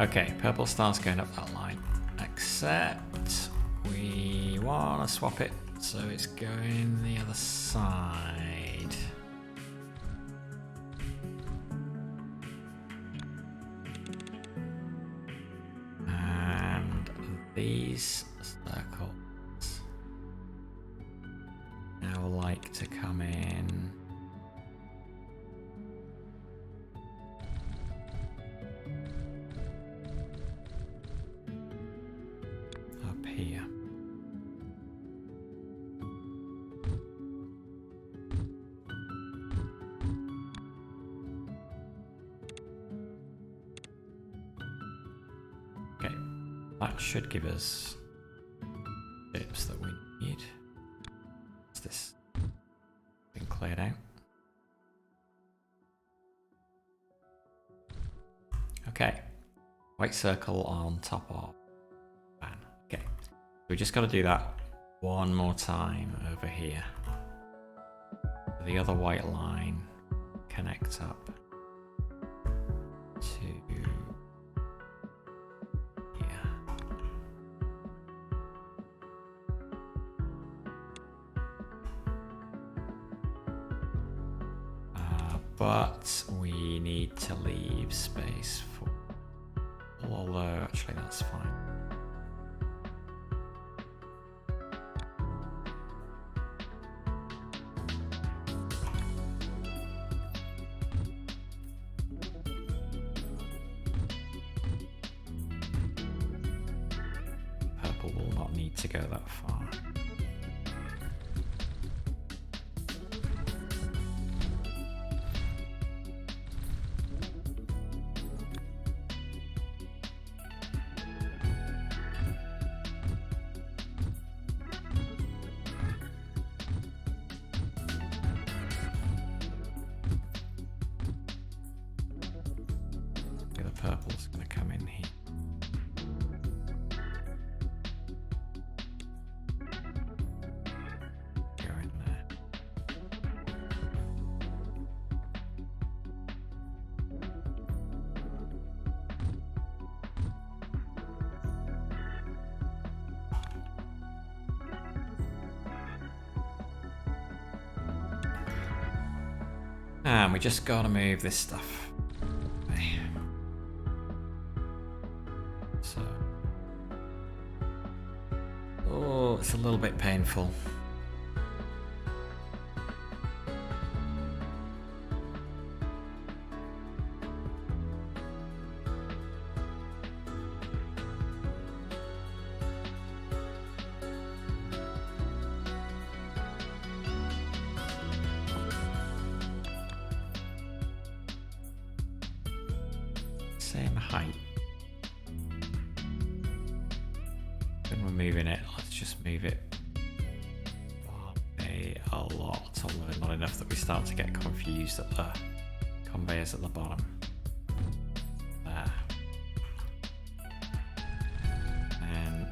Okay, purple star's going up that line, except we want to swap it so it's going the other side. And these circles now like to come in here. Okay, that should give us shapes that we need. Is this been cleared out? Okay, white circle on top of van. Okay. We just got to do that one more time over here. The other white line connects up to here. But we need to leave space for purple, although actually that's fine. Purple will not need to go that far. The purple's going to come in here. Go in there. And we just got to move this stuff. So, oh, it's a little bit painful. Same height. When we're moving it, let's just move it a lot, although not enough that we start to get confused at the conveyors at the bottom. There. And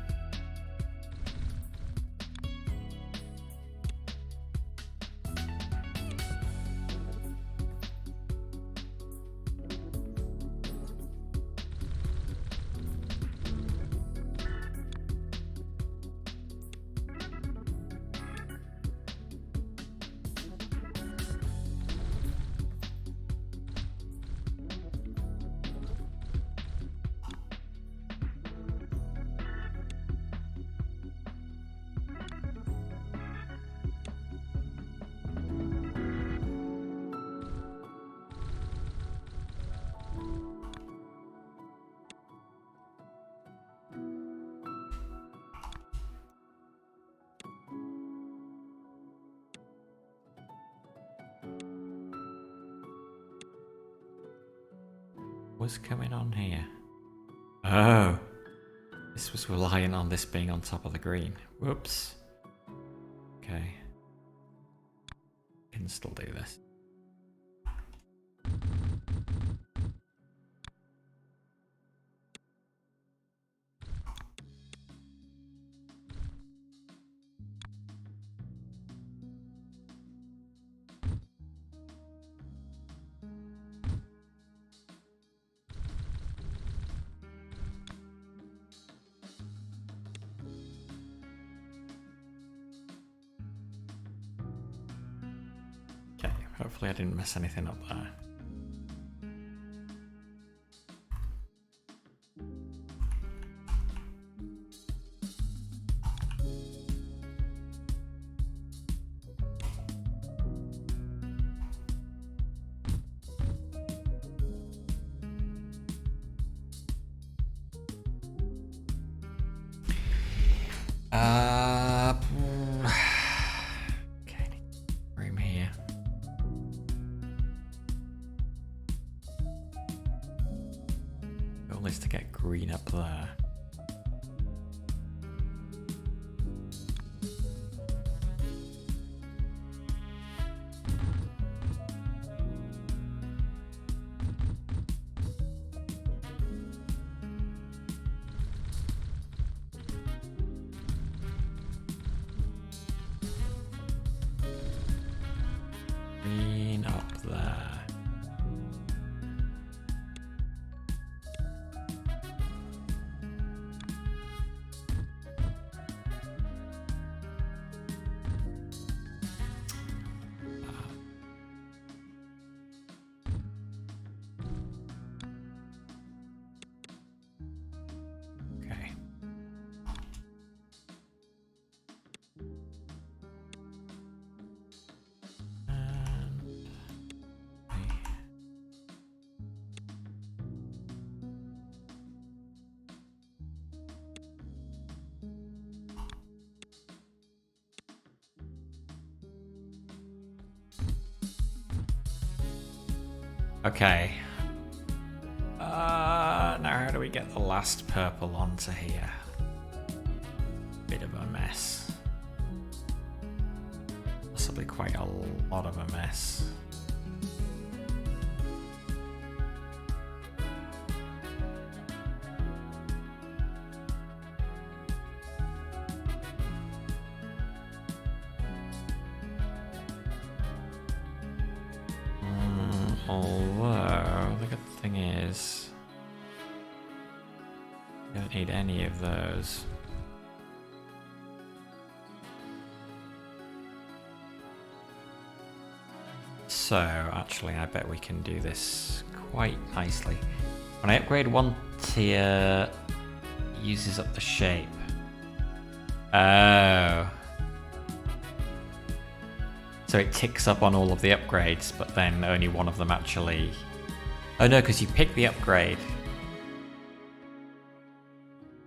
what's coming on here? Oh, this was relying on this being on top of the green. Whoops. Okay. Can still do this. Okay, hopefully I didn't mess anything up there. Okay, room here. Goal is to get green up there. Green up there. Okay. Now how do we get the last purple onto here? Bit of a mess. Possibly quite a lot of a mess. Although, the good thing is, you don't need any of those. So, actually, I bet we can do this quite nicely. When I upgrade one tier, it uses up the shape. Oh. So it ticks up on all of the upgrades, but then only one of them actually... Oh no, because you pick the upgrade.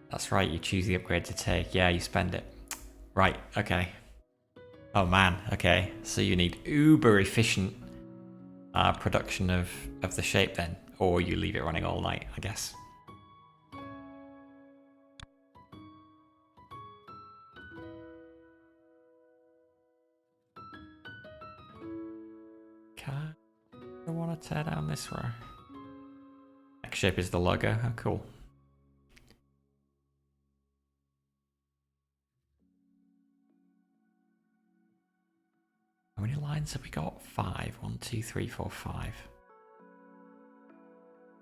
That's right, you choose the upgrade to take. Yeah, you spend it. Right, okay. Oh man, okay. So you need uber efficient production of the shape then. Or you leave it running all night, I guess. I want to tear down this row. Next shape is the logo. Oh, cool. How many lines have we got? 5. 1, 2, 3, 4, 5.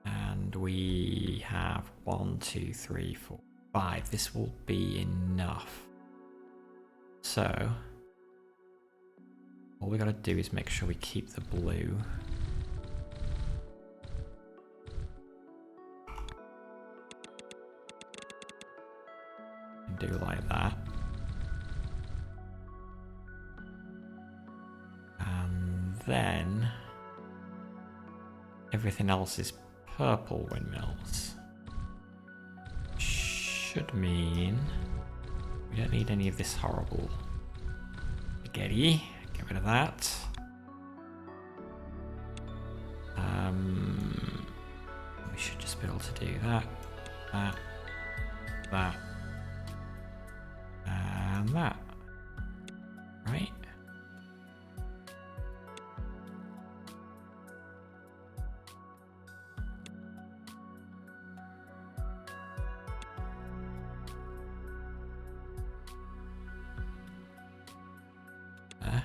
And we have 1, 2, 3, 4, 5. This will be enough. So, all we got to do is make sure we keep the blue. And do like that. And then everything else is purple windmills. Should mean we don't need any of this horrible spaghetti. Get rid of that. We should just be able to do that, that, and that. Right? There.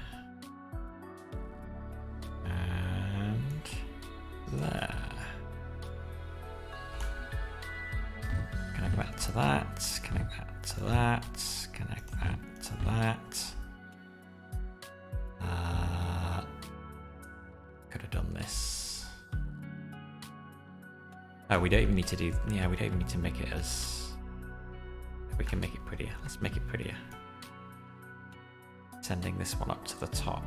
And there. Connect that to that, connect that to that, connect that to that. Could have done this. Oh, we don't even need to do, yeah, we don't even need to make it as, we can make it prettier. Let's make it prettier. Sending this one up to the top.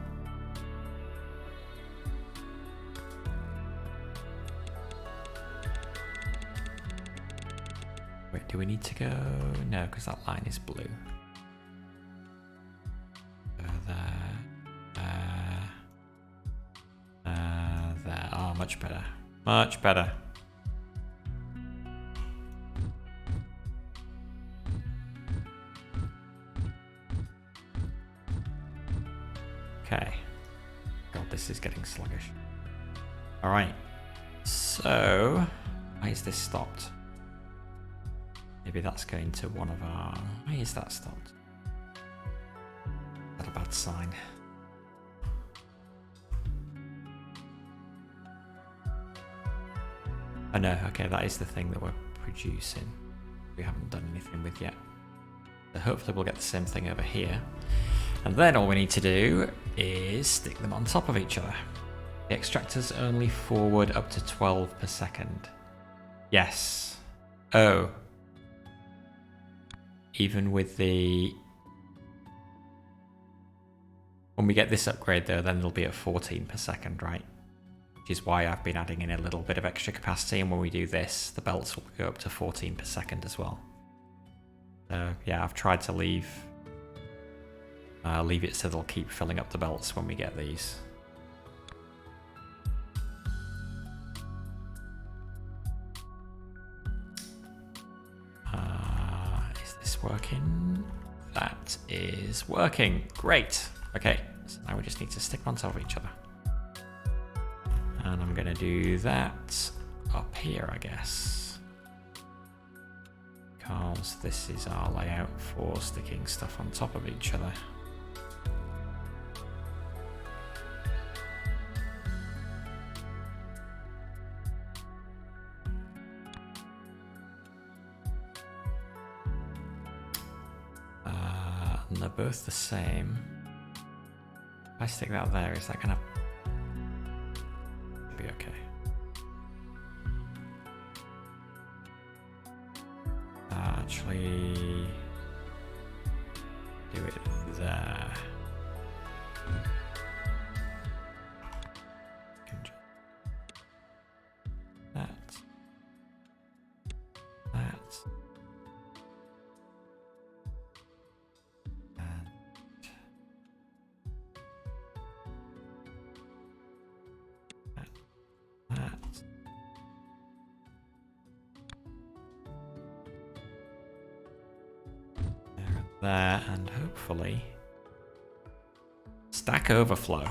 Wait, do we need to go? No, because that line is blue. There. Oh, much better. Much better. Okay. God, this is getting sluggish. Alright. So, why is this stopped? Maybe that's going to one of our... Why is that stopped? Is that a bad sign? Oh no, okay, that is the thing that we're producing. We haven't done anything with yet. So hopefully we'll get the same thing over here. And then all we need to do is stick them on top of each other. The extractor's only forward up to 12 per second. Yes. Oh. Even with the... When we get this upgrade though, then it'll be at 14 per second, right? Which is why I've been adding in a little bit of extra capacity, and when we do this, the belts will go up to 14 per second as well. So yeah, I've tried to leave it so they'll keep filling up the belts when we get these. is working. Great. Okay, so now we just need to stick them on top of each other. And I'm going to do that up here, I guess. Because this is our layout for sticking stuff on top of each other. And they're both the same. If I stick that there, is that gonna be okay? Actually, do it there. That. There, and hopefully Stack Overflow.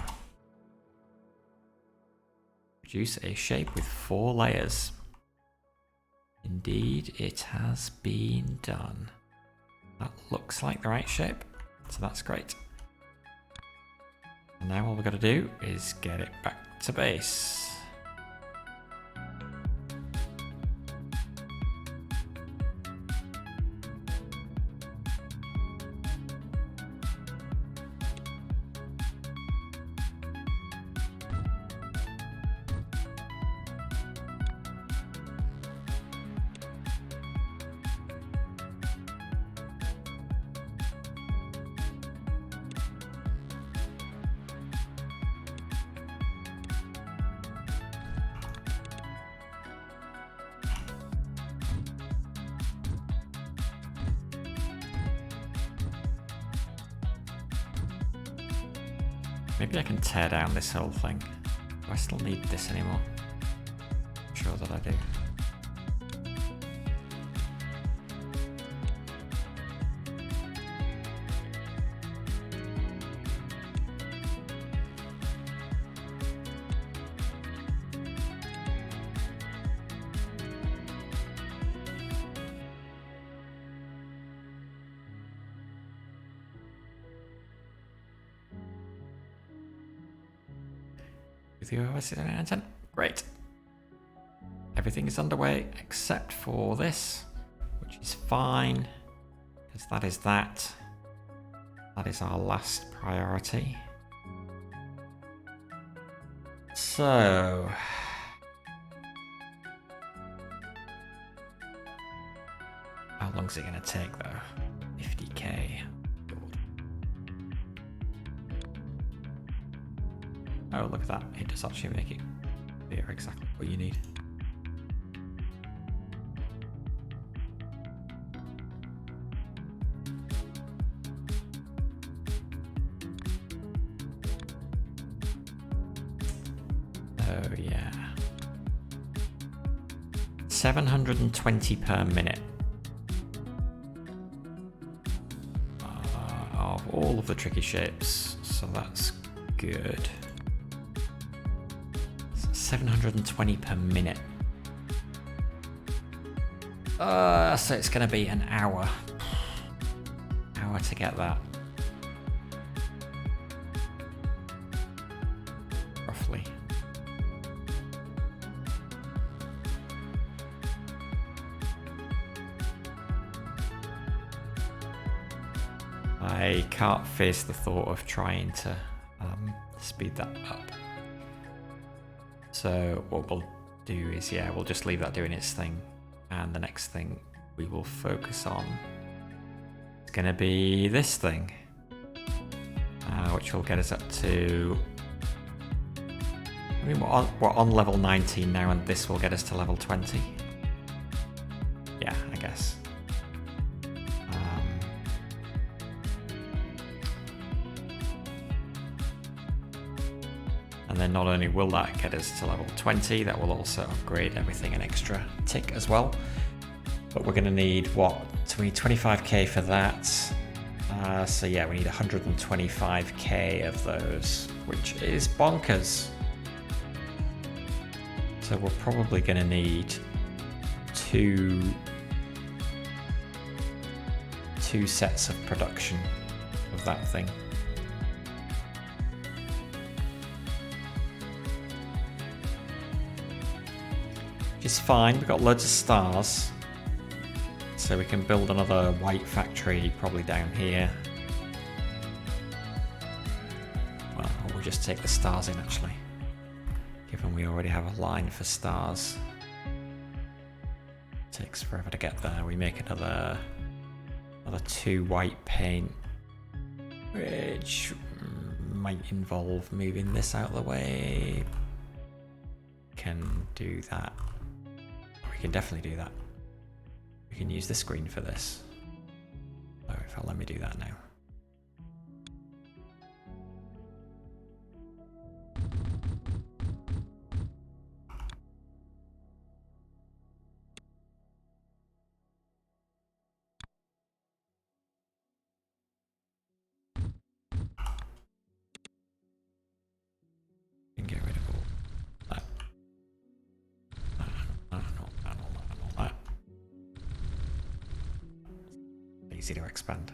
Produce a shape with 4 layers. Indeed, it has been done. That looks like the right shape, so that's great. And now all we've got to do is get it back to base. Maybe I can tear down this whole thing. Do I still need this anymore? I'm sure that I do. With the OS 10. Great. Everything is underway except for this, which is fine, because that is that. That is our last priority. So... how long is it going to take though? 50k. Oh, look at that. It does actually make it clear exactly what you need. Oh, yeah. 720 per minute. Of all of the tricky shapes, so that's good. 720 per minute. So it's going to be an hour. Hour to get that. Roughly. I can't face the thought of trying to speed that up. So what we'll do is, yeah, we'll just leave that doing its thing. And the next thing we will focus on is going to be this thing, which will get us up to... I mean, we're on level 19 now, and this will get us to level 20. Yeah, I guess. And then not only will that get us to level 20, that will also upgrade everything an extra tick as well. But we're going to need, what, 25k for that. So yeah, we need 125k of those, which is bonkers. So we're probably going to need two sets of production of that thing. Which is fine, we've got loads of stars. So we can build another white factory probably down here. Well, we'll just take the stars in actually, given we already have a line for stars. It takes forever to get there. We make another 2 white paint, which might involve moving this out of the way. Can do that. We can definitely do that. We can use the screen for this. Oh, if I'll let me do that now. Get rid of all that. That. Easy to expand.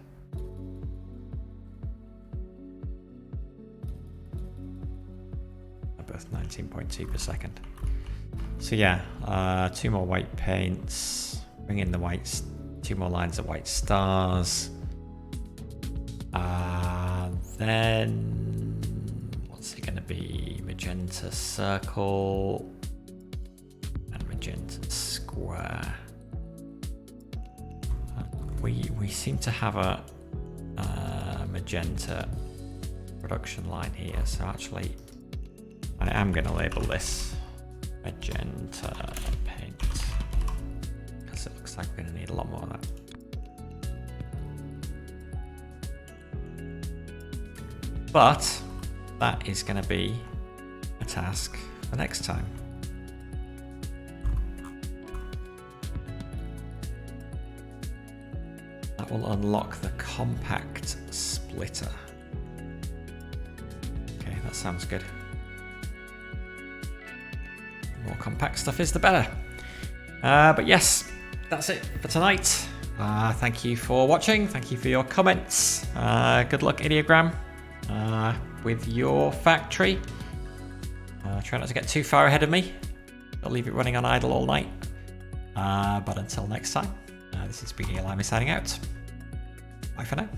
They're both 19.2 per second. So yeah, 2 more white paints. Bring in the whites. 2 more lines of white stars. Then what's it going to be? Magenta circle and magenta square. We seem to have a magenta production line here, so actually I am going to label this magenta paint because it looks like we're going to need a lot more of that. But that is going to be a task for next time. That will unlock the compact splitter. Okay, that sounds good. The more compact stuff is, the better. But yes, that's it for tonight. Thank you for watching. Thank you for your comments. Good luck, Ideogram, with your factory. Try not to get too far ahead of me. I'll leave it running on idle all night. But until next time, this is BDLime signing out. Bye for now.